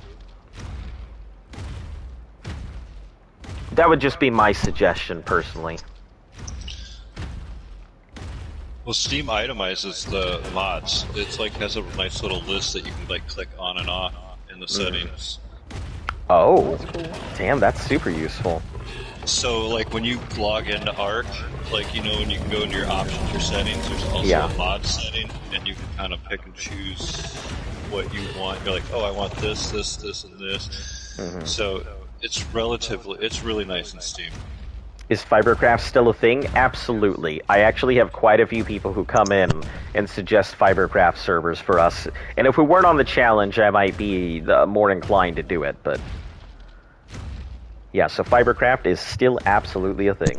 that would just be my suggestion personally. Well, Steam itemizes the mods. It's like has a nice little list that you can like click on and off in the settings. Oh, damn, that's super useful. So like when you log into Arc, like you know when you can go into your options or settings, there's also Yeah. a mod setting, and you can kind of pick and choose what you want. You're like, oh, I want this, this, this, and this. So it's really nice in Steam. Is Fibercraft still a thing? Absolutely. I actually have quite a few people who come in and suggest Fibercraft servers for us. And if we weren't on the challenge, I might be more inclined to do it, but... Yeah, so Fibercraft is still absolutely a thing.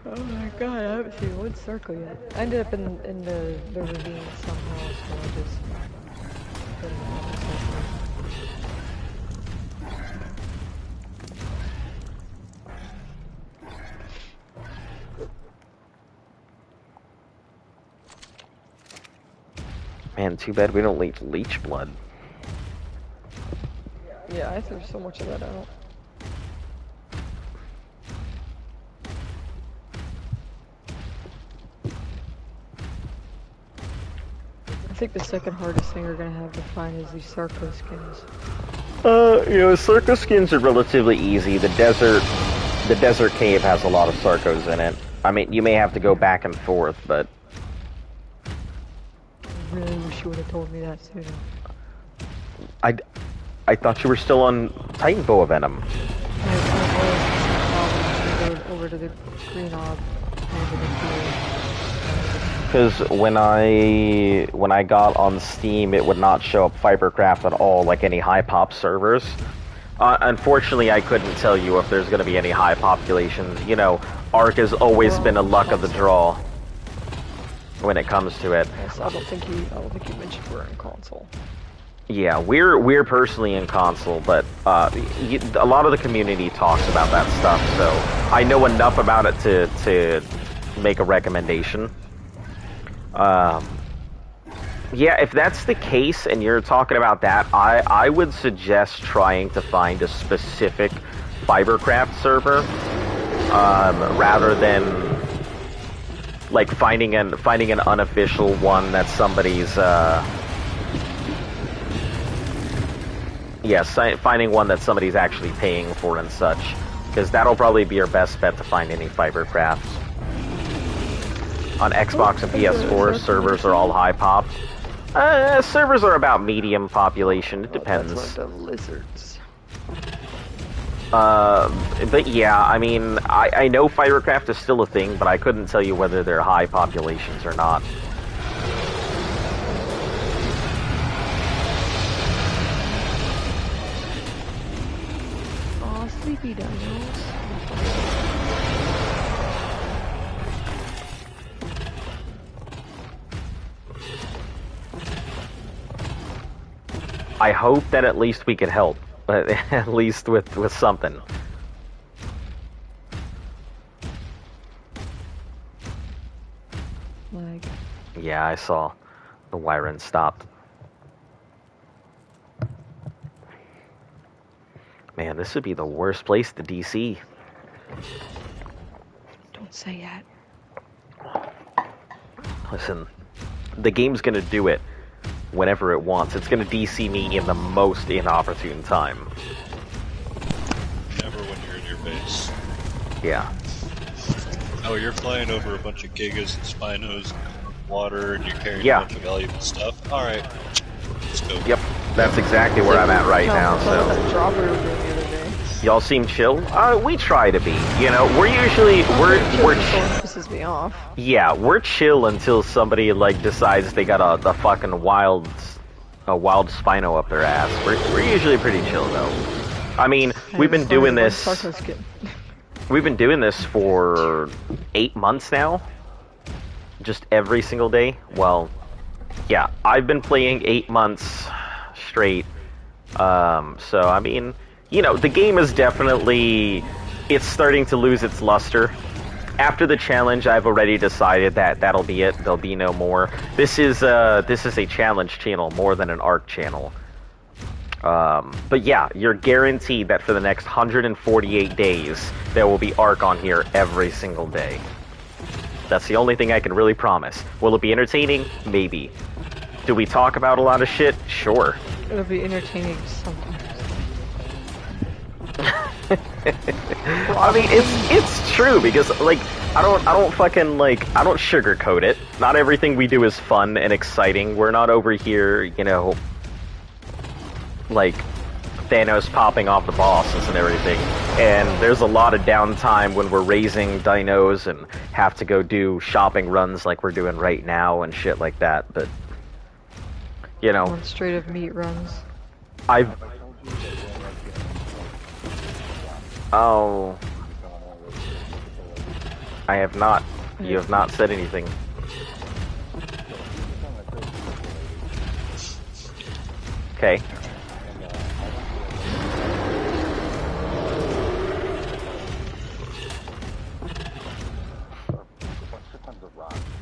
Oh my god, I haven't seen one circle yet. I ended up in the ravine somehow, so I just... couldn't have a circle. Man, too bad we don't leech blood. Yeah, I threw so much of that out. I think the second hardest thing we're gonna have to find is these Sarco skins. Sarco skins are relatively easy. The desert cave has a lot of Sarcos in it. I mean, you may have to go back and forth, but... I really wish you would have told me that sooner. I thought you were still on Titan Boa Venom. I was over to the green orb Because when I got on Steam, it would not show up Fibercraft at all, like any high pop servers. Unfortunately, I couldn't tell you if there's going to be any high populations. You know, Ark has always been a luck of the draw when it comes to it. I don't think you mentioned we're in console. Yeah, we're personally in console, but a lot of the community talks about that stuff, so I know enough about it to make a recommendation. Yeah, if that's the case and you're talking about that, I would suggest trying to find a specific Fibercraft server rather than like finding an unofficial one that somebody's finding one that somebody's actually paying for and such, because that'll probably be your best bet to find any Fibercrafts. On Xbox and PS4, servers are all high pop. Servers are about medium population. It depends. That's like the lizards. But yeah, I mean, I know Fibercraft is still a thing, but I couldn't tell you whether they're high populations or not. Aw, sleepy dinos. I hope that at least we could help. At least with something. Like, Yeah, I saw the Wyron stopped. Man, this would be the worst place to DC. don't say that. Listen, the game's gonna do it whenever it wants. It's gonna DC me in the most inopportune time. Never when you're in your base. Yeah. Oh, you're flying over a bunch of gigas and spinos and water, and you're carrying Yeah. a bunch of valuable stuff. Alright, let's go. Yep. That's exactly where I'm at right now, so... That dropper we were doing the other day. Y'all seem chill? We try to be. You know, we're usually... We're pisses me off. Yeah, we're chill until somebody, like, decides they got a fucking wild Spino up their ass. We're usually pretty chill, though. I mean, we've been doing this... We've been doing this for 8 months now. Just every single day. Well, yeah, I've been playing 8 months straight. So, I mean, you know, the game is definitely... It's starting to lose its luster. After the challenge, I've already decided that that'll be it. There'll be no more. This is a challenge channel more than an ARC channel. But yeah, you're guaranteed that for the next 148 days, there will be Ark on here every single day. That's the only thing I can really promise. Will it be entertaining? Maybe. Do we talk about a lot of shit? Sure. It'll be entertaining sometimes. I mean, it's true because like I don't sugarcoat it. Not everything we do is fun and exciting. We're not over here, you know, like Thanos popping off the bosses and everything. And there's a lot of downtime when we're raising dinos and have to go do shopping runs like we're doing right now and shit like that. But you know, One straight of meat runs. Oh, I have not. You have not said anything. Okay.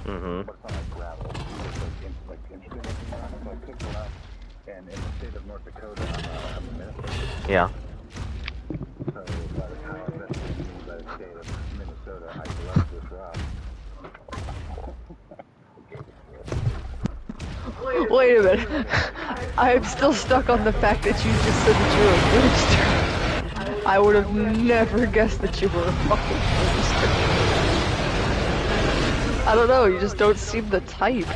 Mm-hmm. And in the state of North Dakota, I'm a minister. Yeah. So by the time I vested in me by the state of Minnesota, I love this rock. Wait a minute. I'm still stuck on the fact that you just said that you were a minister. I would have never guessed that you were a fucking minister. I don't know, you just don't seem the type.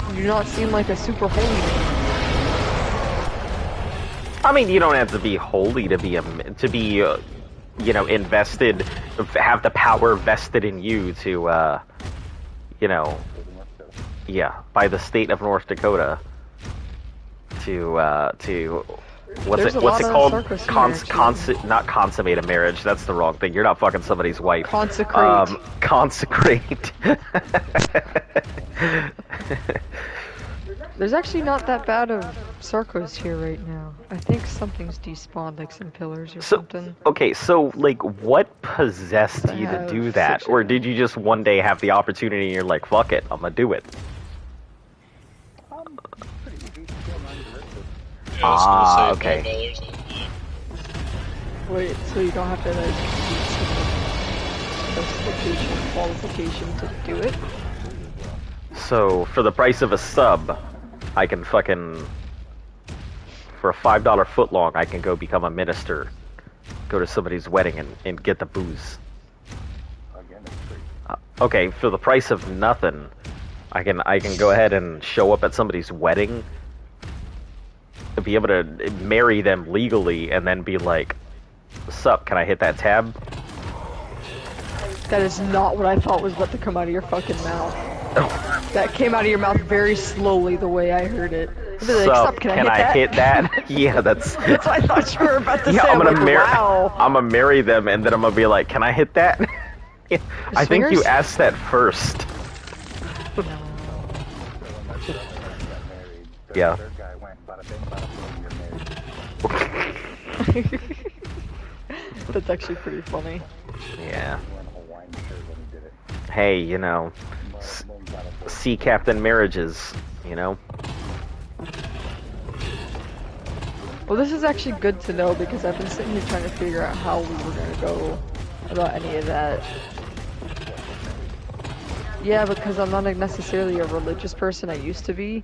You do not seem like a super holy man. I mean, you don't have to be holy to be you know, invested, have the power vested in you to, you know, yeah, by the state of North Dakota to what's it called? Not consummate a marriage. That's the wrong thing. You're not fucking somebody's wife. Consecrate. Consecrate. There's actually not that bad of Sarcos here right now. I think something's despawned, like some pillars or something. Okay, so, like, what possessed you to do that? Or did you just one day have the opportunity and you're like, fuck it, I'm gonna do it? Yeah, okay. $9 Wait, so you don't have to, like, specification, qualification to do it? So, for the price of a sub, I can fucking... For a $5 footlong, I can go become a minister. Go to somebody's wedding and get the booze. Okay, for the price of nothing, I can go ahead and show up at somebody's wedding, be able to marry them legally, and then be like, "Sup, can I hit that tab?" That is not what I thought was about to come out of your fucking mouth. That came out of your mouth very slowly the way I heard it. Like, Sup, can I hit that? Yeah, that's what I thought you were about to say. I'm gonna wow. I'm gonna marry them, and then I'm gonna be like, "Can I hit that?" I think you asked that first. Yeah. That's actually pretty funny. Yeah. Hey, you know, sea captain marriages, you know? Well, this is actually good to know because I've been sitting here trying to figure out how we were gonna go about any of that. Yeah, because I'm not necessarily a religious person. I used to be.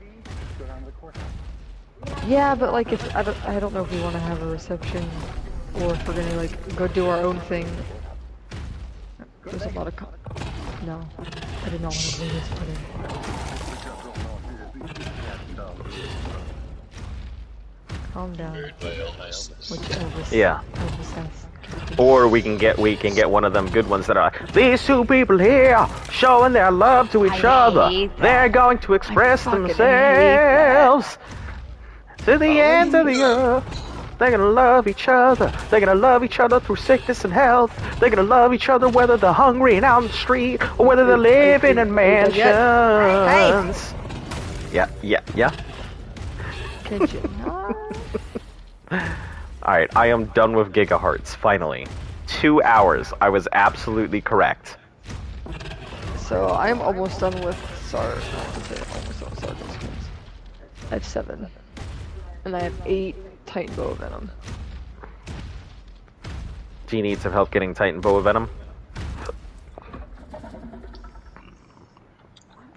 Yeah, but like if I don't know if we want to have a reception or if we're gonna like go do our own thing. There's a lot of no, I did not want to do this today. Calm down. Yeah. Or we can get one of them good ones that are these two people here showing their love to each other. They're going to express themselves to the ends of the earth. They're gonna love each other. They're gonna love each other through sickness and health. They're gonna love each other whether they're hungry and out on the street or whether they're living in mansions. Yeah. Could you not? Alright, I am done with gigahertz, finally. 2 hours. I was absolutely correct. So, I'm almost done with almost done with Sarcos. I have 7. And I have 8 Titan Boa Venom. Do you need some help getting Titan Boa Venom?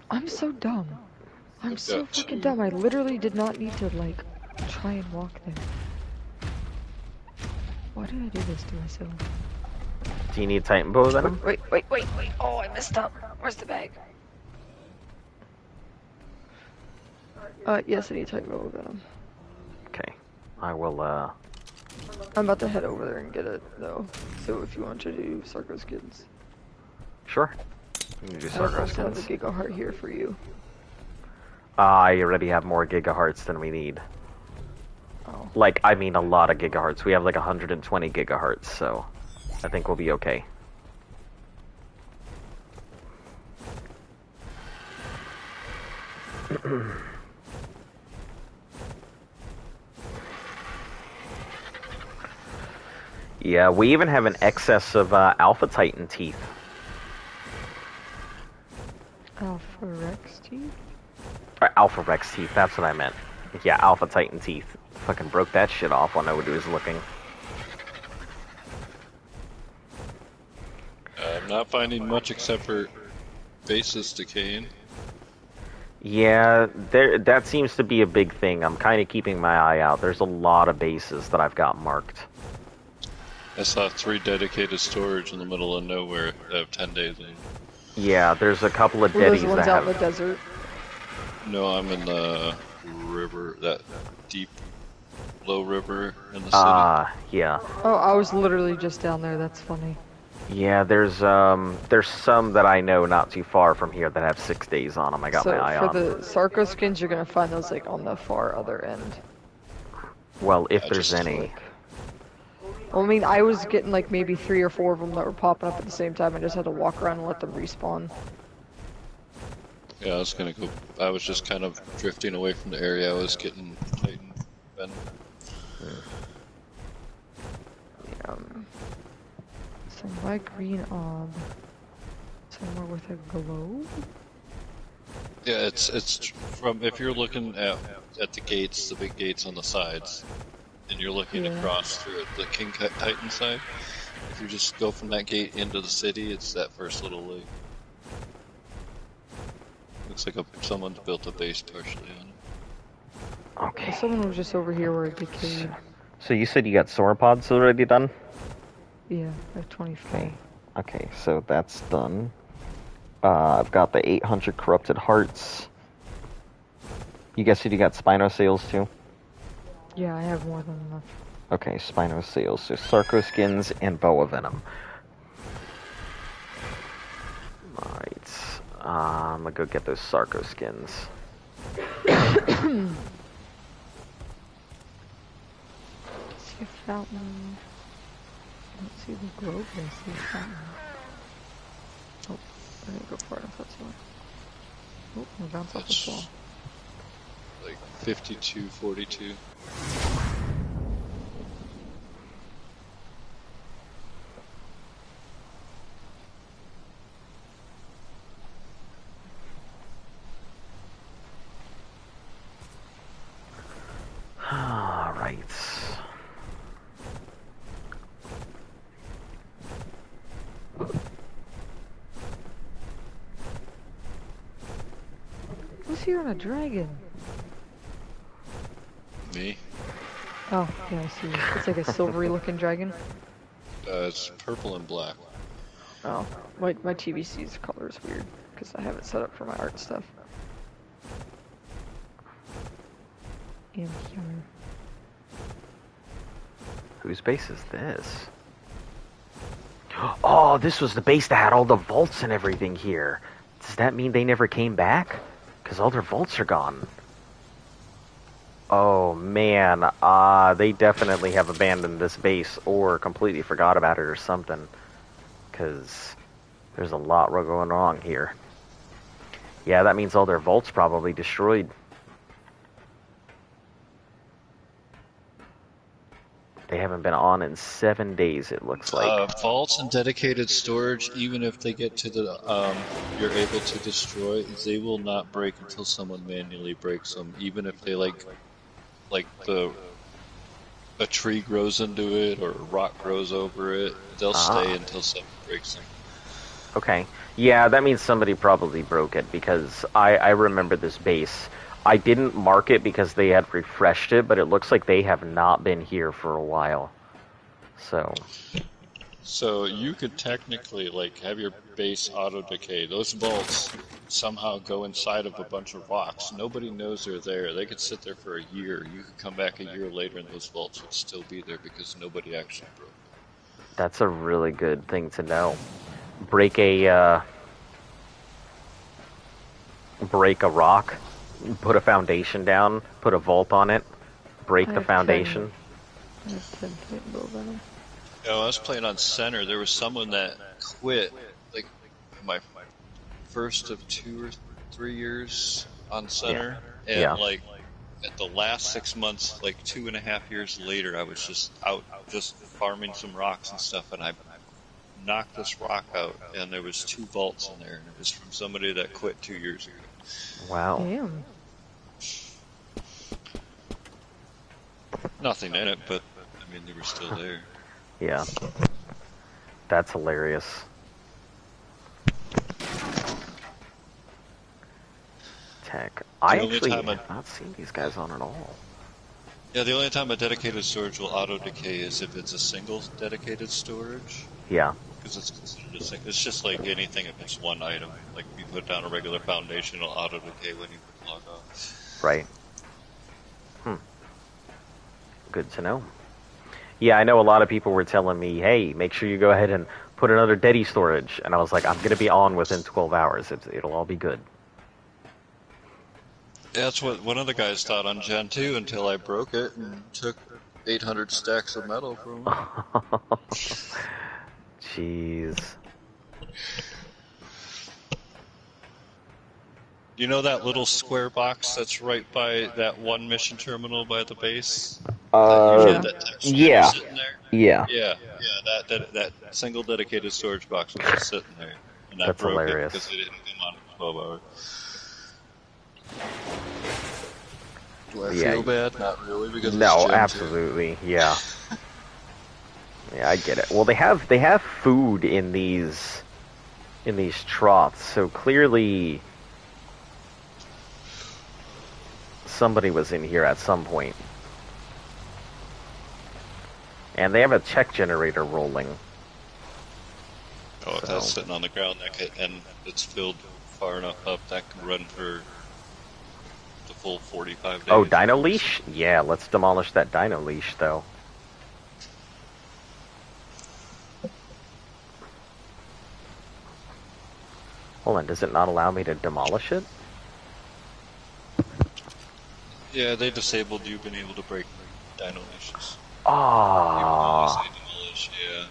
I'm so dumb. I'm I've so got fucking 2. dumb. I literally did not need to, like, try and walk there. Why did I do this to myself? Do you need Titan Boa Venom? Wait. Oh, I messed up. Where's the bag? Yes, I need Titan Boa Venom. Okay. I will, I'm about to head over there and get it, though. So if you want to do Sarco skins. Sure. You can do I Sarco also have a skins. Giga Heart here for you. I already have more gigahertz than we need. Oh. Like, I mean a lot of gigahertz. We have like 120 gigahertz, so I think we'll be okay. Yeah, we even have an excess of Alpha Titan teeth. Alpha Rex teeth? Or Alpha Rex teeth, that's what I meant. Yeah, Alpha Titan teeth. Fucking broke that shit off when nobody was looking. I'm not finding much except for bases decaying. Yeah, that seems to be a big thing. I'm kind of keeping my eye out. There's a lot of bases that I've got marked. I saw 3 dedicated storage in the middle of nowhere that have 10 days in. Yeah, there's a couple of Were those deadies ones that out in have... the desert? No, I'm in the river, that deep, low river in the city. Yeah. Oh, I was literally just down there. That's funny. Yeah, there's some that I know not too far from here that have 6 days on them. I got So my eye for on. the Sarco skins, you're gonna find those like on the far other end. Well, if I there's just any. Well, I mean, I was getting like maybe 3 or 4 of them that were popping up at the same time. I just had to walk around and let them respawn. Yeah, I was just kind of drifting away from the area I was getting Titan Venom. Some white green orb. Somewhere with a globe? Yeah, it's from, if you're looking at the gates, the big gates on the sides, and you're looking Yeah. across through the King Titan side, if you just go from that gate into the city, it's that first little lake. Looks like someone's built a base partially on it. Okay. Someone was just over here where it decayed. So you said you got sauropods already done? Yeah, I have 24. Okay, so that's done. I've got the 800 corrupted hearts. You guys said you got Spinosails too? Yeah, I have more than enough. Okay, Spinosails. So Sarco skins and Boa Venom. Alright. I'm gonna go get those Sarco skins. See a fountain. I don't see the globe, but I see a fountain. Oh, I didn't go far enough, that's why. Oh, I'm gonna bounce off this wall. Like 52, 42. Alright. Who's here on a dragon? Me? Oh, yeah, I see. It's like a silvery looking dragon. It's purple and black. Oh, my TVC's color is weird because I have it set up for my art stuff. And here. Whose base is this? Oh, this was the base that had all the vaults and everything here. Does that mean they never came back? Because all their vaults are gone. Oh, man. They definitely have abandoned this base or completely forgot about it or something. Because there's a lot going on here. Yeah, that means all their vaults probably destroyed. They haven't been on in 7 days, it looks like. Vaults and dedicated storage, even if they get to the, you're able to destroy, they will not break until someone manually breaks them, even if they, like, like a tree grows into it or a rock grows over it, they'll stay until something breaks them. Okay. Yeah, that means somebody probably broke it, because I remember this base. I didn't mark it because they had refreshed it, but it looks like they have not been here for a while. So you could technically like have your base auto decay. Those vaults somehow go inside of a bunch of rocks. Nobody knows they're there. They could sit there for a year. You could come back a year later and those vaults would still be there because nobody actually broke them. That's a really good thing to know. Break a rock, put a foundation down, put a vault on it, break the foundation. I have 10 paintball venom. You know, I was playing on center. There was someone that quit, like, my first of 2 or 3 years on center. Yeah. And, Yeah. like, at the last 6 months, like 2.5 years later, I was just out just farming some rocks and stuff, and I knocked this rock out, and there was 2 vaults in there, and it was from somebody that quit 2 years ago. Wow. Damn. Nothing in it, but, I mean, they were still there. Yeah. That's hilarious. Tech. I only actually time have not seen these guys on at all. Yeah, the only time a dedicated storage will auto-decay is if it's a single dedicated storage. Yeah. Because it's considered a single. It's just like anything if it's one item. Like if you put down a regular foundation, it'll auto-decay when you log off. Right. Good to know. Yeah, I know a lot of people were telling me, hey, make sure you go ahead and put another Dedi storage. And I was like, I'm going to be on within 12 hours. It'll all be good. Yeah, that's what one of the guys thought on Gen 2 until I broke it and took 800 stacks of metal from him. Jeez. You know that little square box that's right by that one mission terminal by the base? That yeah. Sitting there? Yeah. Yeah, that single dedicated storage box was just sitting there. And I That's broke hilarious. it because it didn't come on in 12 hours. Do I feel bad? Not really, because no, it's Gen 2. absolutely, yeah. Yeah, I get it. Well, they have food in these troughs, so clearly somebody was in here at some point. And they have a check generator rolling. Oh, if that's sitting on the ground, and it's filled far enough up, that can run for the full 45 days. Oh, Dino Leash? Yeah, let's demolish that Dino Leash, though. Hold on, does it not allow me to demolish it? Yeah, they disabled you being able to break Dino Leashes. Ah, Yeah.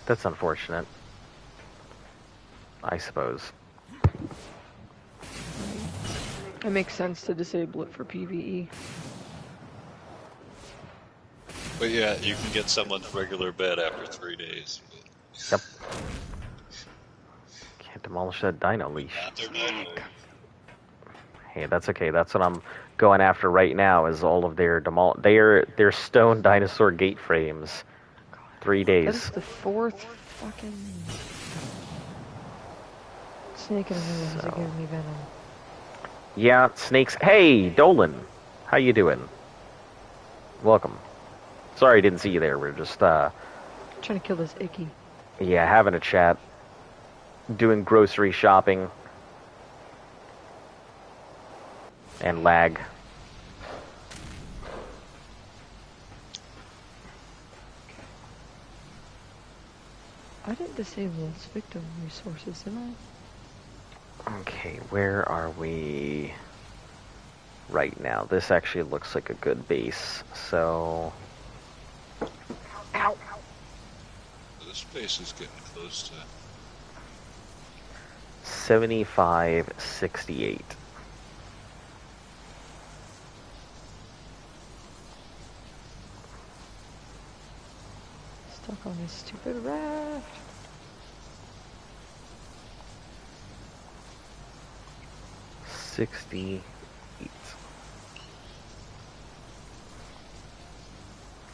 that's unfortunate. I suppose. It makes sense to disable it for PvE. But yeah, you can get someone's regular bed after 3 days. Yep. Can't demolish that Dino Leash. Not their dino. Hey, that's okay. That's what I'm going after right now. Is all of their their stone dinosaur gate frames. 3 days. That's the 4th fucking snake in the middle has given me venom. Yeah, snakes. Hey, Dolan, how you doing? Welcome. Sorry I didn't see you there. We're just Trying to kill this icky. yeah, having a chat, doing grocery shopping, and lag. I didn't disable its victim resources, did I? Okay, where are we right now? This actually looks like a good base. So, ow. This base is getting close to 7568. Stuck on this stupid raft.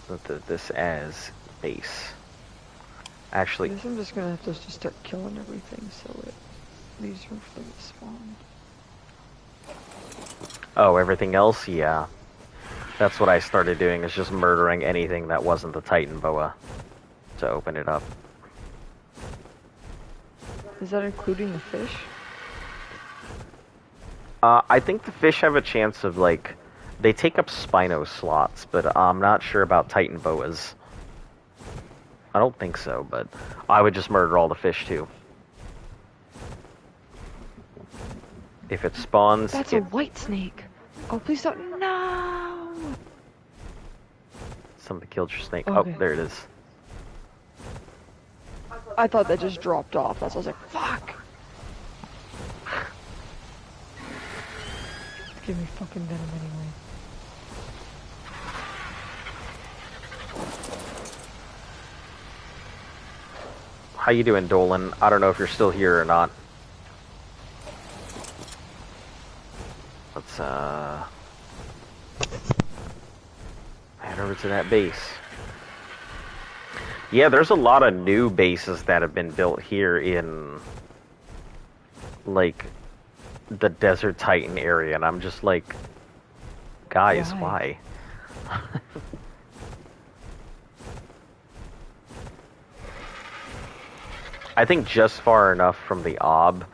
this as base. I Actually, guess I'm just gonna have to just start killing everything so it leaves room for them to spawn. oh, everything else, yeah. That's what I started doing, is just murdering anything that wasn't the Titan boa to open it up. Is that including the fish? I think the fish have a chance of, like, they take up Spino slots, but I'm not sure about Titan boas. I don't think so, but I would just murder all the fish too. If it spawns, That's a white snake. Oh, please don't. No! Somebody killed your snake. Okay. Oh, there it is. I thought that just dropped off. That's why I was like, fuck! Give me fucking venom anyway. How you doing, Dolan? I don't know if you're still here or not. Let's, head over to that base. Yeah, there's a lot of new bases that have been built here in, like, the Desert Titan area, and I'm just like, guys, why? I think just far enough from the ob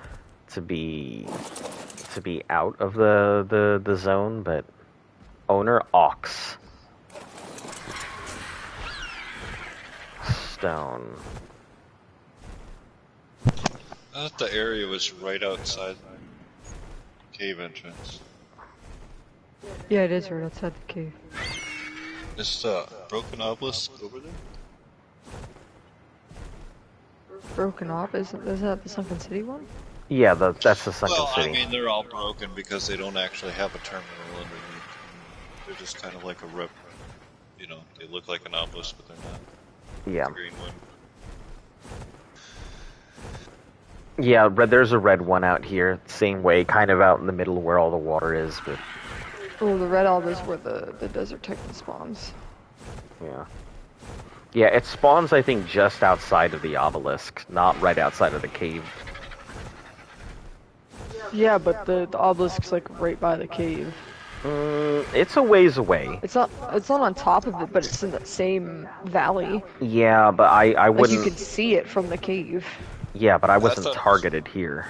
to be out of the zone, but owner Ox. Stone. I thought the area was right outside the cave entrance. Yeah, it is right outside the cave. Is broken obelisk over there? Broken off? Is that the Sunken City one? Yeah, that's the Sunken City. I mean, they're all broken because they don't actually have a terminal underneath. They're just kind of like a rip. You know, they look like an obelisk, but they're not. Yeah. The green one. Yeah, there's a red one out here, same way, kind of out in the middle where all the water is, but... Oh, the red orb is where the Desert Titan spawns. Yeah. Yeah, it spawns, I think, just outside of the obelisk, not right outside of the cave. Yeah, but the obelisk's like right by the cave. It's a ways away. It's not on top of it, but it's in the same valley. Yeah, but I Like wouldn't... you can see it from the cave. Yeah, but I wasn't thought- targeted here.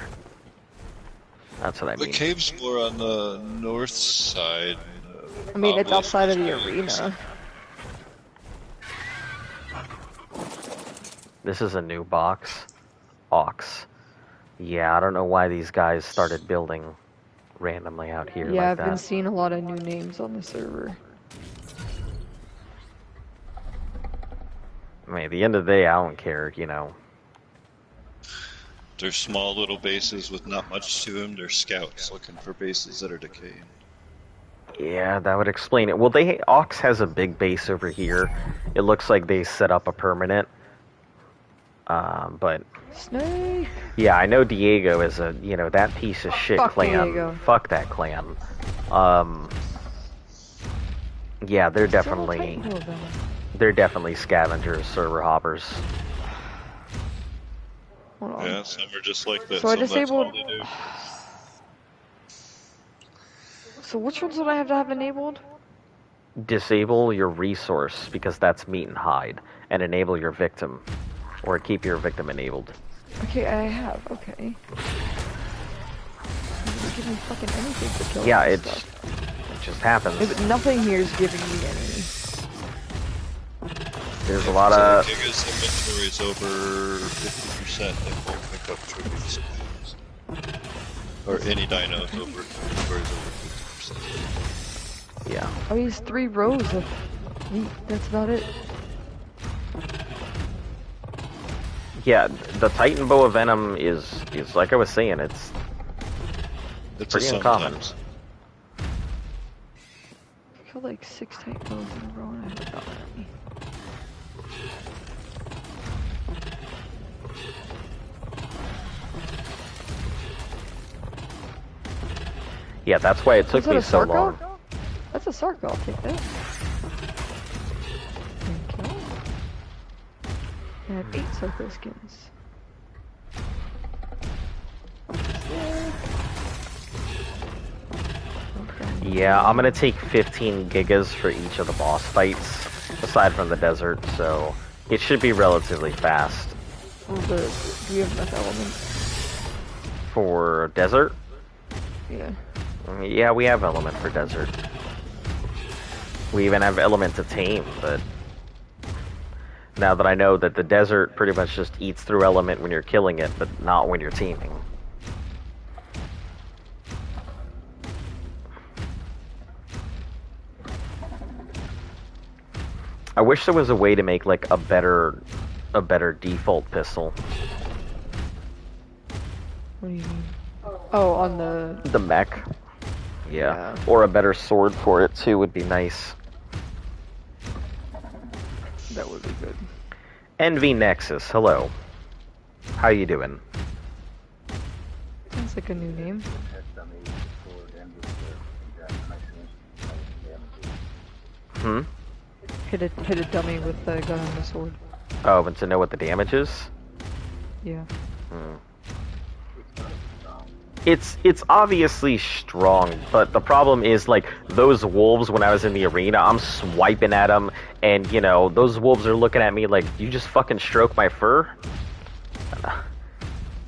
That's what I The mean. cave's more on the north side. I mean, it's Obelisk outside of the is- arena. This is a new box. Ox. Yeah, I don't know why these guys started building randomly out here Yeah, like I've that. been seeing a lot of new names on the server. I mean, at the end of the day, I don't care, you know. They're small little bases with not much to them. They're scouts looking for bases that are decaying. Yeah, that would explain it. Well, Ox has a big base over here. It looks like they set up a permanent. But Snake! yeah, I know Diego is a, you know, that piece of shit Fuck clan. Diego. Fuck that clan. Yeah, they're definitely scavengers, server hoppers. Hold on. Yeah, some are just like this. So I Some that's disabled- all they do. So which ones would I have to have enabled? Disable your resource, because that's meat and hide, and enable your victim, or keep your victim enabled. Okay, I have. Okay. Doesn't give me fucking anything for killing Yeah, this it stuff. just happens. Yeah, but nothing here is giving me any. There's a lot So of... Giga's inventory is over 50%. They won't pick up trophies. Or any dinos over inventory is over 50%. Yeah. Oh, he's 3 rows of meat. That's about it. Yeah, the Titan Boa Venom is like I was saying, it's It's pretty a uncommon. sometimes. I killed like 6 Titan bows in a row and I haven't gotten any. Yeah, that's why it took Is that me a so Sarko? long. That's a Sarko, I'll take that. I have 8 circle skins. Yeah, I'm gonna take 15 gigas for each of the boss fights, aside from the desert, so it should be relatively fast. Do we have enough elements? For desert? Yeah. Yeah, we have element for desert. We even have element to tame, but now that I know that the desert pretty much just eats through element when you're killing it, but not when you're teaming. I wish there was a way to make like a better default pistol. What do you mean? Oh, on The mech. Yeah. Or a better sword for it too would be nice. that would be good. Envy Nexus, hello. How you doing? Sounds like a new name. Hmm? Hit a dummy with the gun and the sword. Oh, but to know what the damage is? Yeah. Hmm. It's obviously strong, but the problem is, like, those wolves, when I was in the arena, I'm swiping at them, and, you know, those wolves are looking at me like, you just fucking stroke my fur?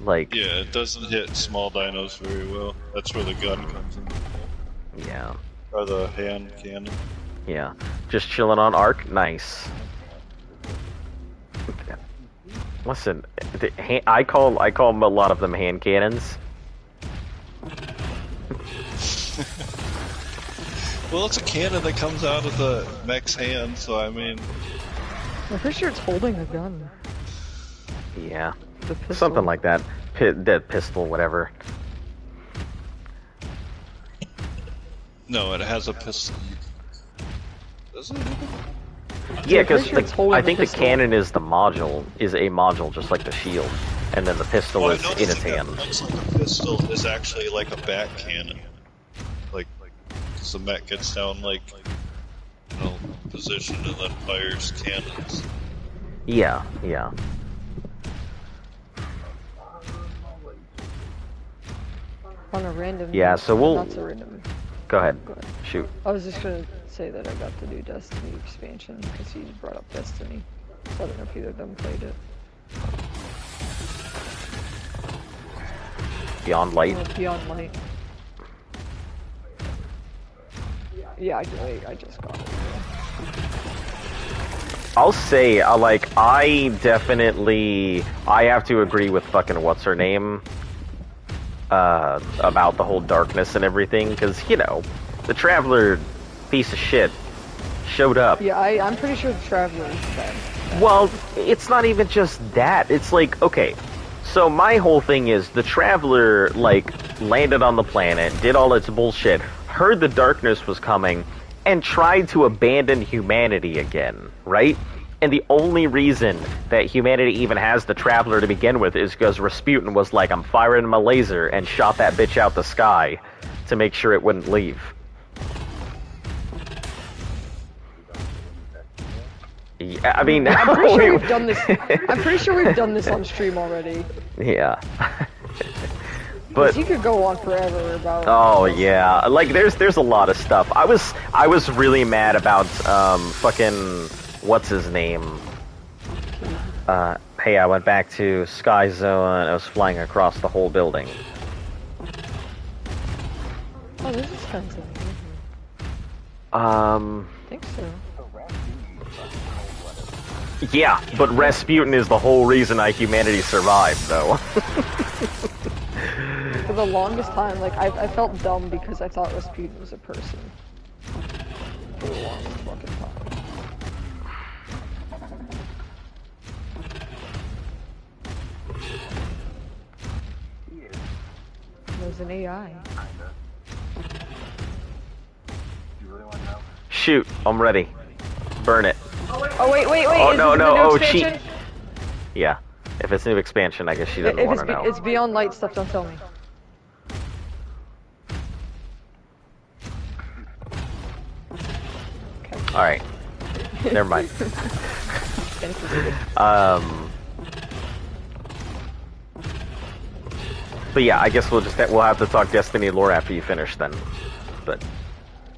Like... Yeah, it doesn't hit small dinos very well. That's where the gun comes in. Yeah. Or the hand cannon. Yeah. Just chilling on Ark? Nice. Listen, I call a lot of them hand cannons. Well, it's a cannon that comes out of the mech's hand, so I mean... I'm pretty sure it's holding a gun. Yeah. The pistol. Something like that. That pistol, whatever. No, it has a pistol. Does it? Yeah, I'm pretty because sure it's holding I think the the pistol. cannon is a module, just like the shield, and then the pistol Well, I is noticed in its that hand. looks like a pistol is actually like a back cannon. Like, because the mech gets down, like, you know, position and then fires cannons. Yeah, yeah. On a random. Yeah, so we'll- Not so random. Go ahead. Go ahead. Shoot. I was just gonna say that I got the new Destiny expansion because he brought up Destiny. So I don't know if either of them played it. Beyond Light. Beyond Light. Yeah, I just got it. I'll say, I definitely, I have to agree with fucking what's her name, about the whole darkness and everything, because, you know, the Traveler, piece of shit, showed up. Yeah, I'm pretty sure the Traveler is bad. Well, it's not even just that, it's like, okay, so my whole thing is, the Traveler, like, landed on the planet, did all its bullshit, heard the darkness was coming, and tried to abandon humanity again, right? And the only reason that humanity even has the Traveler to begin with is because Rasputin was like, I'm firing my laser, and shot that bitch out the sky to make sure it wouldn't leave. Yeah, I mean, I'm pretty sure we've done this. I'm pretty sure we've done this on stream already. Yeah. But But you could go on forever about. oh yeah, like there's a lot of stuff. I was really mad about fucking what's his name. Hey, I went back to Sky Zone. I was flying across the whole building. Oh, this is kind of. Um. I think so. Yeah, but Rasputin is the whole reason humanity survived, though. For the longest time, like I felt dumb because I thought Rasputin was a person. For the longest fucking time. It was an AI. Shoot, I'm ready. Burn it. Oh wait! Oh is no, this no, the new oh expansion? cheat. Yeah, if it's new expansion, I guess she doesn't If want to know. it's Beyond Light stuff, don't tell me. All right, never mind. But yeah, I guess we'll have to talk Destiny lore after you finish then. But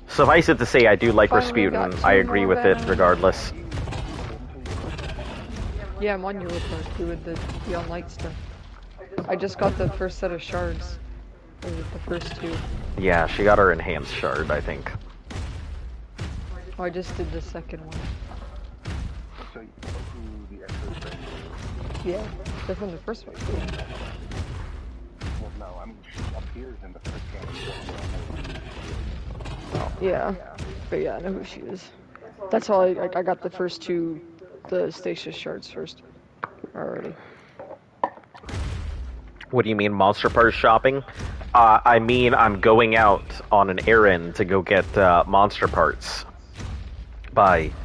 suffice it to say, I do like Finally got Rasputin. two I agree more with it Venoms. regardless. Yeah, I'm on your report doing the Beyond Light stuff. I just got the first set of shards. Or the first two. Yeah, she got her enhanced shard, I think. Oh, I just did the second one. So you know who the extras been? Yeah, they're from the first one. Well, no, I mean, she appears in the first game. Yeah, but yeah, I know who she is. That's all I got the first two, the Stasis shards first. Already. What do you mean, monster parts shopping? I mean, I'm going out on an errand to go get monster parts. Beast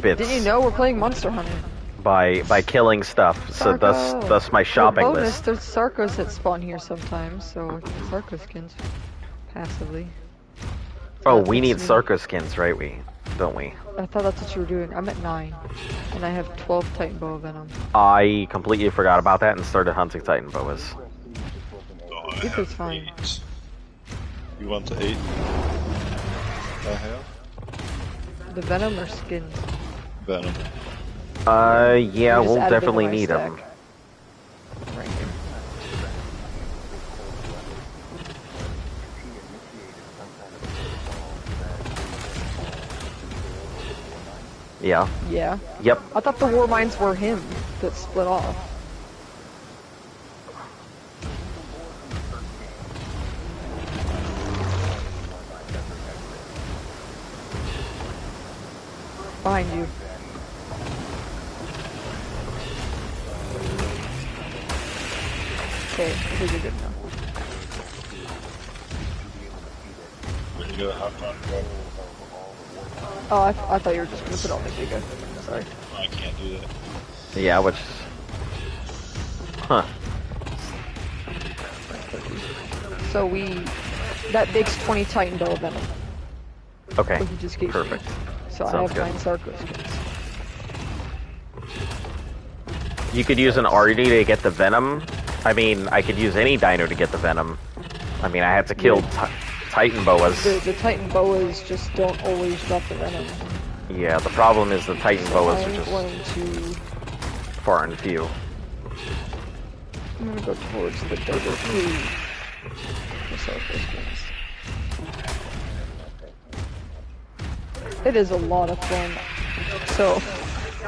bits. Didn't you know we're playing Monster Hunter? By killing stuff. So thus my shopping bonus, list. There's Sarkos that spawn here sometimes, so Sarko skins passively. Oh, we need Sarko skins, right? Don't we? I thought that's what you were doing. I'm at 9, and I have 12 Titan Boa Venom. I completely forgot about that and started hunting Titan boas. Oh, I It's have fine. 8. You want the 8? I have The Venom or skins? Venom. Yeah, I just we'll added definitely into my need stack. them. Right here. Yeah. Yeah. Yep. I thought the War Mines were him that split off. Behind you. Okay, I think you're good now. When you hop on go. Oh, I thought you were just gonna put on the Giga. Sorry. I can't do that. Yeah, which... Huh. So that makes 20 Titan Boa Venom. Okay. What you just gave Perfect. me. So I Sounds have good. 9 Sarko skins. You could use an Artie to get the Venom. I mean, I could use any dino to get the Venom. I mean, I had to kill Titan boas. The Titan Boas just don't always drop the Venom. Yeah, the problem is the Titan boas are I'm just going to... far and few. I'm gonna go towards the Dodo 2. The Sarko skins. It is a lot of fun. So,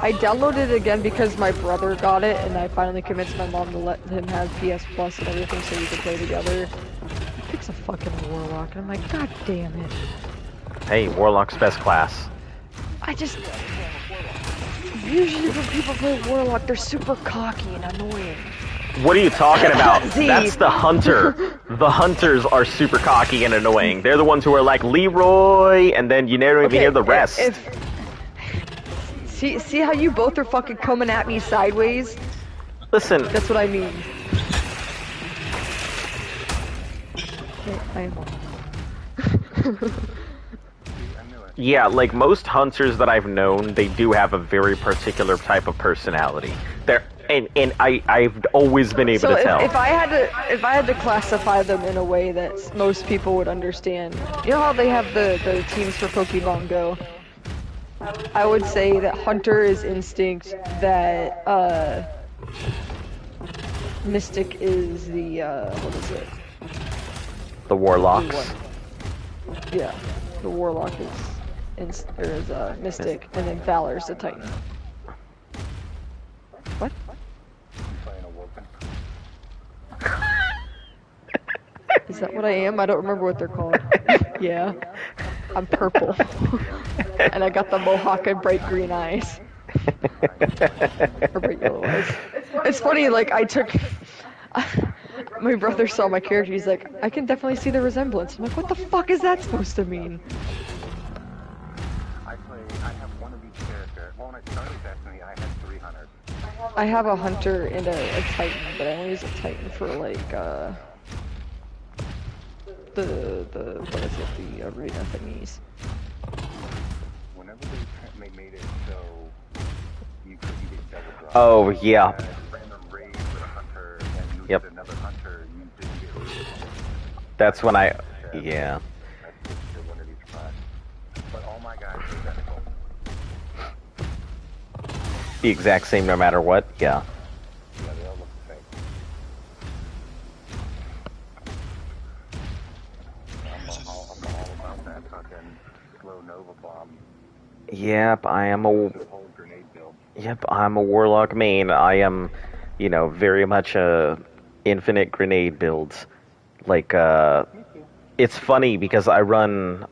I downloaded it again because my brother got it, and I finally convinced my mom to let him have PS Plus and everything so we could play together. He picks a fucking Warlock, and I'm like, god damn it. Hey, Warlock's best class. Usually when people play Warlock, they're super cocky and annoying. What are you talking about? Z. That's the Hunter. The Hunters are super cocky and annoying. They're the ones who are like, Leroy, and then you never even hear the rest. See how you both are fucking coming at me sideways? Listen, That's what I mean. Okay, I am on. yeah, like most Hunters that I've known, they do have a very particular type of personality. And I've always been able to tell. If I had to classify them in a way that most people would understand, you know how they have the teams for Pokemon Go? I would say that Hunter is Instinct, that Mystic is the what is it? The Warlocks. Yeah, the Warlock is Mystic, and then Valor's the Titan. What? Is that what I am? I don't remember what they're called. Yeah. I'm purple. And I got the mohawk and bright green eyes. Or bright yellow eyes. It's funny, like, my brother saw my character, he's like, I can definitely see the resemblance. I'm like, what the fuck is that supposed to mean? I have one of each character. Well, when I started Destiny, I had 3 hunters. I have a hunter and a titan, but I only use a titan for, like, what is it, the arena thingies. Whenever they made it so you get double drop. Oh, yeah. Random raid with a hunter, and you Yep. get another hunter, you didn't get raid. That's when I... Yeah. That's just the one of these spots. But all my guys are identical. The exact same no matter what? Yeah. Yeah, they all look the same. I'm all about that fucking slow Nova bomb. Yep, I am a... Whole grenade build. Yep, I'm a Warlock main. I am, you know, very much a infinite grenade builds. Like, it's funny because I run,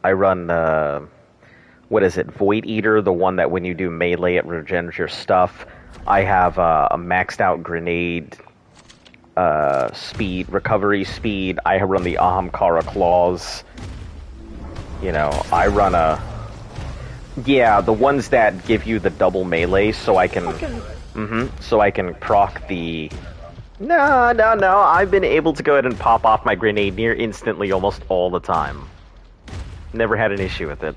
what is it, Void Eater, the one that when you do melee it regens your stuff. I have a maxed out grenade speed, recovery speed. I run the Ahamkara Claws. You know, I run a... Yeah, the ones that give you the double melee, so I can... so I can proc the... No, I've been able to go ahead and pop off my grenade near instantly almost all the time. Never had an issue with it.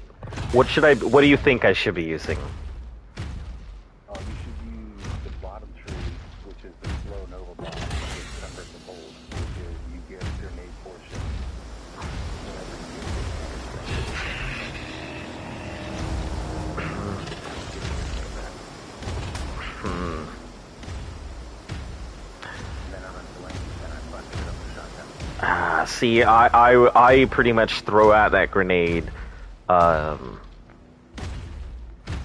What do you think I should be using? You should use the bottom tree, which is the slow Nova bomb, which is separate from hold, which is you get grenade portion whenever you then I run the lane and I flash it up with shotgun. See, I pretty much throw out that grenade.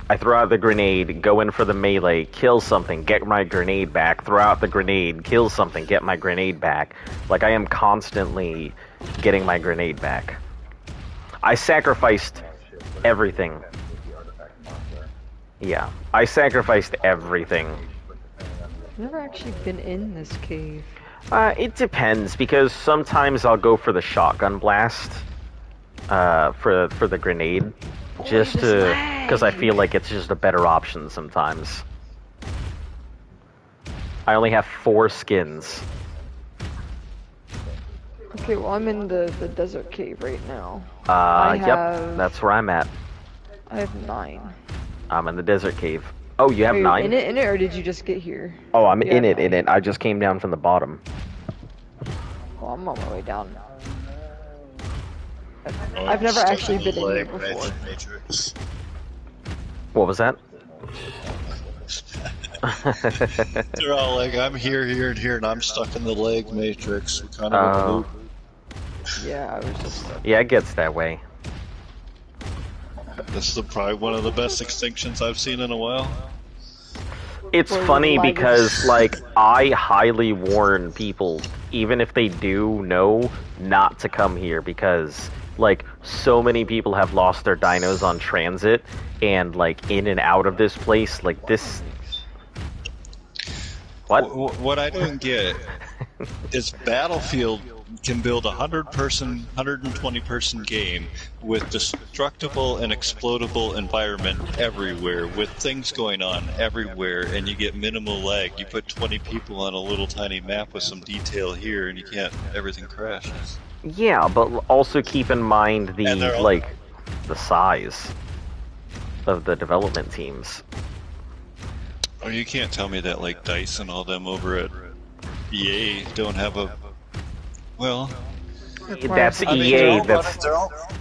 I throw out the grenade, go in for the melee, kill something, get my grenade back, throw out the grenade, kill something, get my grenade back. Like, I am constantly getting my grenade back. I sacrificed everything. Yeah, I sacrificed everything. I've never actually been in this cave. It depends, because sometimes I'll go for the shotgun blast, for the grenade, just to, because I feel like it's just a better option sometimes. I only have 4 skins. Okay, well I'm in the desert cave right now. Yep, that's where I'm at. I have 9. I'm in the desert cave. Oh, you have Are you 9? in it, or did you just get here? Oh, I'm You in have it, 9. I just came down from the bottom. Well, I'm on my way down. Oh, I've never stuck actually in the been in here leg before. Matrix. What was that? They're all like, I'm here, and here, and I'm stuck in the leg matrix. We're kind of in a loop. Yeah, I was just... Yeah, it gets that way. This is probably one of the best extinctions I've seen in a while. It's Or funny like- because, like, I highly warn people, even if they do know, not to come here because, like, so many people have lost their dinos on transit and, like, in and out of this place, like, this... What? What I don't get is Battlefield can build a 100-person, 120-person game with destructible and explodable environment everywhere, with things going on everywhere, and you get minimal lag. You put 20 people on a little tiny map with some detail here, and you can't. Everything crashes. Yeah, but also keep in mind the, And they're all- like, the size of the development teams. Or you can't tell me that like DICE and all them over at EA don't have a. Well, That's I mean, EA, that's...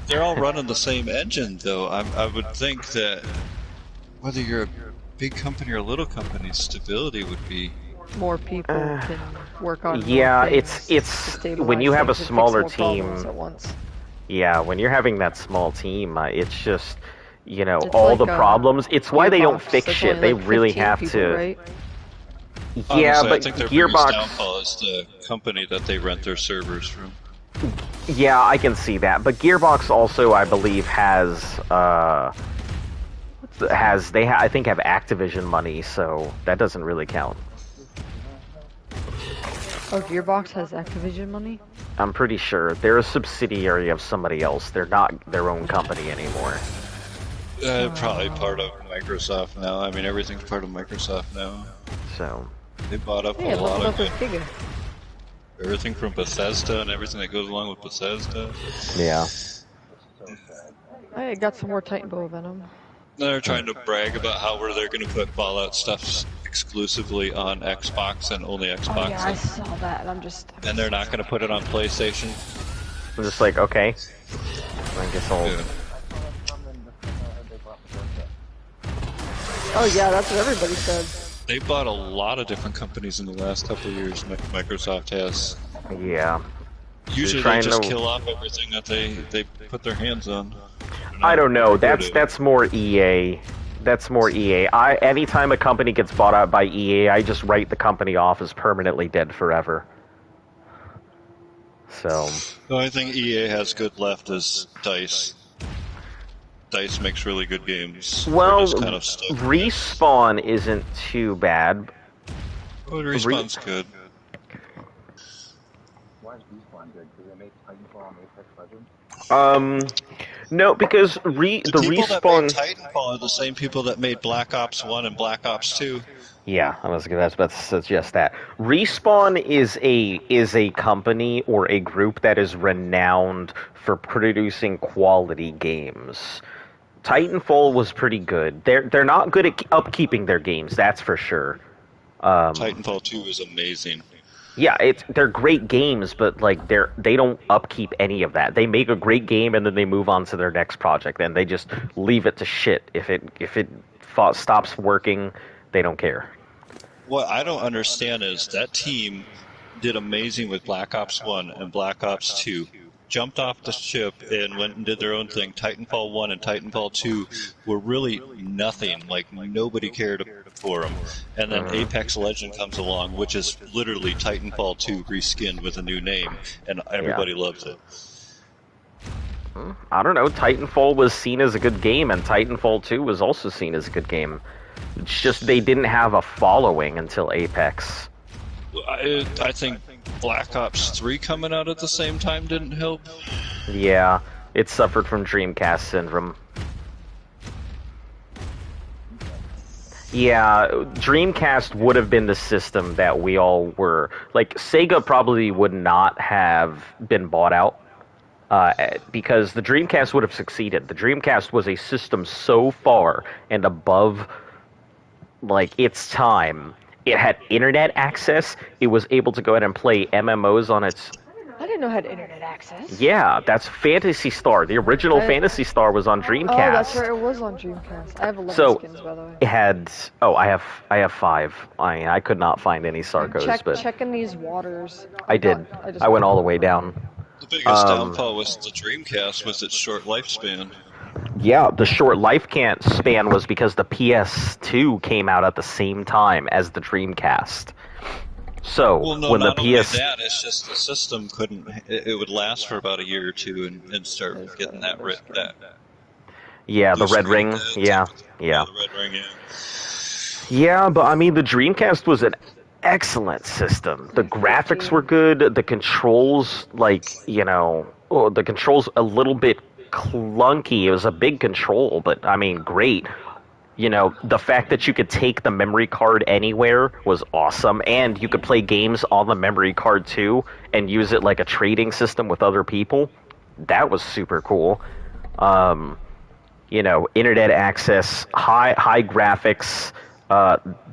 they're all running the same engine, though. I would think that whether you're a big company or a little company, stability would be. More people can work on more Yeah, things it's to when you stabilize have a things and fix smaller more problems team. at once. Yeah, when you're having that small team, it's just, you know, It's all like, the problems. It's why they don't Gearbox, fix that's shit. only They like really 15 have people, to. right? Yeah, Honestly, but I think their biggest Gearbox. downfall is the company that they rent their servers from. Yeah, I can see that. But Gearbox also, I believe, has I think have Activision money, so that doesn't really count. Oh, Gearbox has Activision money? I'm pretty sure they're a subsidiary of somebody else. They're not their own company anymore. Probably part of Microsoft now. I mean, everything's part of Microsoft now. So They bought up Hey, a lot leveled of up with good, Giga. everything from Bethesda and everything that goes along with Bethesda. yeah. I got some more Titan Bow Venom. They're trying to brag about how they're going to put Fallout stuff exclusively on Xbox and only Xbox. Oh yeah, I saw that, and And they're not going to put it on PlayStation. I'm just like, okay. I guess I'll. Yeah. Oh yeah, that's what everybody said. They bought a lot of different companies in the last couple of years. Microsoft has. Yeah. Usually they just kill off everything that they put their hands on. I don't know. That's more EA. That's more EA. Anytime a company gets bought out by EA, I just write the company off as permanently dead forever. So. The only thing EA has good left is DICE. DICE makes really good games. Well, kind of stuff. Respawn isn't too bad. Oh, Respawn's good. Why is Respawn good? Do they make Titanfall and Apex Legends? No, because the people Respawn. that made Titanfall are the same people that made Black Ops 1 and Black Ops 2. Yeah, I was about to suggest that. Respawn is a company or a group that is renowned for producing quality games. Titanfall was pretty good. They're not good at upkeeping their games, that's for sure. Titanfall 2 is amazing. Yeah, they're great games, but like they don't upkeep any of that. They make a great game and then they move on to their next project, and they just leave it to shit. If it stops working, they don't care. What I don't understand is that team did amazing with Black Ops 1 and Black Ops 2. Jumped off the ship and went and did their own thing. Titanfall 1 and Titanfall 2 were really nothing. Like, nobody cared for them. And then Apex Legend comes along, which is literally Titanfall 2 reskinned with a new name, and everybody loves it. I don't know. Titanfall was seen as a good game, and Titanfall 2 was also seen as a good game. It's just they didn't have a following until Apex. I think Black Ops 3 coming out at the same time didn't help. Yeah, it suffered from Dreamcast syndrome. Yeah, Dreamcast would have been the system that we all were... Like, Sega probably would not have been bought out because the Dreamcast would have succeeded. The Dreamcast was a system so far and above, like, its time. It had internet access. It was able to go ahead and play MMOs on its... I didn't know it had internet access. Yeah, that's Phantasy Star. The original Phantasy Star was on Dreamcast. Oh, that's right. It was on Dreamcast. I have 11 skins, by the way. It had... Oh, I have 5. I could not find any Sarkos, but... Checking these waters. I did. I went all the way down. The biggest downfall was the Dreamcast with its short lifespan. Yeah, the short span was because the PS2 came out at the same time as the Dreamcast. So, well, no, when the not only that, it's just the system couldn't... It would last for about a year or two and start getting that... Yeah, the red ring. Yeah. The red ring, yeah. Yeah, but I mean, the Dreamcast was an excellent system. The graphics were good. The controls, the controls a little bit clunky. It was a big control, but I mean, great. You know, the fact that you could take the memory card anywhere was awesome, and you could play games on the memory card too and use it like a trading system with other people. That was super cool. Internet access, high graphics.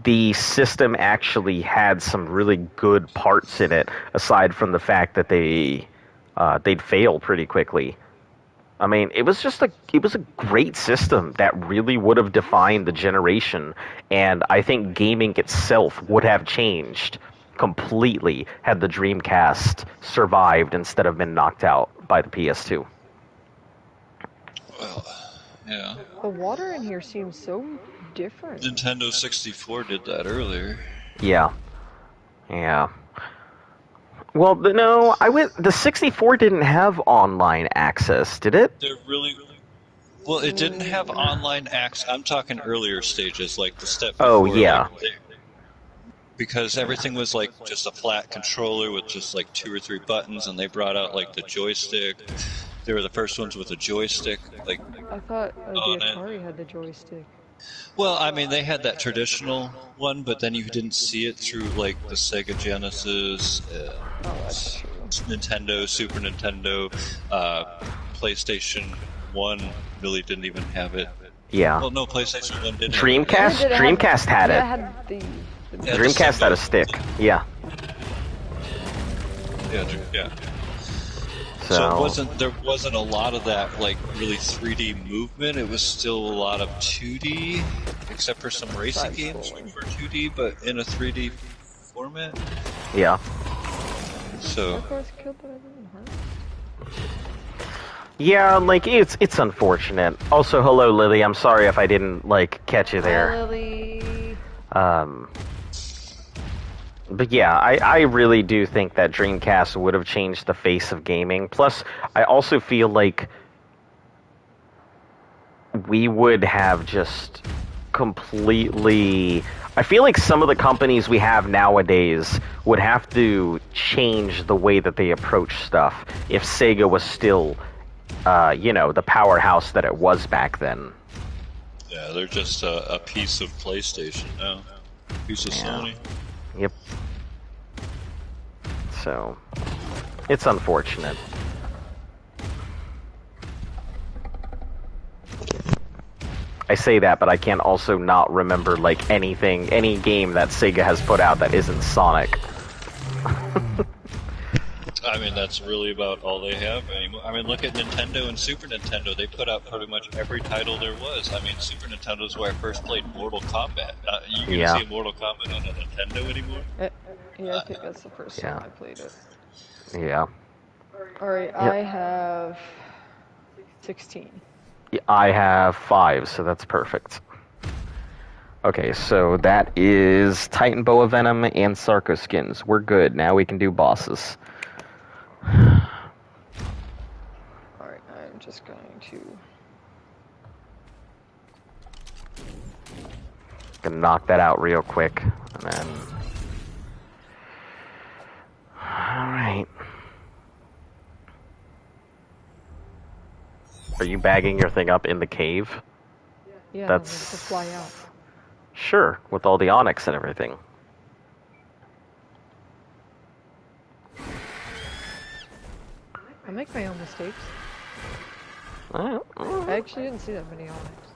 The system actually had some really good parts in it, aside from the fact that they'd fail pretty quickly. I mean, it was a great system that really would have defined the generation, and I think gaming itself would have changed completely had the Dreamcast survived instead of been knocked out by the PS2. Well, yeah. The water in here seems so different. Nintendo 64 did that earlier. Yeah. Well, no, the 64 didn't have online access, did it? Well, it didn't have online access. I'm talking earlier stages, like the step before. Oh, yeah. Because everything was like just a flat controller with just like 2 or 3 buttons, and they brought out like the joystick. They were the first ones with a joystick. Like, I thought the Atari had the joystick. Well, I mean, they had that traditional one, but then you didn't see it through, like, the Sega Genesis, Nintendo, Super Nintendo, PlayStation 1 really didn't even have it. Yeah. Well, no, PlayStation 1 didn't. Dreamcast? Did it have- Dreamcast had yeah, it. it had the Yeah, Dreamcast had a stick. Yeah. Yeah. So, there wasn't a lot of that like really 3D movement. It was still a lot of 2D, except for some racing games which were 2D but in a 3D format. yeah. So Of course, killed that I didn't hurt. Yeah, like, it's unfortunate. Also, hello, Lily. I'm sorry if I didn't, like, catch you Hi, there. Lily. But yeah, I really do think that Dreamcast would have changed the face of gaming. Plus, I also feel like we would have just completely... I feel like some of the companies we have nowadays would have to change the way that they approach stuff if Sega was still, the powerhouse that it was back then. yeah, they're just a piece of PlayStation now, a piece of Sony. Yep. So, it's unfortunate. I say that, but I can't also not remember, like, any game that Sega has put out that isn't Sonic. I mean, that's really about all they have anymore. I mean, look at Nintendo and Super Nintendo. They put out pretty much every title there was. I mean, Super Nintendo is where I first played Mortal Kombat. You can Yeah. see Mortal Kombat on a Nintendo anymore? Yeah, I think that's the first Yeah. time I played it. Yeah. Alright, I have 16. I have 5, so that's perfect. Okay, so that is Titan Boa Venom and Sarco skins. We're good. Now we can do bosses. Alright, I'm just going to... Gonna knock that out real quick, and then... Alright. Are you bagging your thing up in the cave? Yeah, That's- I'm gonna fly out. Sure, with all the onyx and everything. I make my own mistakes. Uh, I actually didn't see that many onyx.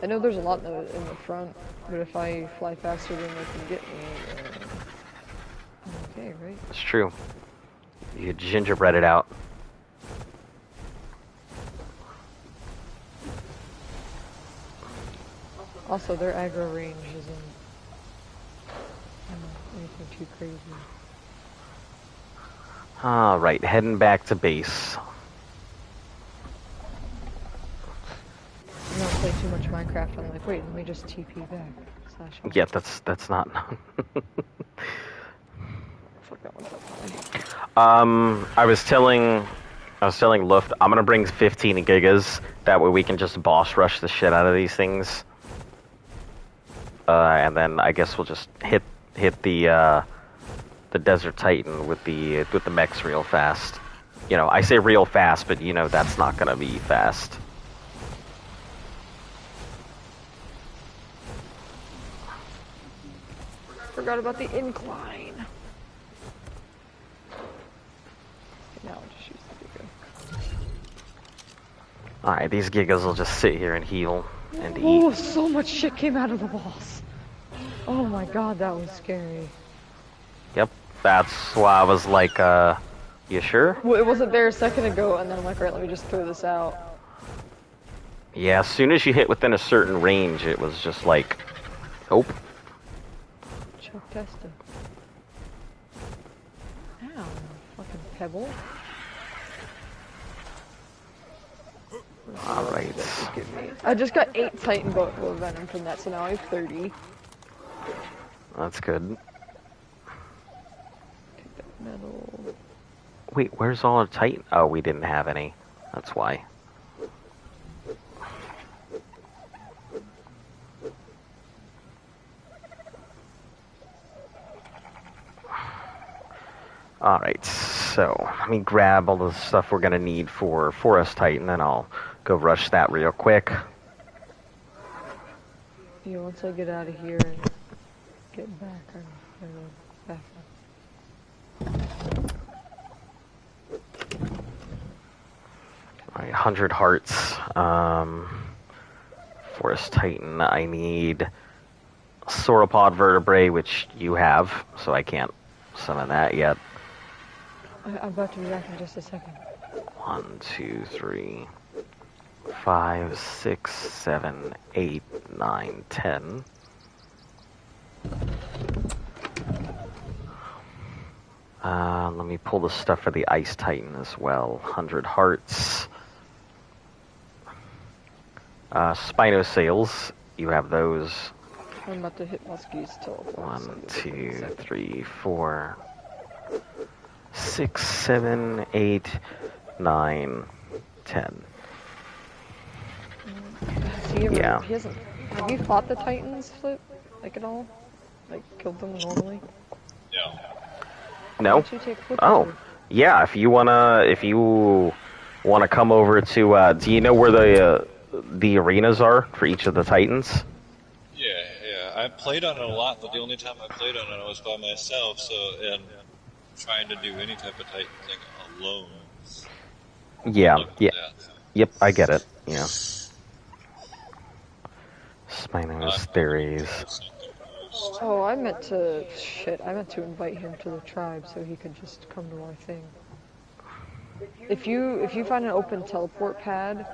I know there's a lot in the front, but if I fly faster than they can get me, I'm okay, right? It's true. You could gingerbread it out. Also, their aggro range isn't anything too crazy. Alright, heading back to base. I don't play too much Minecraft. I'm like, wait, let me just TP back. /. Yeah, that's not... Fuck, that one's up high. I was telling Luft, I'm gonna bring 15 gigas. That way we can just boss rush the shit out of these things. And then I guess we'll just hit the Desert Titan with the mechs real fast. You know, I say real fast, but you know that's not gonna be fast. Forgot about the incline. Now I'll just use the Giga. Alright, these gigas will just sit here and heal and eat. Oh, so much shit came out of the walls. Oh my god, that was scary. Yep, that's why I was like, you sure? Well, it wasn't there a second ago, and then I'm like, alright, let me just throw this out. Yeah, as soon as you hit within a certain range, it was just like, nope. Chuck Testa. Ow, fucking pebble. Alright. I just got 8 Titan Boa Venom from that, so now I have 30. That's good. Take that metal. Wait, where's all our Titan? Oh, we didn't have any. That's why. Alright, so let me grab all the stuff we're gonna need for Forest Titan, and I'll go rush that real quick. Yeah, once I get out of here and get back, I'm gonna back. Alright, 100 hearts. Forest Titan, I need sauropod vertebrae, which you have, so I can't summon that yet. I'm about to be back in just a second. 1, 2, 3, 5, 6, 7, 8, 9, 10. Let me pull the stuff for the Ice Titan as well. 100 hearts. Spinosails, you have those. I'm about to hit Muskie's teleport. 1, 2, 3, 4, 6, 7, 8, 9, 10. Has he ever, Yeah. He hasn't. Have you fought the Titans, Flip? Like at all? Like killed them normally? Yeah. No? Why don't you take Flip Oh, over? yeah. If you wanna come over to, do you know where the arenas are for each of the Titans? Yeah. I played on it a lot, but the only time I played on it was by myself. So, and trying to do any type of Titan thing alone. Yeah. Yeah. Death. Yep. I get it. Yeah. Spino's theories. Oh, I meant to. Shit, I meant to invite him to the tribe so he could just come to our thing. If you find an open teleport pad,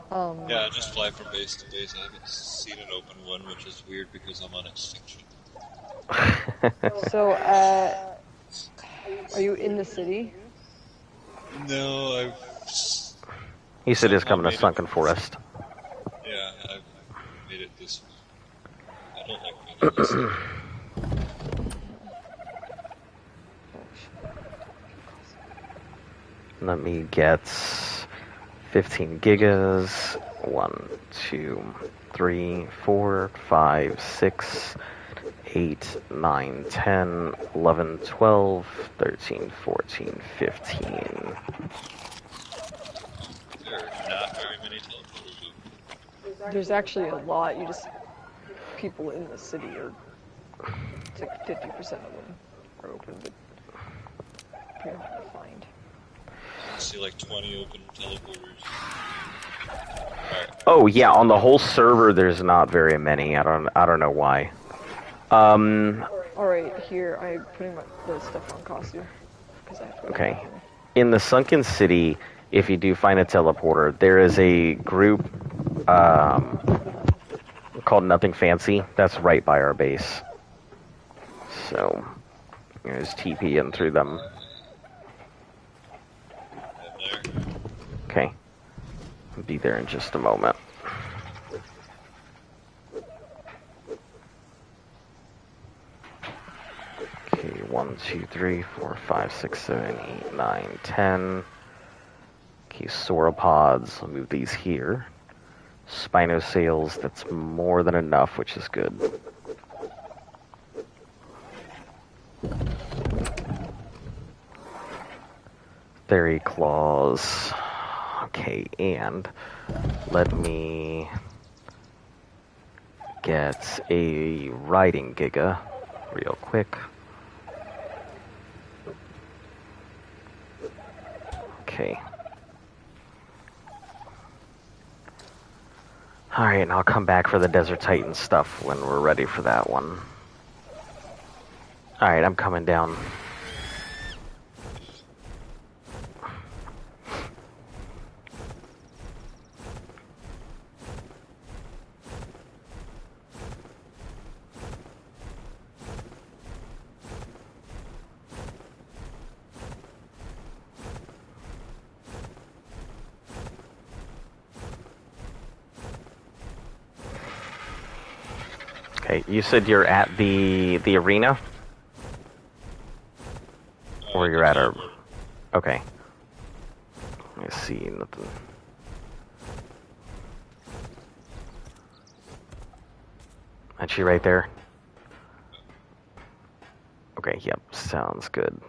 Yeah, I just fly from base to base. I haven't seen an open one, which is weird because I'm on extinction. So, are you in the city? No, He said he's Somehow coming to made it. Sunken Forest. yeah, I've made it this way. I don't like being in this city. Let me get 15 gigas. 1, 2, 3, 4, 5, 6, 8, 9, 10, 11, 12, 13, 14, 15. There are not very many teleporters. There's actually a lot. You just people in the city are. It's like 50% of them are open, but pretty hard to find. I see like 20 open teleporters. Alright. Oh yeah, on the whole server, there's not very many. I don't know why. Alright, here, I'm putting the stuff on Kasu. Because I have to Okay. In the Sunken City, if you do find a teleporter, there is a group called Nothing Fancy. That's right by our base. So, there's TP in through them. And there. Okay. I'll be there in just a moment. Okay, 1, 2, 3, 4, 5, 6, 7, 8, 9, 10. Okay, sauropods. I'll move these here. Spinosails, that's more than enough, which is good. Theory claws. Okay, and let me get a riding giga real quick. Okay. Alright, and I'll come back for the Desert Titan stuff when we're ready for that one. Alright, I'm coming down. Okay, you said you're at the arena? Or you're at our... Okay. I see, nothing. Is she right there? Okay, yep, sounds good.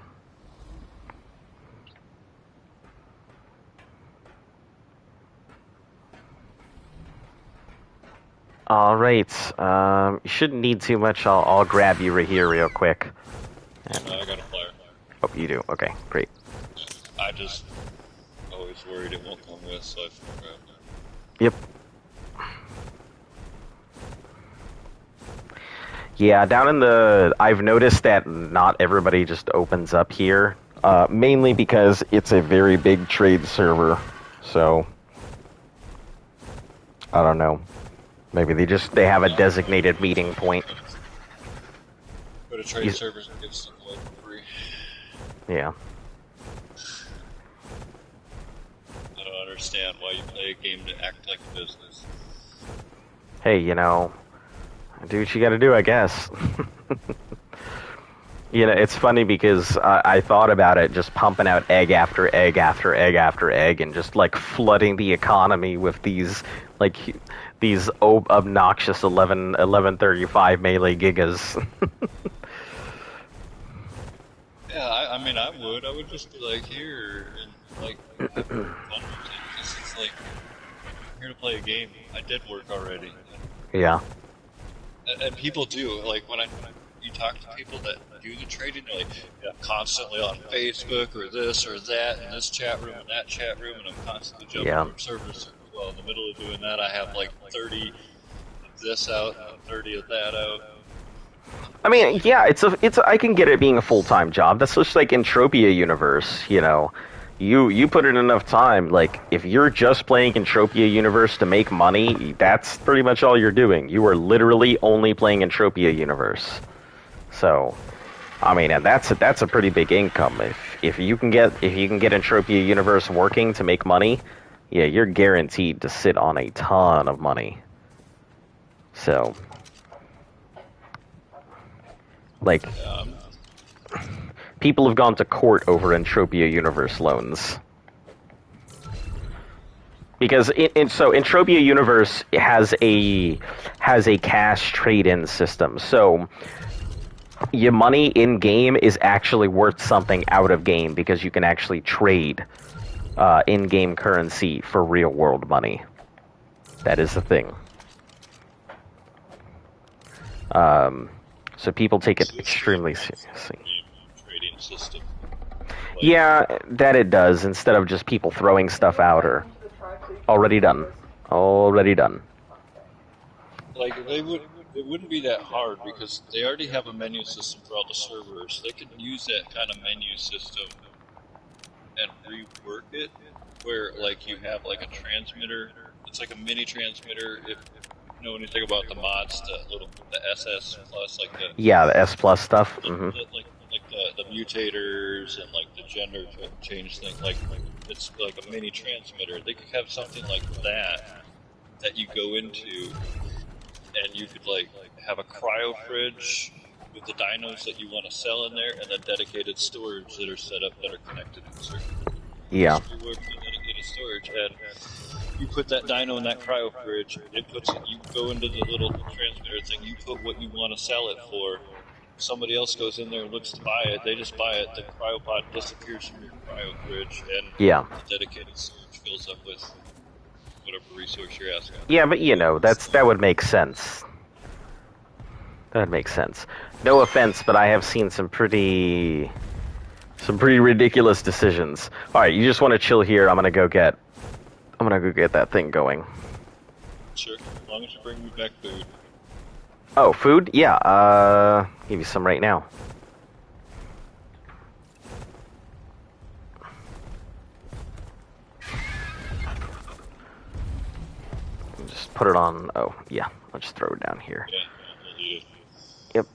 Alright, you shouldn't need too much. I'll grab you right here real quick. And, I got a flyer. oh, you do? Okay, great. I just always worried it won't come with, so I grab it. Yep. Yeah, down in the... I've noticed that not everybody just opens up here. Mainly because it's a very big trade server. So... I don't know. Maybe they have a designated meeting point. Go to trade servers and get stuff away for free. Yeah. I don't understand why you play a game to act like a business. Hey, you know, do what you gotta do, I guess. You know, it's funny because I thought about it, just pumping out egg after egg after egg after egg, and just like flooding the economy with these obnoxious 1135 melee gigas. Yeah, I mean, I would just be like, here, and like, have fun with it. It's like, I'm here to play a game. I did work already. Yeah. And people do, like, when you talk to people that do the trading, they're like, yeah, I'm constantly on Facebook or this or that, in this chat room and that chat room, and I'm constantly jumping from server to server. Well, in the middle of doing that, I have like 30 of this out and 30 of that out. I mean, yeah, I can get it being a full-time job. That's just like Entropia Universe, you know. You put in enough time, like, if you're just playing Entropia Universe to make money, that's pretty much all you're doing. You are literally only playing Entropia Universe. So, I mean, and that's a pretty big income. If you can get Entropia Universe working to make money, yeah, you're guaranteed to sit on a ton of money. So, like, people have gone to court over Entropia Universe loans. Because so Entropia Universe has a cash trade-in system. So your money in game is actually worth something out of game because you can actually trade in-game currency for real-world money. That is the thing. So people take it extremely seriously. Trading system. Like, Yeah, that it does, instead of just people throwing stuff out or... Already done. Already done. Like, it wouldn't be that hard because they already have a menu system for all the servers. They could use that kind of menu system and rework it, where, like, you have, like, a transmitter. It's like a mini transmitter. If you know anything about the mods, the SS Plus, like the... Yeah, the S Plus stuff. Mm-hmm. Like the mutators and, like, the gender change thing, like, it's like a mini transmitter. They could have something like that you go into, and you could, like have a cryo fridge with the dinos that you want to sell in there, and then dedicated storage that are set up that are connected to the server. Yeah. So you work with dedicated storage, and you put that dino in that cryo fridge, you go into the little transmitter thing, you put what you want to sell it for, somebody else goes in there and looks to buy it, they just buy it, the cryopod disappears from your cryo fridge, and the dedicated storage fills up with whatever resource you're asking. Yeah, but you know, that would make sense. That would make sense. No offense, but I have seen some pretty ridiculous decisions. Alright, you just want to chill here, I'm gonna go get that thing going. Sure, as long as you bring me back food. Oh, food? Yeah, give you some right now. Just put it on, oh, yeah, I'll just throw it down here. Yeah, I'll eat it. Yep.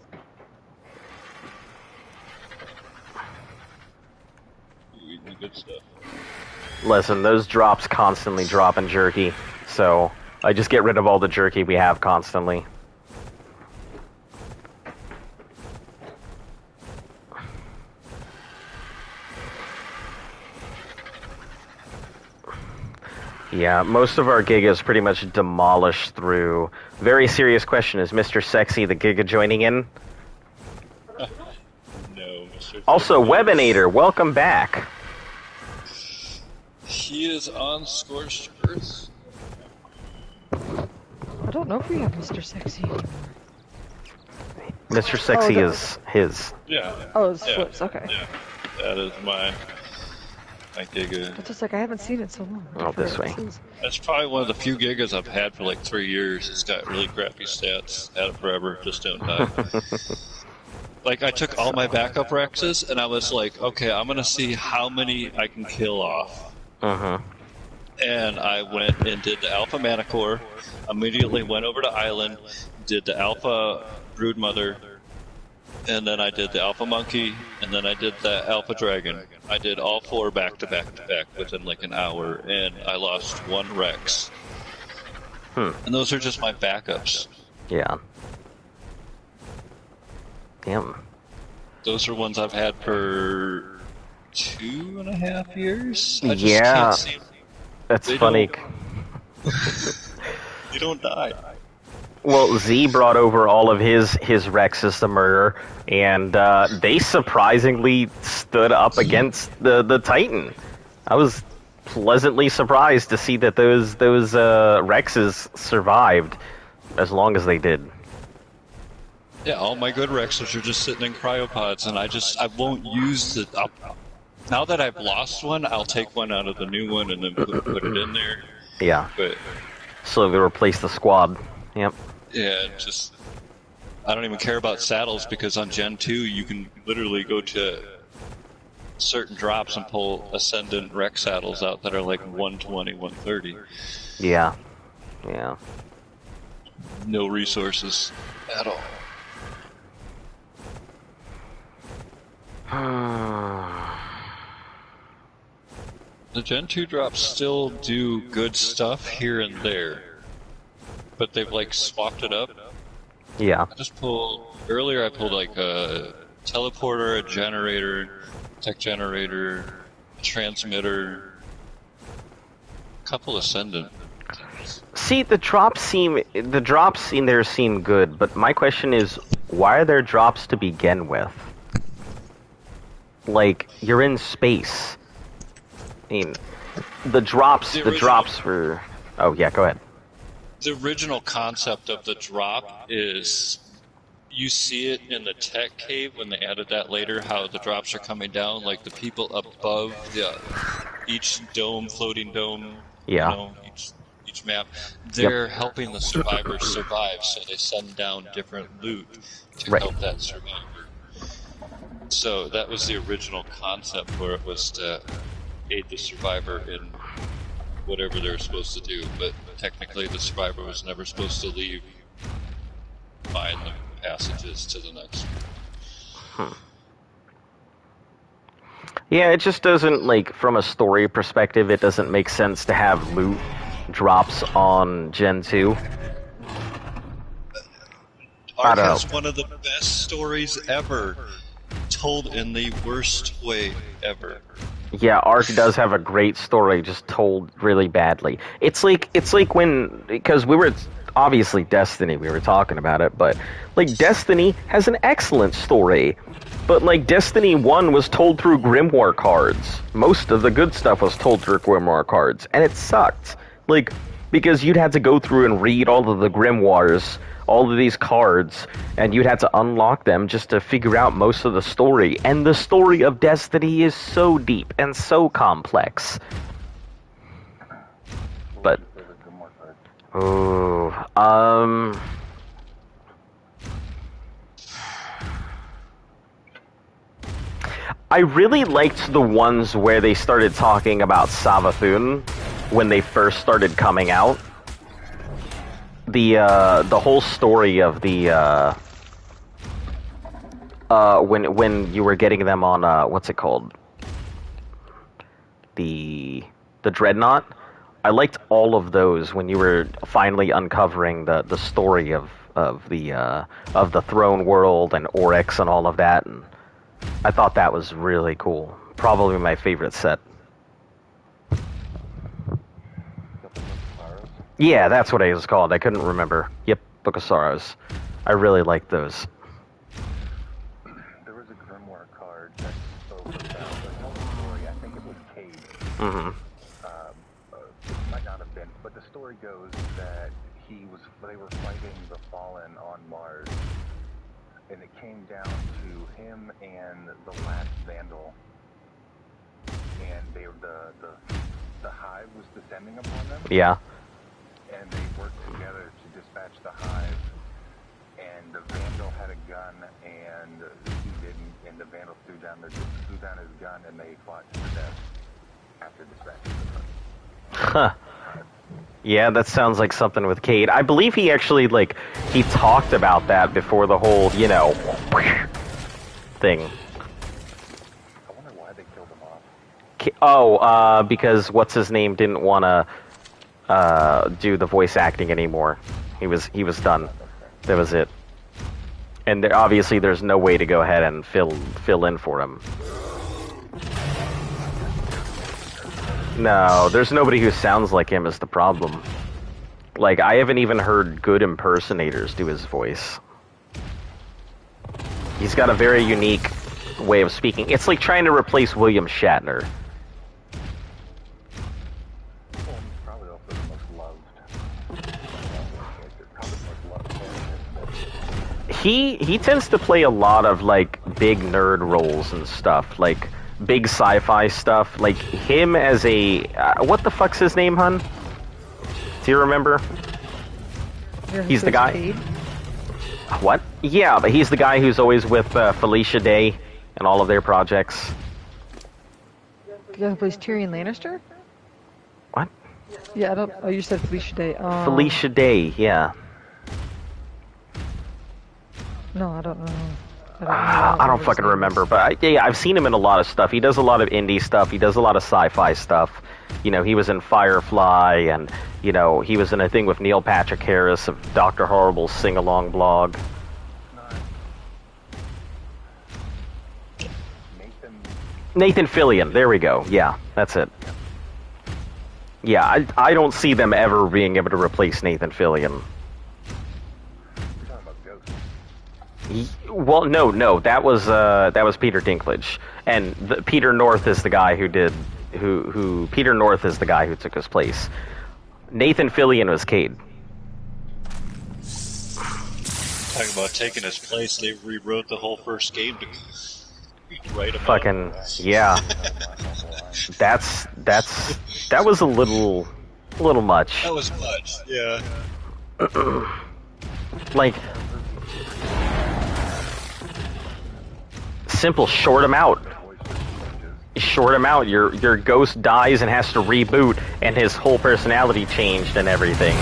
You eat the good stuff. Listen, those drops constantly drop in jerky, so I just get rid of all the jerky we have constantly. Yeah, most of our Gigas pretty much demolished through... Very serious question, is Mr. Sexy the Giga joining in? No, Mr. Also, Webinator, welcome back. He is on Scorched Earth. I don't know if we have Mr. Sexy anymore. Mr. Sexy is his. Yeah. Oh, it's Flips, okay. Yeah, that is my My Giga. It's just like I haven't seen it so long. Oh, this way. That's probably one of the few Gigas I've had for like 3 years. It's got really crappy stats. Had it forever, just don't die. Like, I took all my backup Rexes, and I was like, okay, I'm gonna see how many I can kill off. And I went and did the Alpha Manicore, immediately went over to Island, did the Alpha Broodmother, and then I did the Alpha Monkey, and then I did the Alpha Dragon. I did all 4 back to back to back within like an hour, and I lost 1 Rex. And those are just my backups. Yeah. Damn. Those are ones I've had for 2.5 years. I just Yeah. can't seem. That's They funny. You don't die. Well, Z brought over all of his Rexes to murder, and they surprisingly stood up against the Titan. I was pleasantly surprised to see that those Rexes survived as long as they did. Yeah, all my good Rexes are just sitting in cryopods, and I won't use the. Now that I've lost one, I'll take one out of the new one and then put it in there. Yeah. But So they replaced the squad. Yep. yeah, just I don't even care about saddles because on Gen 2 you can literally go to certain drops and pull Ascendant Rex saddles out that are like 120, 130. Yeah. Yeah. No resources at all. The Gen 2 drops still do good stuff here and there, but they've like swapped it up. Yeah. I just pulled, earlier I pulled like a teleporter, a generator, tech generator, a transmitter, a couple Ascendant. See, the drops in there seem good, but my question is, why are there drops to begin with? Like, you're in space. I mean, the drops were... Oh, yeah, go ahead. The original concept of the drop is you see it in the tech cave when they added that later, how the drops are coming down, like the people above each dome, floating dome, Yeah. you know, each map, they're helping the survivors survive, so they send down different loot to help that survivor. So that was the original concept, where it was to aid the survivor in whatever they're supposed to do, but technically the survivor was never supposed to leave behind the passages to the next one. Yeah, it just doesn't, like, from a story perspective, it doesn't make sense to have loot drops on Gen 2. Ark has one of the best stories ever, told in the worst way ever. Yeah, Ark does have a great story, just told really badly. It's like when, because we were, obviously Destiny, we were talking about it, but, like, Destiny has an excellent story, but, like, Destiny 1 was told through Grimoire cards. Most of the good stuff was told through Grimoire cards, and it sucked. Like, because you'd have to go through and read all of the Grimoires, all of these cards, and you'd have to unlock them just to figure out most of the story. And the story of Destiny is so deep and so complex. But, I really liked the ones where they started talking about Savathun when they first started coming out. The whole story of the when you were getting them on what's it called, the Dreadnought. I liked all of those when you were finally uncovering the story of the throne world and Oryx and all of that, and I thought that was really cool. Probably my favorite set. Yeah, that's what it was called. I couldn't remember. Yep, Book of Sorrows. I really liked those. There was a Grimoire card that spoke about the whole story. I think it was Cade. It might not have been, but the story goes that they were fighting the Fallen on Mars, and it came down to him and the last Vandal, and the hive was descending upon them. Yeah. And they worked together to dispatch the hive. And the Vandal had a gun, and he didn't. And the Vandal threw down his gun, and they fought to the death after dispatching the gun. Huh. Yeah, that sounds like something with Cade. I believe he actually, like, he talked about that before the whole, you know, thing. I wonder why they killed him off. Because what's-his-name didn't want to do the voice acting anymore. He was done. That was it. And obviously there's no way to go ahead and fill in for him. No, there's nobody who sounds like him is the problem. Like, I haven't even heard good impersonators do his voice. He's got a very unique way of speaking. It's like trying to replace William Shatner. Well, he's probably also the most loved. Probably the most loved character. He tends to play a lot of, like, big nerd roles and stuff. Like, big sci-fi stuff. Like, him as a... what the fuck's his name, hun? Do you remember? Yeah, He's the guy... Cade. What? Yeah, but he's the guy who's always with Felicia Day and all of their projects. The guy who plays Tyrion Lannister? What? Yeah, I don't... Oh, you said Felicia Day. Felicia Day, yeah. No, I don't know. I don't fucking remember, but yeah, I've seen him in a lot of stuff. He does a lot of indie stuff. He does a lot of sci-fi stuff. You know, he was in Firefly, and, you know, he was in a thing with Neil Patrick Harris of Dr. Horrible's sing-along blog. Nathan Fillion, there we go. Yeah, that's it. Yeah, I don't see them ever being able to replace Nathan Fillion. Well, no, that was Peter Dinklage, and Peter North is the guy who did who Peter North is the guy who took his place. Nathan Fillion was Cade. Talking about taking his place, they rewrote the whole first game to write him Fucking out. Yeah, that was a little much. That was much, yeah. Like, simple, short him out. Short him out. Your ghost dies and has to reboot, and his whole personality changed and everything.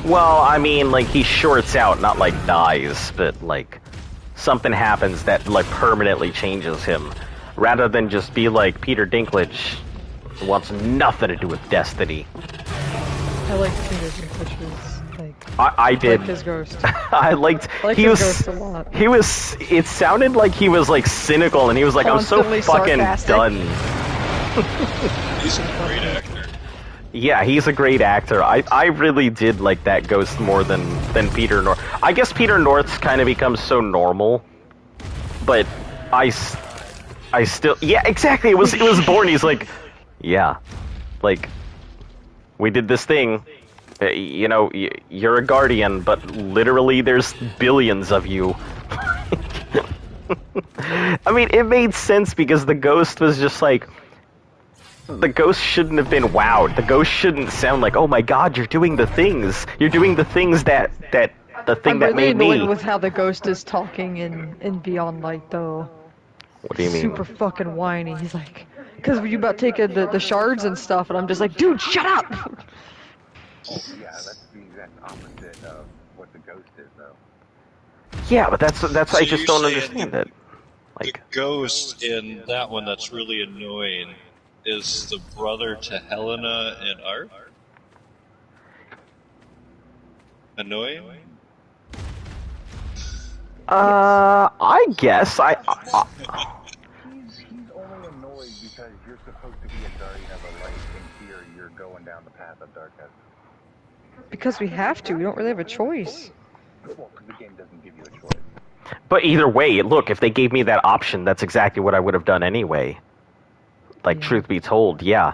Well, I mean, like, he shorts out, not like dies, but like something happens that like permanently changes him, rather than just be like Peter Dinklage wants nothing to do with Destiny. I liked Peter Dinklage was like... I did. liked his ghost. I liked His ghost a lot. He was. It sounded like he was like cynical, and he was like, Constantly "I'm so fucking sarcastic. done." He's a great actor. Yeah, he's a great actor. I really did like that ghost more than Peter North. I guess Peter North's kind of becomes so normal, but I still, yeah, exactly. It was boring. He's like, yeah, like, we did this thing. You know, you're a guardian, but literally there's billions of you. I mean, it made sense because the ghost was just like, the ghost shouldn't have been wowed. The ghost shouldn't sound like, oh my god, you're doing the things. You're doing the things that I'm really made annoyed me. with how the ghost is talking in Beyond Light, though. What do you mean? Super fucking whiny. He's like, because you about taking the shards and stuff, and I'm just like, dude, shut up! Yeah, that's the exact opposite of what the ghost is, though. Yeah, but that's So I just you're don't saying understand it. The Like, ghost in that one that's really annoying is the brother to Helena and Art? Annoying? I guess He's only annoyed because you're supposed to be a guardian of a light, and here you're going down the path of darkness. Because we have to. We don't really have a choice. Well, the game doesn't give you a choice. But either way, look, if they gave me that option, that's exactly what I would have done anyway. Like, Yeah. truth be told, yeah.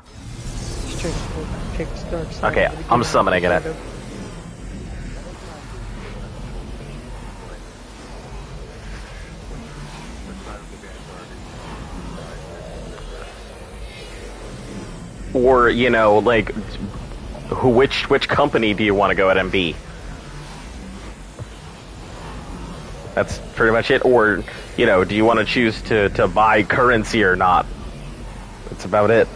Straight picked dark side. Okay, at the I'm beginning. summoning it. Or, you know, like, which company do you want to go at and be? That's pretty much it. Or, you know, do you want to choose to buy currency or not? That's about it.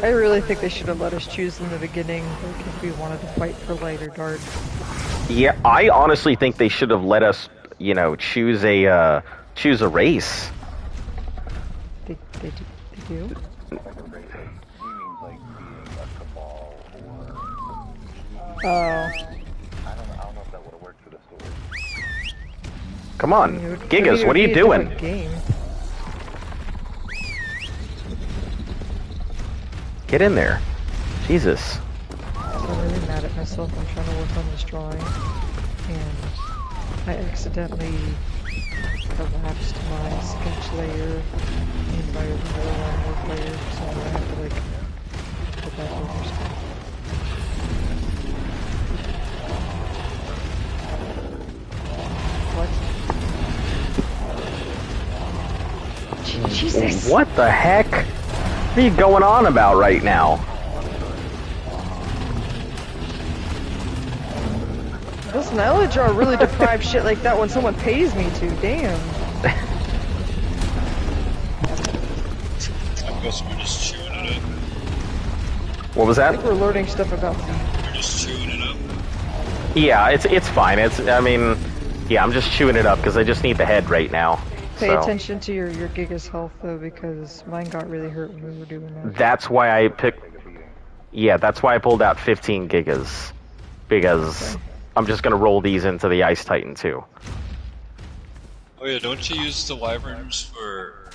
I really think they should have let us choose in the beginning, like if we wanted to fight for light or dark. Yeah, I honestly think they should have let us, you know, choose a race. They do? Like a race. He means like being a cabal or Oh. I don't know if that would have worked for the story. Come on, I mean, it would Gigas, what are be you a doing? different game. Get in there. Jesus. I'm really mad at myself. I'm trying to work on this drawing, and I accidentally collapsed my sketch layer and invited another one more layer, so I'm gonna have to like put that over stuff. What? Jesus! What the heck? What are you going on about right now? Listen, I only draw really deprived shit like that when someone pays me to. Damn. I guess we're just chewing it up. What was I that? think we're learning stuff about me. We're just chewing it up. Yeah, it's fine. I mean, yeah, I'm just chewing it up because I just need the head right now. Pay So attention to your Giga's health though, because mine got really hurt when we were doing that. that's why I picked. Yeah, that's why I pulled out 15 gigas because I'm just gonna roll these into the Ice Titan too. Oh yeah, don't you use the wyverns for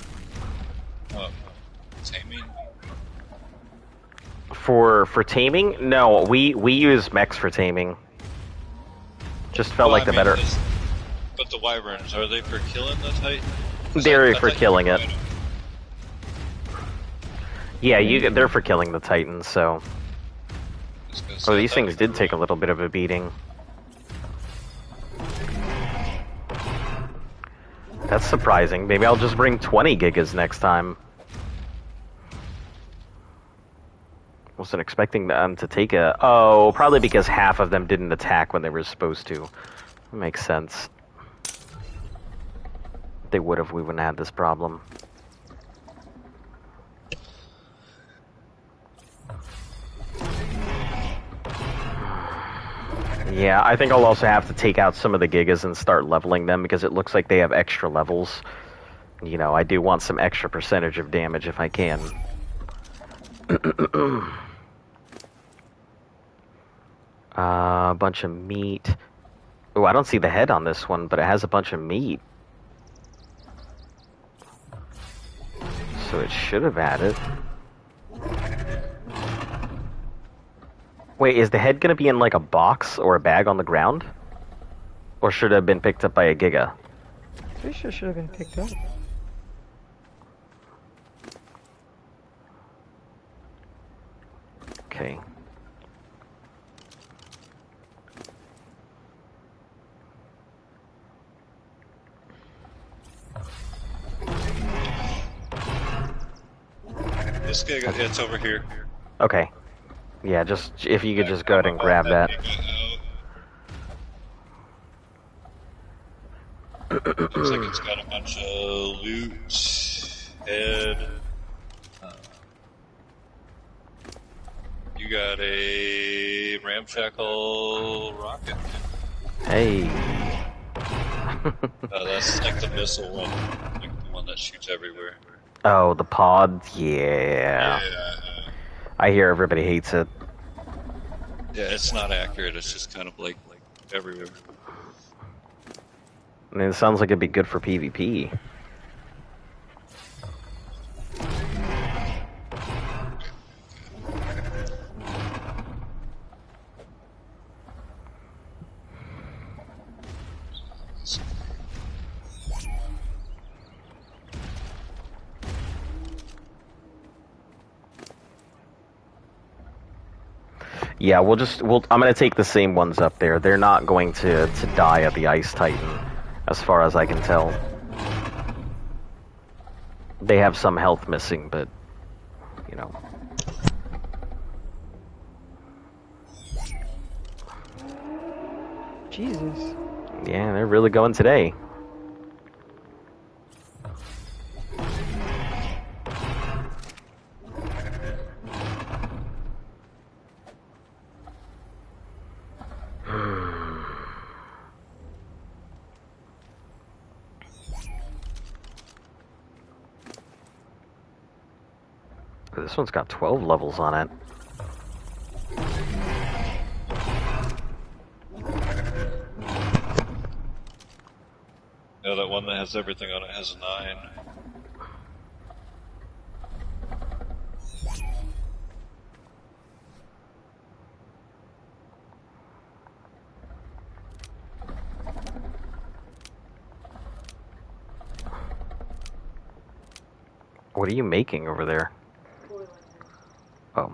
taming? For taming? No, we use mechs for taming. Just felt Well, like I the mean, better. But the wyverns, are they for killing the Titan? 'Cause They're I for thought killing you it. might have- Yeah, they're for killing the Titans. So, I was gonna oh, say, I these thought things you did were- take a little bit of a beating. That's surprising. Maybe I'll just bring 20 gigas next time. Wasn't expecting them to take a... Oh, probably because half of them didn't attack when they were supposed to. That makes sense. If they would have, we wouldn't have this problem. Yeah, I think I'll also have to take out some of the gigas and start leveling them because it looks like they have extra levels. You know, I do want some extra percentage of damage if I can. A bunch of meat. Oh, I don't see the head on this one, but it has a bunch of meat. So it should have added. Wait, is the head gonna be in like a box or a bag on the ground? Or should it have been picked up by a giga? Pretty sure it should have been picked up. Okay. This guy, it's over here. Okay. Yeah, just if you could just go ahead and grab that. Looks like it's got a bunch of loot, head. You got a ramshackle rocket. Hey. That's like the missile one, like the one that shoots everywhere. Oh, the pod? Yeah. I hear everybody hates it. Yeah, it's not accurate. It's just kind of like everywhere. I mean, it sounds like it'd be good for PvP. Yeah, I'm gonna take the same ones up there. They're not going to die at the Ice Titan, as far as I can tell. They have some health missing, but, you know. Jesus. Yeah, they're really going today. This one's got 12 levels on it. Yeah, that one that has everything on it has a 9. What are you making over there? Oh.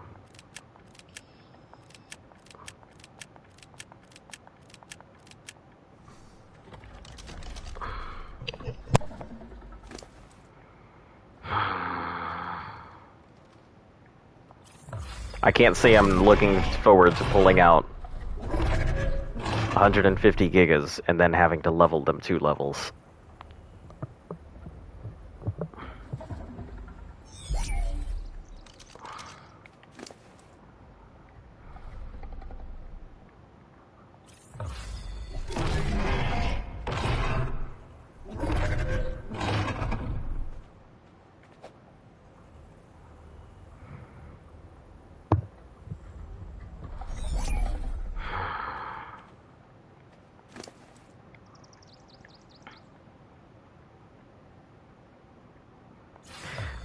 I can't say I'm looking forward to pulling out 150 gigas and then having to level them 2 levels.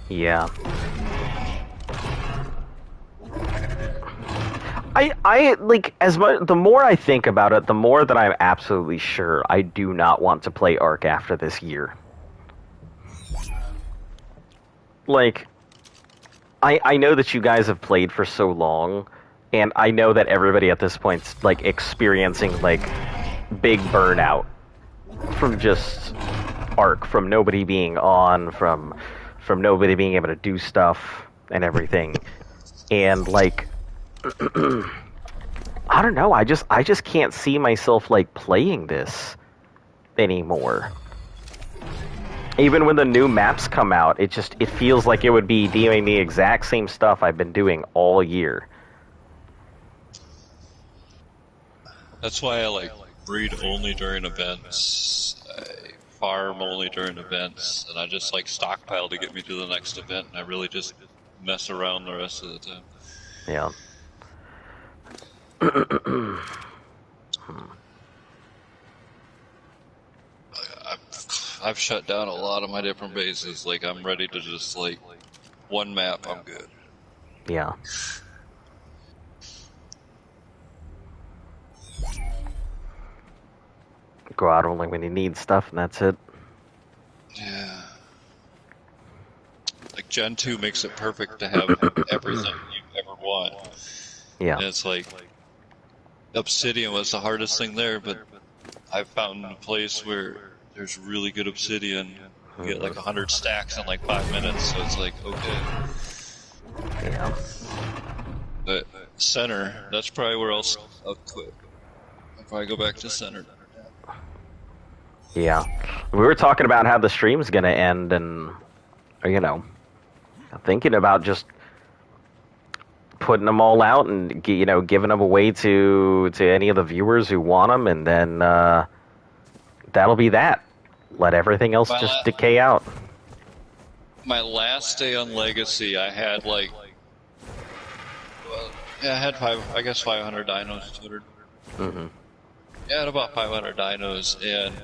Yeah. I like, as much, the more I think about it, the more that I'm absolutely sure I do not want to play Ark after this year. Like, I know that you guys have played for so long, and I know that everybody at this point's, like, experiencing, like, big burnout from just Ark, from nobody being on, from nobody being able to do stuff and everything. And, like, I don't know, I just can't see myself, like, playing this anymore. Even when the new maps come out, it feels like it would be doing the exact same stuff I've been doing all year. That's why I like breed only during events. I farm only during events, and I just like stockpile to get me to the next event, and I really just mess around the rest of the time. Yeah. I've shut down a lot of my different bases. Like, I'm ready to just, like, one map, I'm good. Yeah. Go out only when you need stuff, and that's it. Yeah. Like, Gen 2 makes it perfect to have everything you ever want. Yeah. And it's like, obsidian was the hardest thing there, but I've found a place where there's really good obsidian. You get like 100 stacks in like 5 minutes, so it's like, okay. Yeah. But center, that's probably where I'll quit. I'll probably go back to center. Yeah. We were talking about how the stream's gonna end, and, you know, thinking about just putting them all out and, you know, giving them away to any of the viewers who want them, and then that'll be that. Let everything else just decay out. My last day on Legacy, I had like, well, yeah, I had 500 dinos, 200. Mm-hmm. Yeah, I had about 500 dinos, and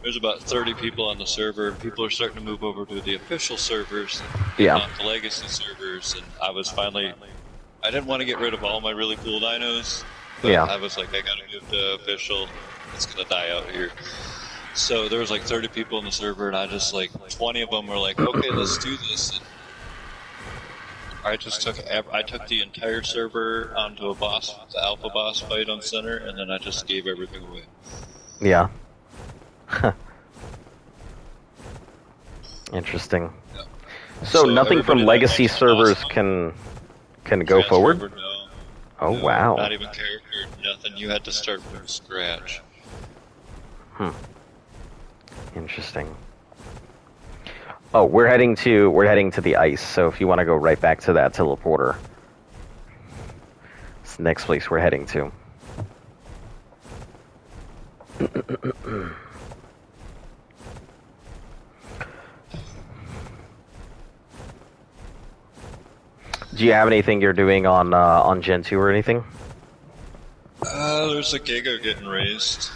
there's about 30 people on the server. People are starting to move over to the official servers, not the Legacy servers, and I was finally, I didn't want to get rid of all my really cool dinos, but I was like, I gotta move to official, it's gonna die out here. So there was like 30 people in the server, and I just like 20 of them were like, okay, let's do this. And I took the entire server onto the alpha boss fight on center, and then I just gave everything away. Yeah. Interesting. Yeah. So nothing from legacy servers can go forward? No. Oh, no, wow. Not even character, nothing. You had to start from scratch. Interesting. Oh, we're heading to the ice. So if you want to go right back to that teleporter, it's the next place we're heading to. Do you have anything you're doing on Gen 2 or anything? There's a Giga getting raised.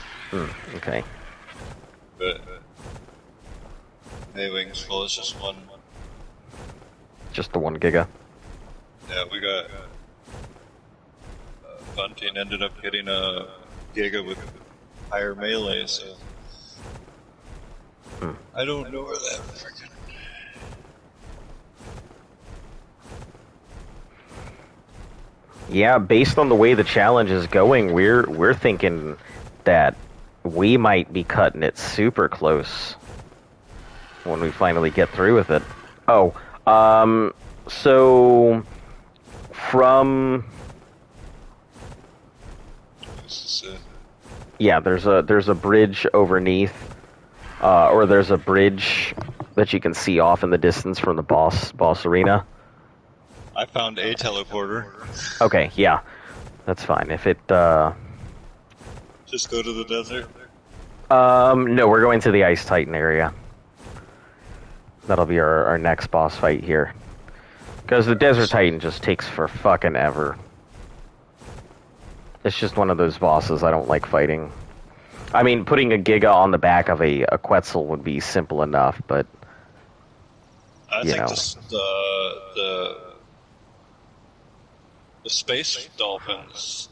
Okay. But Wings full is just one. Just the 1 giga. Yeah, we got Bunting ended up getting a Giga with higher melee, so I don't know where that freaking. Yeah, based on the way the challenge is going, we're thinking that we might be cutting it super close when we finally get through with it. Oh, so from yeah, there's a bridge underneath, or there's a bridge that you can see off in the distance from the boss arena. I found a teleporter. Okay, yeah, that's fine. If it just go to the desert. No, we're going to the Ice Titan area. That'll be our next boss fight here. Because the Desert Titan just takes for fucking ever. It's just one of those bosses I don't like fighting. I mean, putting a Giga on the back of a Quetzal would be simple enough, but I think the space dolphins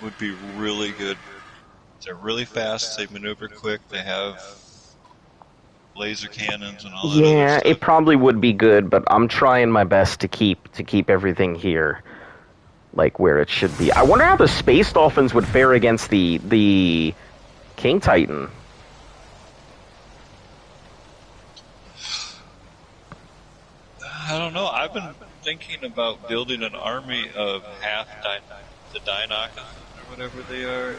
would be really good. They're really fast, they maneuver quick, they have laser cannons and all that other stuff. It probably would be good, but I'm trying my best to keep everything here like where it should be. I wonder how the space dolphins would fare against the King Titan. I don't know. I've been thinking about building an army of the Dynakas or whatever they are.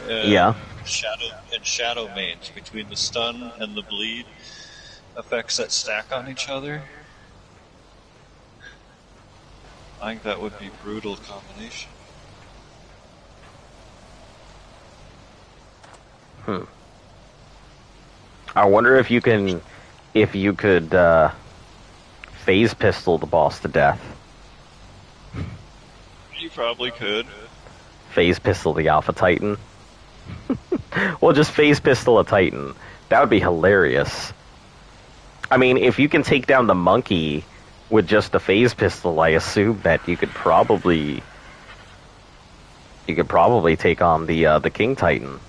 Shadow mains between the stun and the bleed effects that stack on each other. I think that would be a brutal combination. I wonder if you could phase pistol the boss to death. You probably could. Phase pistol the Alpha Titan. Well, just phase pistol a Titan. That would be hilarious. I mean, if you can take down the monkey with just a phase pistol, I assume that you could probably take on the King Titan.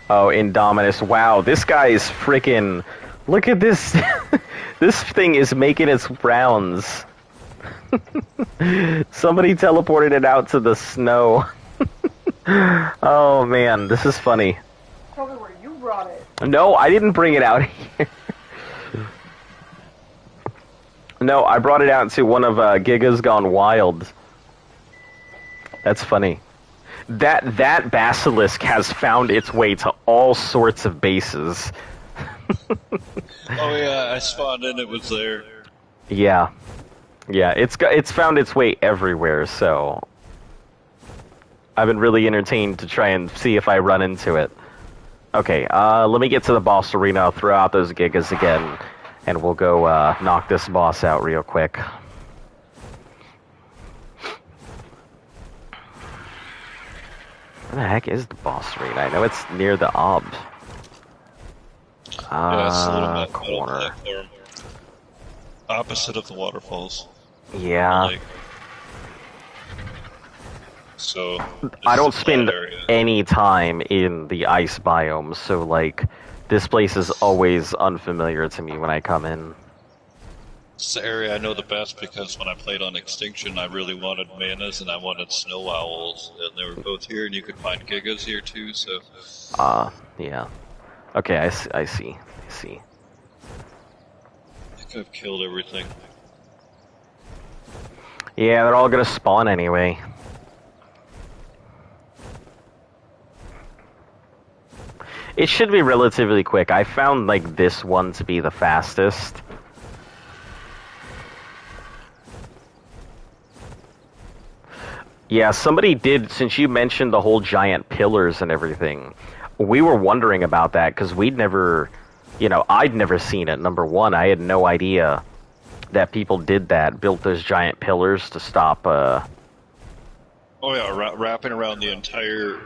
Oh, Indominus! Wow, this guy is freaking. Look at this. This thing is making its rounds. Somebody teleported it out to the snow. Oh man, this is funny. Tell me where you brought it. No, I didn't bring it out here. No, I brought it out to one of Giga's Gone Wild. That's funny. That basilisk has found its way to all sorts of bases. Oh yeah, I spawned in, it was there. Yeah, it's found its way everywhere. So I've been really entertained to try and see if I run into it. Okay, let me get to the boss arena. I'll throw out those Gigas again, and we'll go knock this boss out real quick. Where the heck is the boss arena? I know it's near the Ob. Yeah, it's a little bit corner. platform. Opposite of the waterfalls. Yeah. Like, so I don't spend any time in the ice biome, so like this place is always unfamiliar to me when I come in. It's the area I know the best because when I played on Extinction, I really wanted manas and I wanted snow owls, and they were both here, and you could find gigas here too. So. Yeah. Okay, I see. I think I've killed everything. Yeah, they're all gonna spawn anyway. It should be relatively quick. I found, like, this one to be the fastest. Yeah, somebody did, since you mentioned the whole giant pillars and everything, we were wondering about that, because we'd never, I'd never seen it, number one. I had no idea that people did that, built those giant pillars to stop, Oh yeah, wrapping around the entire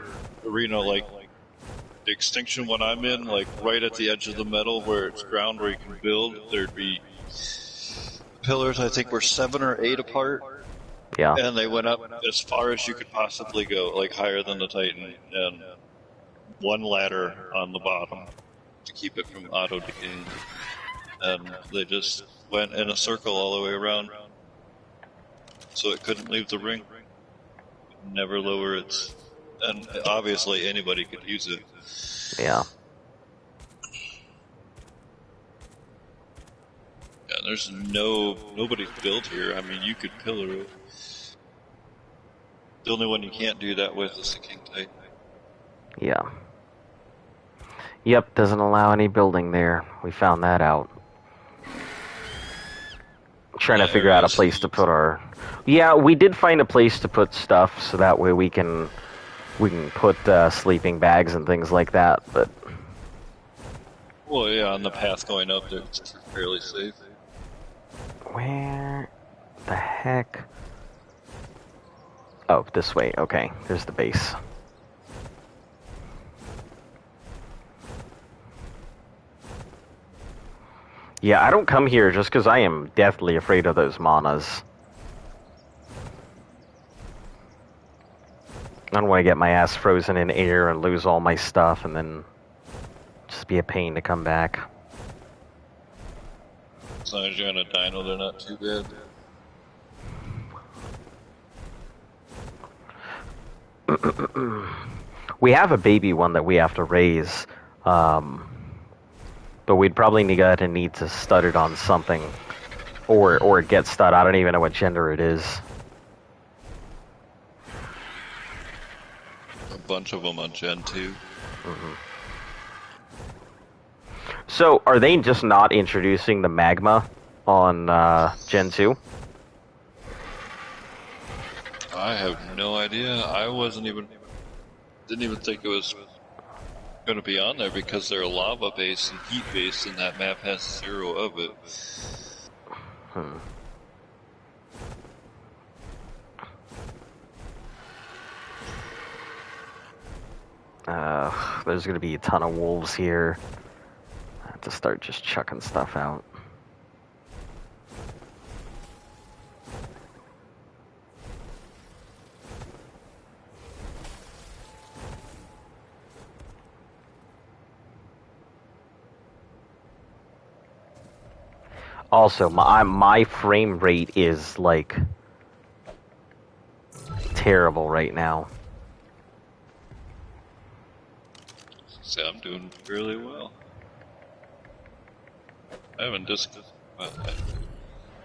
arena, like the extinction one I'm in, like right at the edge of the metal where it's ground where you can build, there'd be pillars, I think were 7 or 8 apart. Yeah. And they went up as far as you could possibly go, like higher than the Titan, and one ladder on the bottom to keep it from auto-decaying. And they just went in a circle all the way around, so it couldn't leave the ring. Never lower its... And obviously anybody could use it. Yeah. Yeah, there's nobody's built here. I mean, you could pillar it. The only one you can't do that with is the King Titan. Yeah. Yep, doesn't allow any building there. We found that out. Trying to figure out a place to put our... Yeah, we did find a place to put stuff, so that way we can put sleeping bags and things like that, but... Well, yeah, on the path going up there, it's fairly safe. Where the heck? Oh, this way. Okay, there's the base. Yeah, I don't come here just because I am deathly afraid of those manas. I don't want to get my ass frozen in air and lose all my stuff and then just be a pain to come back. As long as you're on a dino, they're not too bad. We have a baby one that we have to raise, but we'd probably need to stud it on something, or get stud. I don't even know what gender it is. A bunch of them on Gen 2. Mm-hmm. So, are they just not introducing the magma on Gen 2? I have no idea. I didn't even think it was going to be on there because they're lava based and heat based, and that map has 0 of it. There's going to be a ton of wolves here. I have to start just chucking stuff out. Also, my frame rate is, like, terrible right now. So I'm doing fairly well. I haven't I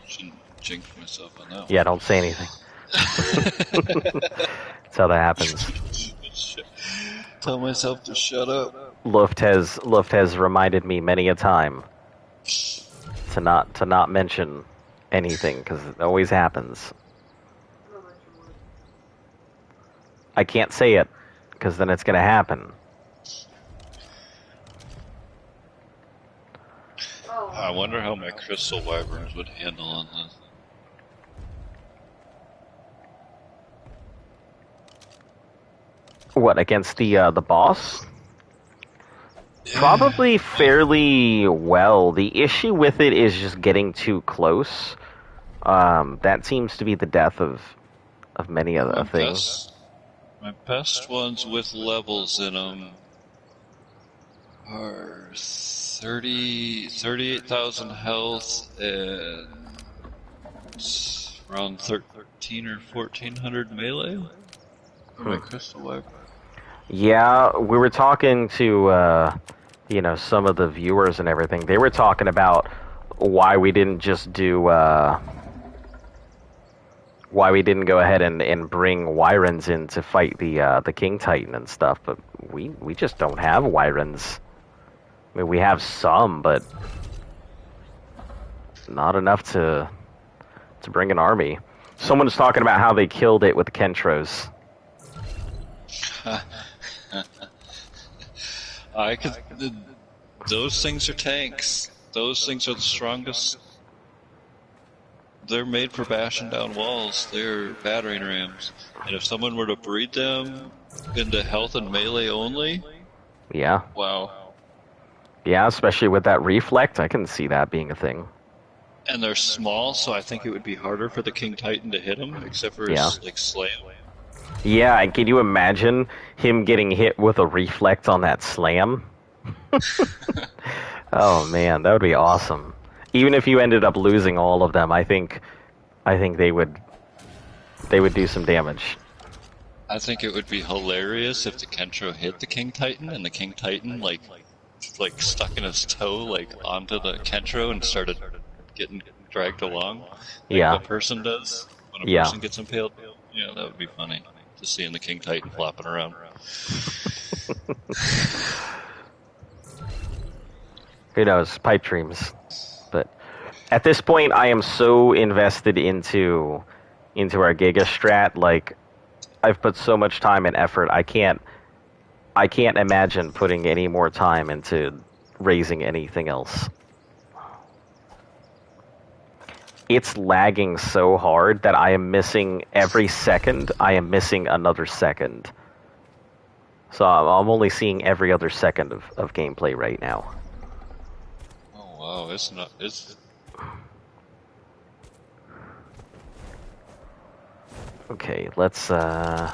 shouldn't jinx myself on that one. Yeah, don't say anything. That's how that happens. Tell myself to shut up. Luft has reminded me many a time to not mention anything, because it always happens. I can't say it, because then it's going to happen. I wonder how my crystal wyverns would handle on this. What, against the boss? Probably fairly well. The issue with it is just getting too close. That seems to be the death of many other things. My best ones with levels in them are 38,000 health and around 13 or 1400 melee for my crystal wyvern. Yeah, we were talking to some of the viewers and everything. They were talking about why we didn't just do why we didn't go ahead and bring Wyrens in to fight the King Titan and stuff, but we just don't have Wyrens. I mean, we have some, but not enough to bring an army. Someone's talking about how they killed it with the Kentros. I could. Those things are tanks. Those things are the strongest. They're made for bashing down walls. They're battering rams. And if someone were to breed them into health and melee only, Yeah. wow. Yeah, especially with that reflect, I can see that being a thing. And they're small, so I think it would be harder for the King Titan to hit him, except for Yeah. his like slam. Yeah, and can you imagine him getting hit with a reflect on that slam? Oh man, that would be awesome. Even if you ended up losing all of them, I think they would do some damage. I think it would be hilarious if the Kentro hit the King Titan and the King Titan like stuck in his toe like onto the Kentro and started getting dragged along. Like Yeah. a person does when a Yeah. person gets impaled. Yeah, that would be funny. Just seeing the King Titan flopping around. Who knows? Pipe dreams. But at this point, I am so invested into our Giga Strat. Like, I've put so much time and effort. I can't imagine putting any more time into raising anything else. It's lagging so hard that I am missing every second. I am missing another second. So I'm only seeing every other second of gameplay right now. Oh wow, it's Okay, let's I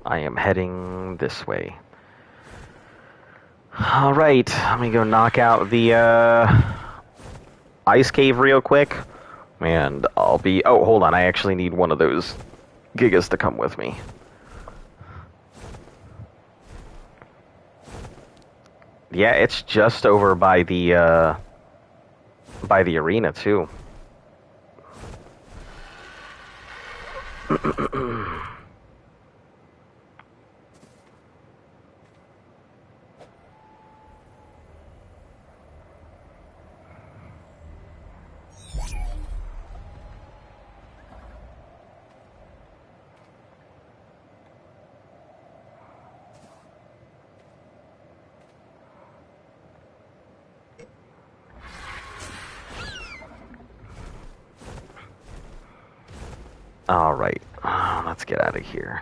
am heading this way. Alright, let me go knock out the ice cave real quick. And I'll be... Oh, hold on, I actually need one of those Gigas to come with me. Yeah, it's just over by the arena too. Alright, let's get out of here.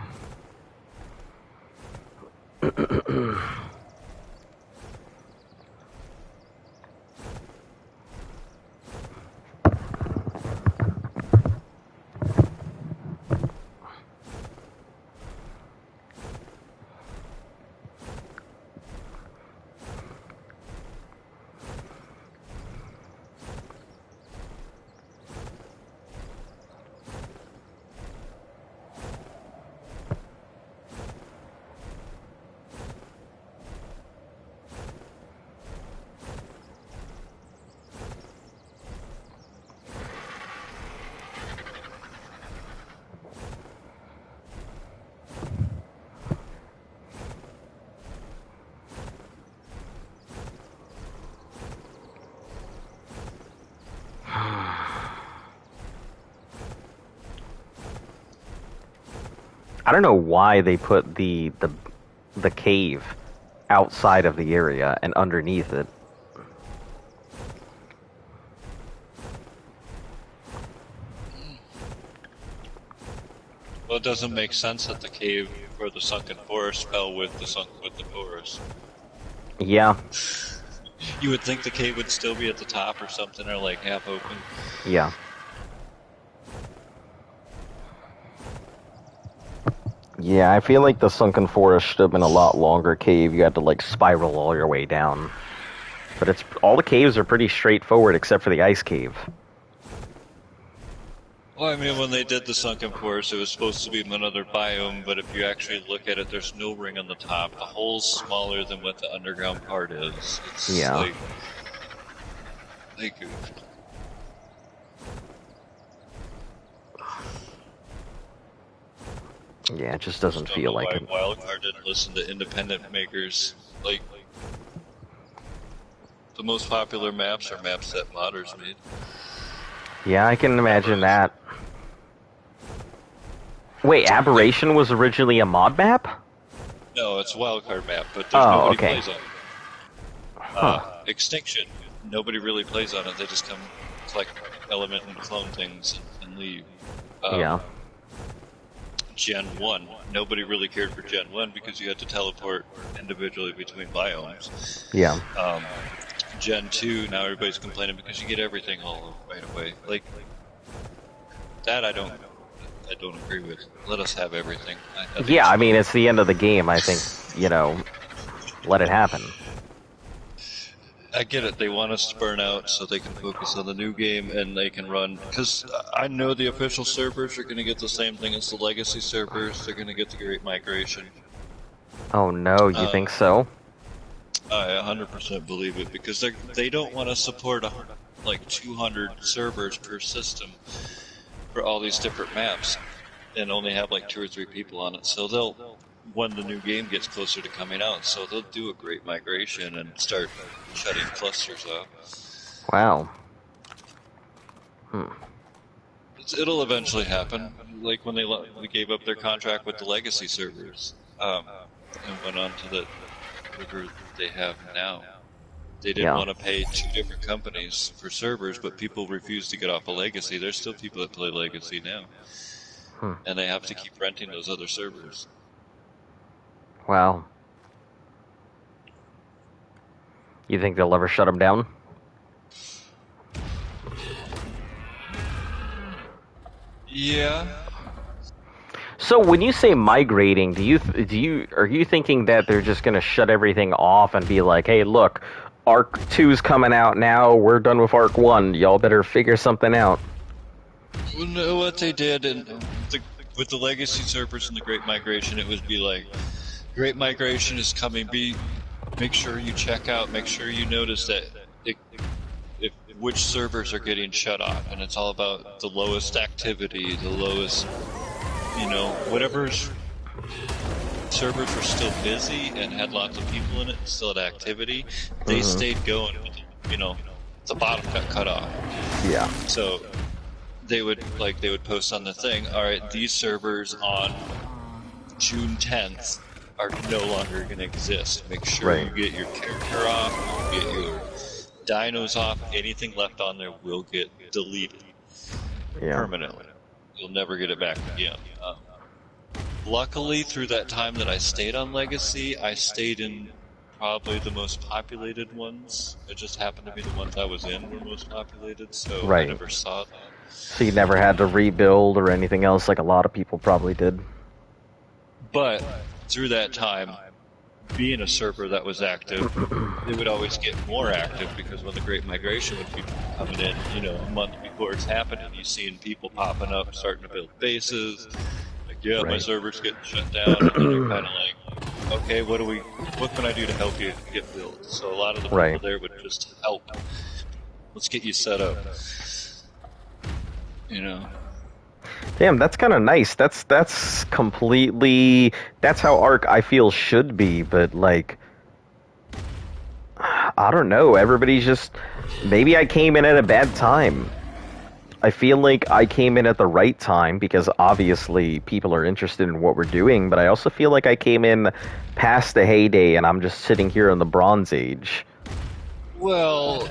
I don't know why they put the cave outside of the area and underneath it. Well, it doesn't make sense that the cave or the sunken forest fell with the forest. Yeah, You would think the cave would still be at the top or something, or like half open. yeah. Yeah, I feel like the sunken forest should have been a lot longer cave. You had to like spiral all your way down. But it's all the caves are pretty straightforward except for the ice cave. Well, I mean, when they did the sunken forest, it was supposed to be another biome, but if you actually look at it, there's no ring on the top. The hole's smaller than what the underground part is. It's Yeah. like they goofed. Yeah, it just doesn't Don't feel know like why it. Wildcard didn't listen to independent makers. Like, the most popular maps are maps that modders made. Yeah, I can imagine that. Wait, Aberration was originally a mod map? No, it's a wildcard map, but there's Oh, nobody okay. plays on it. Huh. Extinction, nobody really plays on it. They just come collect element and clone things and leave. Yeah. Gen 1, nobody really cared for Gen 1 because you had to teleport individually between biomes. Yeah. Gen 2, now everybody's complaining because you get everything all right away. Like, that I don't agree with. Let us have everything. I think Yeah, it's I mean, it's the end of the game. I think, let it happen. I get it. They want us to burn out so they can focus on the new game and they can run. Because I know the official servers are going to get the same thing as the legacy servers. They're going to get the Great Migration. Oh no, you think so? I 100% believe it because they don't want to support like 200 servers per system for all these different maps and only have like 2 or 3 people on it. So they'll, when the new game gets closer to coming out, so they'll do a Great Migration and start shutting clusters off. Wow. It'll eventually happen, like when they gave up their contract with the legacy servers and went on to the whatever they have now. They didn't want to pay 2 different companies for servers, but people refused to get off of legacy. There's still people that play legacy now, and they have to keep renting those other servers. Wow. You think they'll ever shut them down? Yeah. So when you say migrating, are you thinking that they're just going to shut everything off and be like, "Hey, look, Arc 2's coming out now. We're done with Arc 1. Y'all better figure something out." Well, no, what they did with the legacy servers and the Great Migration, it would be like, Great Migration is coming. Make sure you check out. Make sure you notice that which servers are getting shut off, and it's all about the lowest activity, the lowest, whatever servers were still busy and had lots of people in it, and still had activity. They stayed going. The bottom got cut off. Yeah. So they would post on the thing. All right, these servers on June 10th are no longer going to exist. Make sure you get your character off, you get your dinos off. Anything left on there will get deleted permanently. You'll never get it back again. Luckily, through that time that I stayed on Legacy, I stayed in probably the most populated ones. It just happened to be the ones I was in were most populated, so I never saw that. So you never had to rebuild or anything else like a lot of people probably did. But through that time, being a server that was active, it would always get more active because when the Great Migration would be coming in, a month before it's happening, you're seeing people popping up, starting to build bases. Like, my server's getting shut down, and then you're kind of like, okay, what can I do to help you get built? So a lot of the people there would just help. Let's get you set up. Damn, that's kind of nice. That's completely... That's how Arc, I feel, should be, but, like... I don't know, everybody's just... Maybe I came in at a bad time. I feel like I came in at the right time, because obviously people are interested in what we're doing, but I also feel like I came in past the heyday, and I'm just sitting here in the Bronze Age. Well...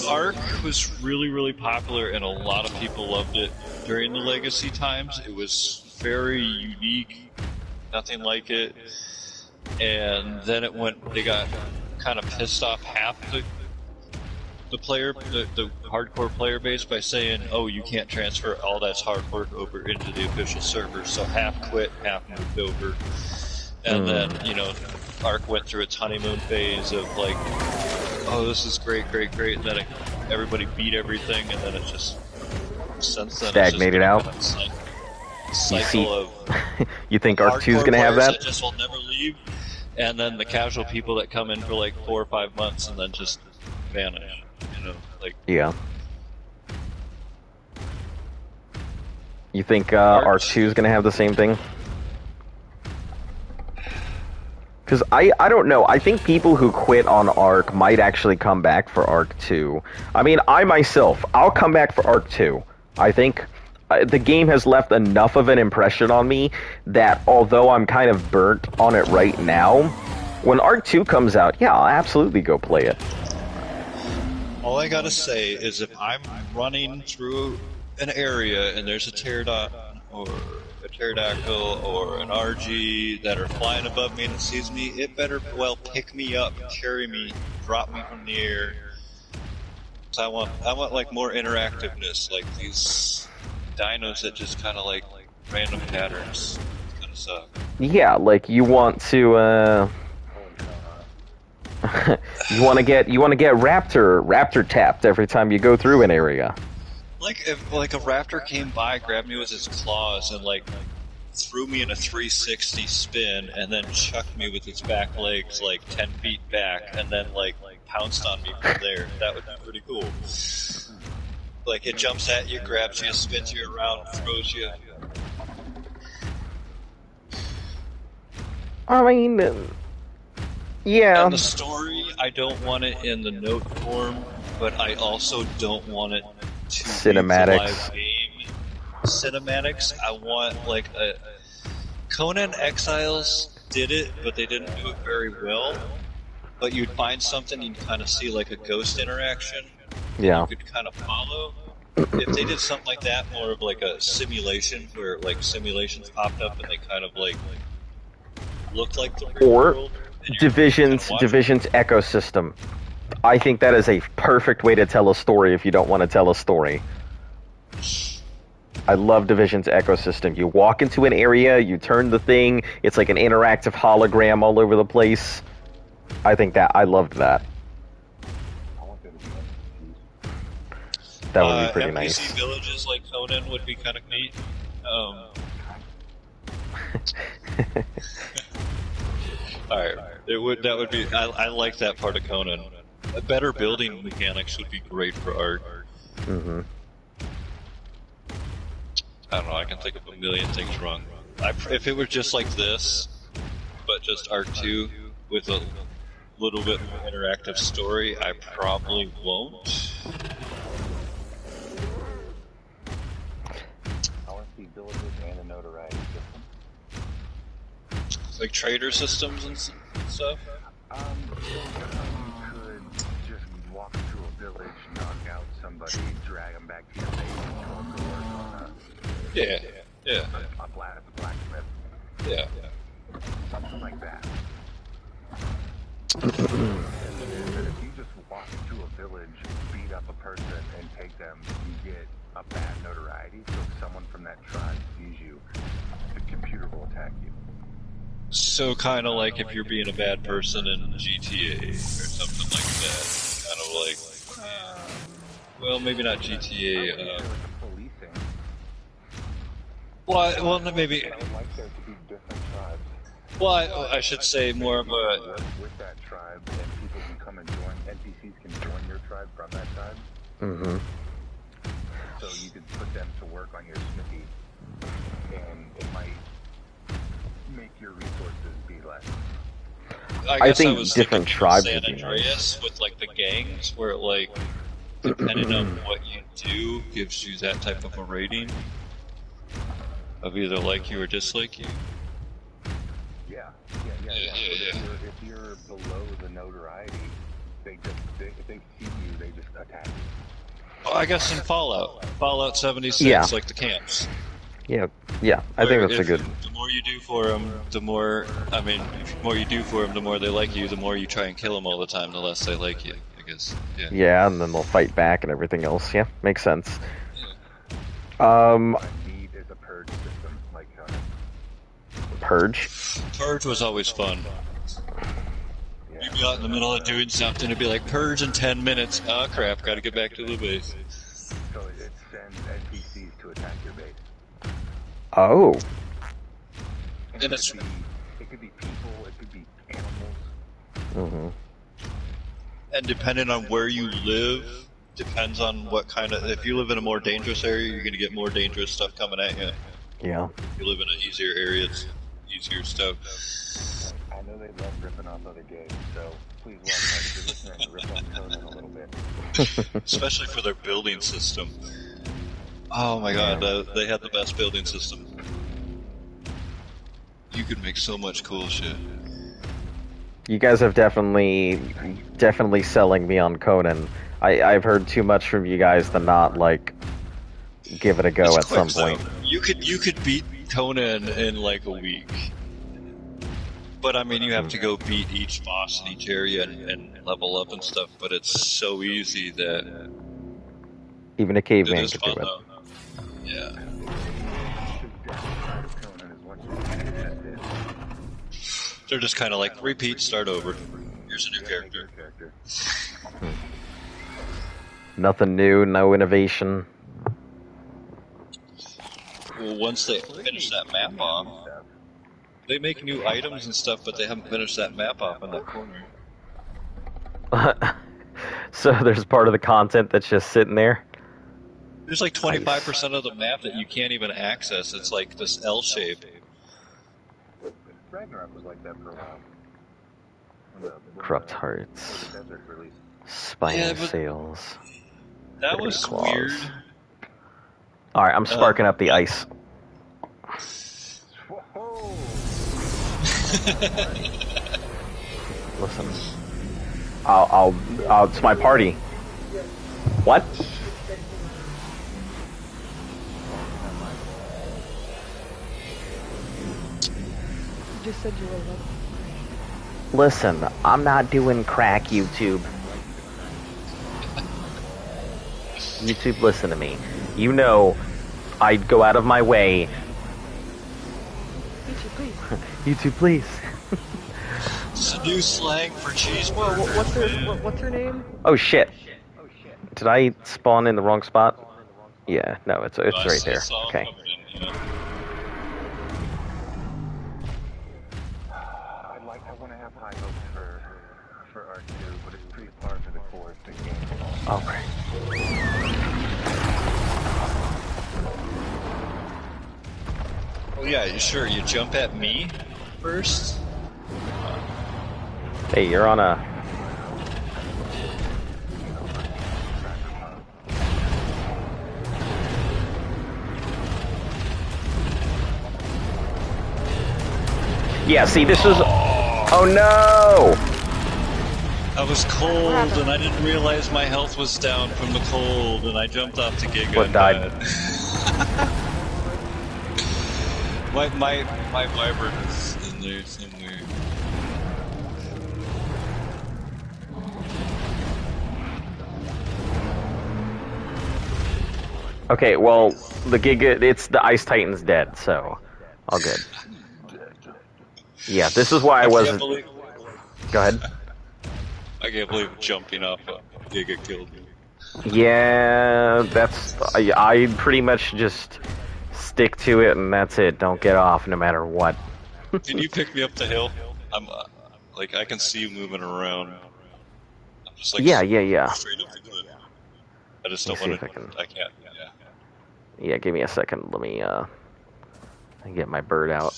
Arc was really, really popular, and a lot of people loved it during the Legacy times. It was very unique, nothing like it. And then they got kind of pissed off half the hardcore player base by saying, "Oh, you can't transfer all that's hard work over into the official server." So half quit, half moved over, and then Arc went through its honeymoon phase of like, "Oh, this is great," and then everybody beat everything, and then it just since then stagnated out. Cycle of you think Arc 2 is going to have that? Just will never leave, and then the casual people that come in for like 4 or 5 months and then just vanish. You think Arc 2 is going to have the same thing? Because I don't know. I think people who quit on Arc might actually come back for Arc 2. I mean, I myself, I'll come back for Arc 2. I think the game has left enough of an impression on me that although I'm kind of burnt on it right now, when Arc 2 comes out, yeah, I'll absolutely go play it. All I gotta say is if I'm running through an area and there's a pterodon or a pterodactyl or an RG that are flying above me and it sees me, it better well pick me up, carry me, drop me from the air. So I want like more interactiveness, like these dinos that just kind of like random patterns. Kind of suck. Yeah, like you want to you want to get raptor tapped every time you go through an area. Like if like a raptor came by, grabbed me with its claws, and like threw me in a 360 spin, and then chucked me with its back legs like 10 feet back, and then like pounced on me from there. That would be pretty cool. Like it jumps at you, grabs you, spins you around, throws you. I mean, yeah. And the story, I don't want it in the note form, but I also don't want it to cinematics. Be the live game. Cinematics, I want like a Conan Exiles did it, but they didn't do it very well. But you'd find something, you'd kind of see like a ghost interaction. Yeah. You could kind of follow. If they did something like that, more of like a simulation, where like simulations popped up and they kind of like looked like the real world. Division's ecosystem. I think that is a perfect way to tell a story if you don't want to tell a story. I love Division's ecosystem. You walk into an area, you turn the thing, it's like an interactive hologram all over the place. I loved that. That would be pretty NPC nice. villages like Conan would be kind of neat. Alright, that would be. I like that part of Conan. Better building mechanics would be great for art. Mm-hmm. I don't know. I can think of a million things wrong. If it was just like this, but just Arc 2 with a little bit more interactive story, I probably won't. I want to see villages and a notoriety system. Like trader systems and stuff? You could just walk into a village, knock out somebody, drag them back to your base, and go work on Yeah. a blacksmith. Yeah. Something like that. And then if you just walk into a village, beat up a person, and take them, you get a bad notoriety. So if someone from that tribe sees you, the computer will attack you. So kind of like if you're being a bad person in GTA or something like that. Kind of like, well, maybe not GTA. Policing. Well, maybe. I would like there to be different tribes. Well, I should say more of a. Work with that tribe, and people can come and join. NPCs can join your tribe from that tribe. Mm-hmm. So you could put them to work on your smithy, and it might make your resources be less. I think was different thinking tribes San would be Andreas nice. with like the gangs, where like depending on what you do, gives you that type of a rating of either like you or dislike you. Yeah. Yeah. If you're below the notoriety, if they see you, they just attack you. Oh, I guess in Fallout 76, Yeah. like the camps. Yeah, I think that's a good. The more you do for them, the more you do for them, the more they like you. The more you try and kill them all the time, the less they like you. I guess. Yeah. Yeah, and then they'll fight back and everything else. Yeah, makes sense. What I need is a purge system, like Purge. Purge was always fun. You'd be out in the middle of doing something, it'd be like, purge in 10 minutes. Oh crap, gotta get back to the base. so it sends NPCs to attack your base. Oh. And And it could be people, it could be animals. Mm-hmm. And depending on where you live, depends on what kind of. If you live in a more dangerous area, you're gonna get more dangerous stuff coming at you. Yeah. If you live in an easier area, it's easier stuff. I know they love ripping off other games, so please welcome if you're listening to rip off Conan a little bit. Especially for their building system. Oh my god, they had the best building system. You could make so much cool shit. You guys have definitely selling me on Conan. I've heard too much from you guys to not like give it a go It's at quick, some point. though. You could beat Conan in like a week. But I mean, you have to go beat each boss in each area and level up and stuff. But it's so easy that Even a it caveman is could fun do it. though. Yeah. The downside of Conan is once you get it, They're just kind of like repeat, start over. Here's a new character. Nothing new, no innovation. Well, once they finish that map off, they make new items and stuff, but they haven't finished that map off in that corner. So there's part of the content that's just sitting there. There's like 25% of the map that you can't even access. It's like this L shape. Ragnarok was like that for a while. When Corrupt the hearts, Desert released. spiny Yeah, but- sails. That Dirty was claws. weird. All right, I'm sparking up the ice. Whoa! Listen, I'll. It's my party. What? You just said you were like, Listen, I'm not doing crack, YouTube. YouTube, listen to me. You know, I'd go out of my way. teacher, please. YouTube, please. It's a new slang for cheeseburger. Whoa, what's her name? Oh shit. Did I spawn in the wrong spot? Yeah, no, it's right there. Okay. I want to have high hopes for R2, but it's pretty par for the course. The game. All right. Oh yeah, sure. You jump at me first. Hey, you're on a. Yeah, see, this is. Oh no! I was cold and I didn't realize my health was down from the cold, and I jumped off the Giga What and died? my vibrant is in there somewhere. Okay, well, the Giga. It's the Ice Titan's dead, so. All good. Yeah, this is why I can't wasn't. believe, Go ahead. I can't believe jumping off a Giga killed me. Yeah, that's. I pretty much just stick to it, and that's it. Don't get off, no matter what. Can you pick me up the hill? I'm like I can see you moving around. I'm just like Yeah. straight up the cliff. I just don't Let me want see to. if I can- I can't. Yeah. Yeah, give me a second. Let me get my bird out.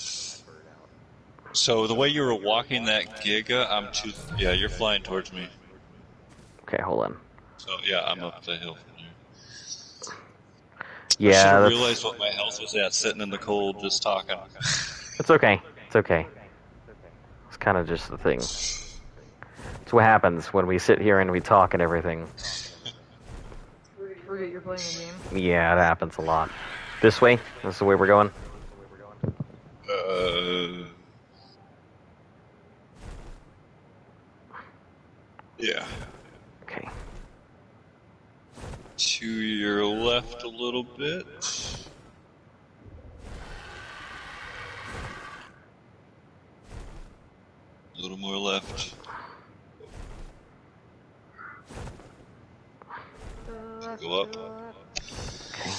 So the way you were walking that Giga, Yeah, you're flying towards me. Okay, hold on. So yeah, I'm up the hill from you. I should Yeah, have that's, realized what my health was at, sitting in the cold, just talking. it's okay. It's okay. It's kind of just the thing. It's what happens when we sit here and we talk and everything. Forget you're playing a game. Yeah, it happens a lot. This way? This is the way we're going? Yeah. Okay. To your left a little bit. A little more left. Go up. Okay.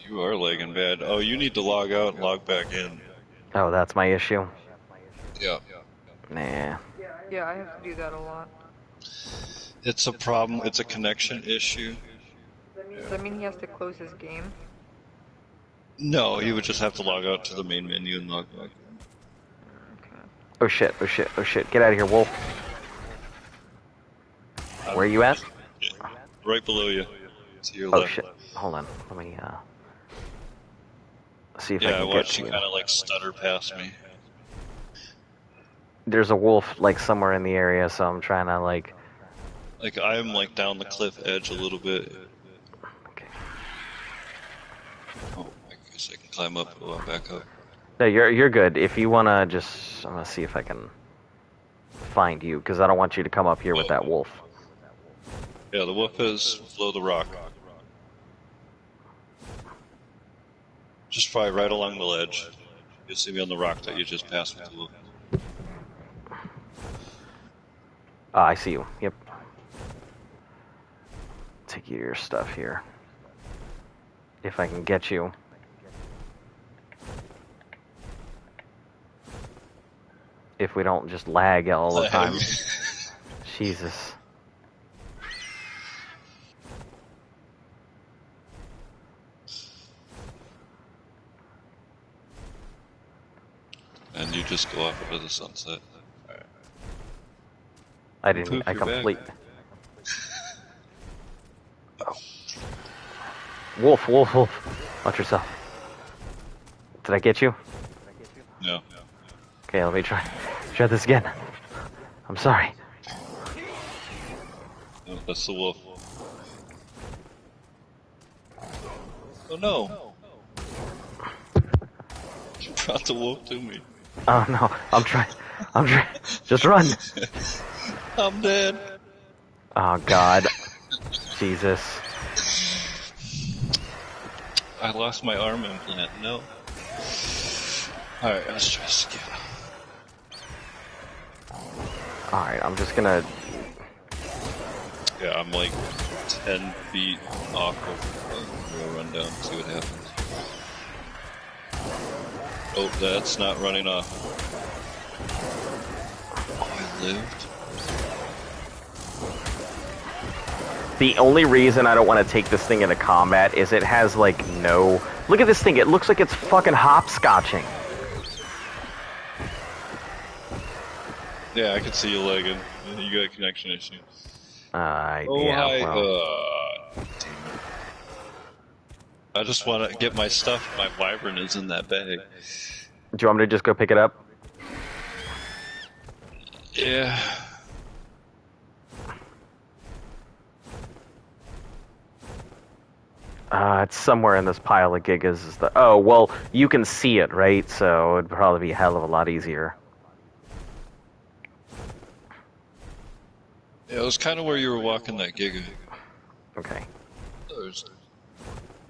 You are lagging bad. Oh, you need to log out and log back in. Oh, that's my issue. Yeah. Nah. Yeah, I have to do that a lot. It's a problem. It's a connection issue. Does that mean he has to close his game? No, he would just have to log out to the main menu and log back in. Okay. Oh shit, oh shit, oh shit. Get out of here, Wolf. Where are you at? Right below you. To your Oh left. shit. Hold on. Let me, see if I Yeah, I can get watched to you you. kind of like stutter past me. There's a wolf, like, somewhere in the area, so I'm trying to, like... Like, I'm like down the cliff edge a little bit. Okay. Oh, I guess I can climb up. Oh, I'm back up. No, you're good. If you wanna just... I'm gonna see if I can find you, because I don't want you to come up here with that wolf. Yeah, the wolf is below the rock. Just probably right along the ledge. You'll see me on the rock that you just passed with the wolf. Ah, I see you. Yep. Take you your stuff here. If I can get you. If we don't just lag all the time. Jesus. And you just go off into the sunset. Alright. I didn't. Poop I your bag. complete. Oh. Wolf, wolf, wolf. Watch yourself. Did I get you? No. Okay, let me try this again. I'm sorry. No, that's the wolf. Oh no! You brought the wolf to me. Oh no, I'm trying. Just run. I'm dead. Oh God. Jesus. I lost my arm implant. No. Alright, let's try this again. Alright, I'm just gonna... Yeah, I'm like 10 feet off of we'll run down and see what happens. Oh, that's not running off. Oh, I lived? The only reason I don't want to take this thing into combat is it has, like, no... Look at this thing, it looks like it's fucking hopscotching. Yeah, I can see you lagging. You got a connection issue. Yeah, hi. well... Damn it. I just want to get my stuff. My wyvern is in that bag. Do you want me to just go pick it up? Yeah. It's somewhere in this pile of gigas. Is the... Oh, well, you can see it, right? So it'd probably be a hell of a lot easier. Yeah, it was kind of where you were walking that giga. Okay. There's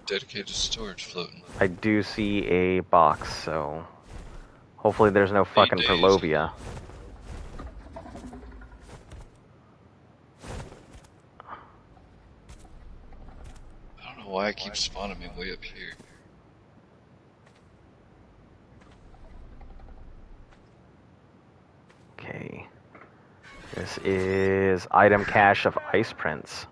dedicated storage floating. I do see a box, so... Hopefully there's no fucking days. Perlovia. I don't know why I keep spawning me way up here. Okay. This is item cache of Ice Prince.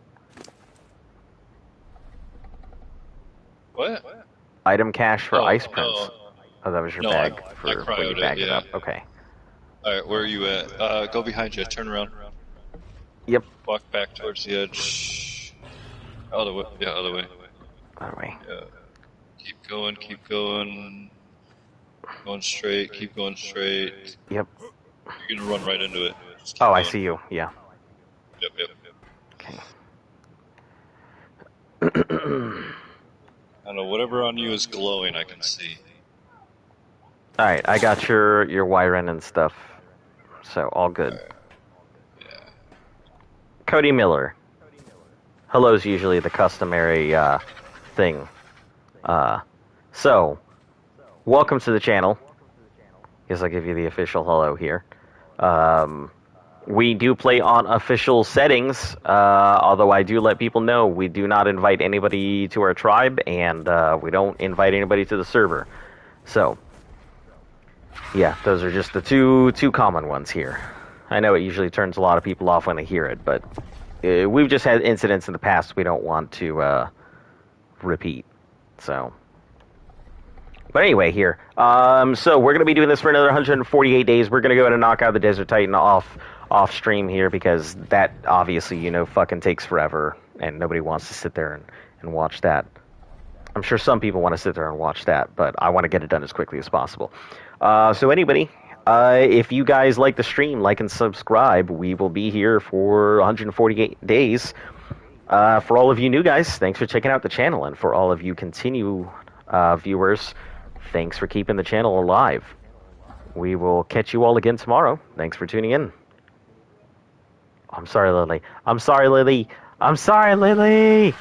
What? Item cache for Oh, Ice Prince. oh. Oh, that was your No, bag I for when you cryoed it, bagged it yeah. up. Okay. Alright, where are you at? Go behind you. Turn around. Yep. Walk back towards the edge. Other way. Yeah, other way. By the way. Yeah. Keep going, keep going. Going straight, keep going straight. Yep. You're gonna run right into it. Just keep Oh, I going. see you. Yeah. Yep, yep. Okay. I don't know, whatever on you is glowing, I can see. Alright, I got your Wyren and stuff. So, all good. Alright. Yeah. Cody Miller. Hello's usually the customary thing. So, welcome to the channel. Guess I'll give you the official hello here. We do play on official settings, although I do let people know we do not invite anybody to our tribe, and we don't invite anybody to the server. So, Yeah, those are just the two common ones here. I know it usually turns a lot of people off when they hear it, but we've just had incidents in the past we don't want to repeat. So, but anyway, here. So we're gonna be doing this for another 148 days. We're gonna go ahead and knock out the Desert Titan off stream here because that obviously fucking takes forever, and nobody wants to sit there and watch that. I'm sure some people want to sit there and watch that, but I want to get it done as quickly as possible. So anybody, if you guys like the stream, like and subscribe. We will be here for 148 days. For all of you new guys, thanks for checking out the channel. And for all of you viewers, thanks for keeping the channel alive. We will catch you all again tomorrow. Thanks for tuning in. I'm sorry, Lily. I'm sorry, Lily. I'm sorry, Lily.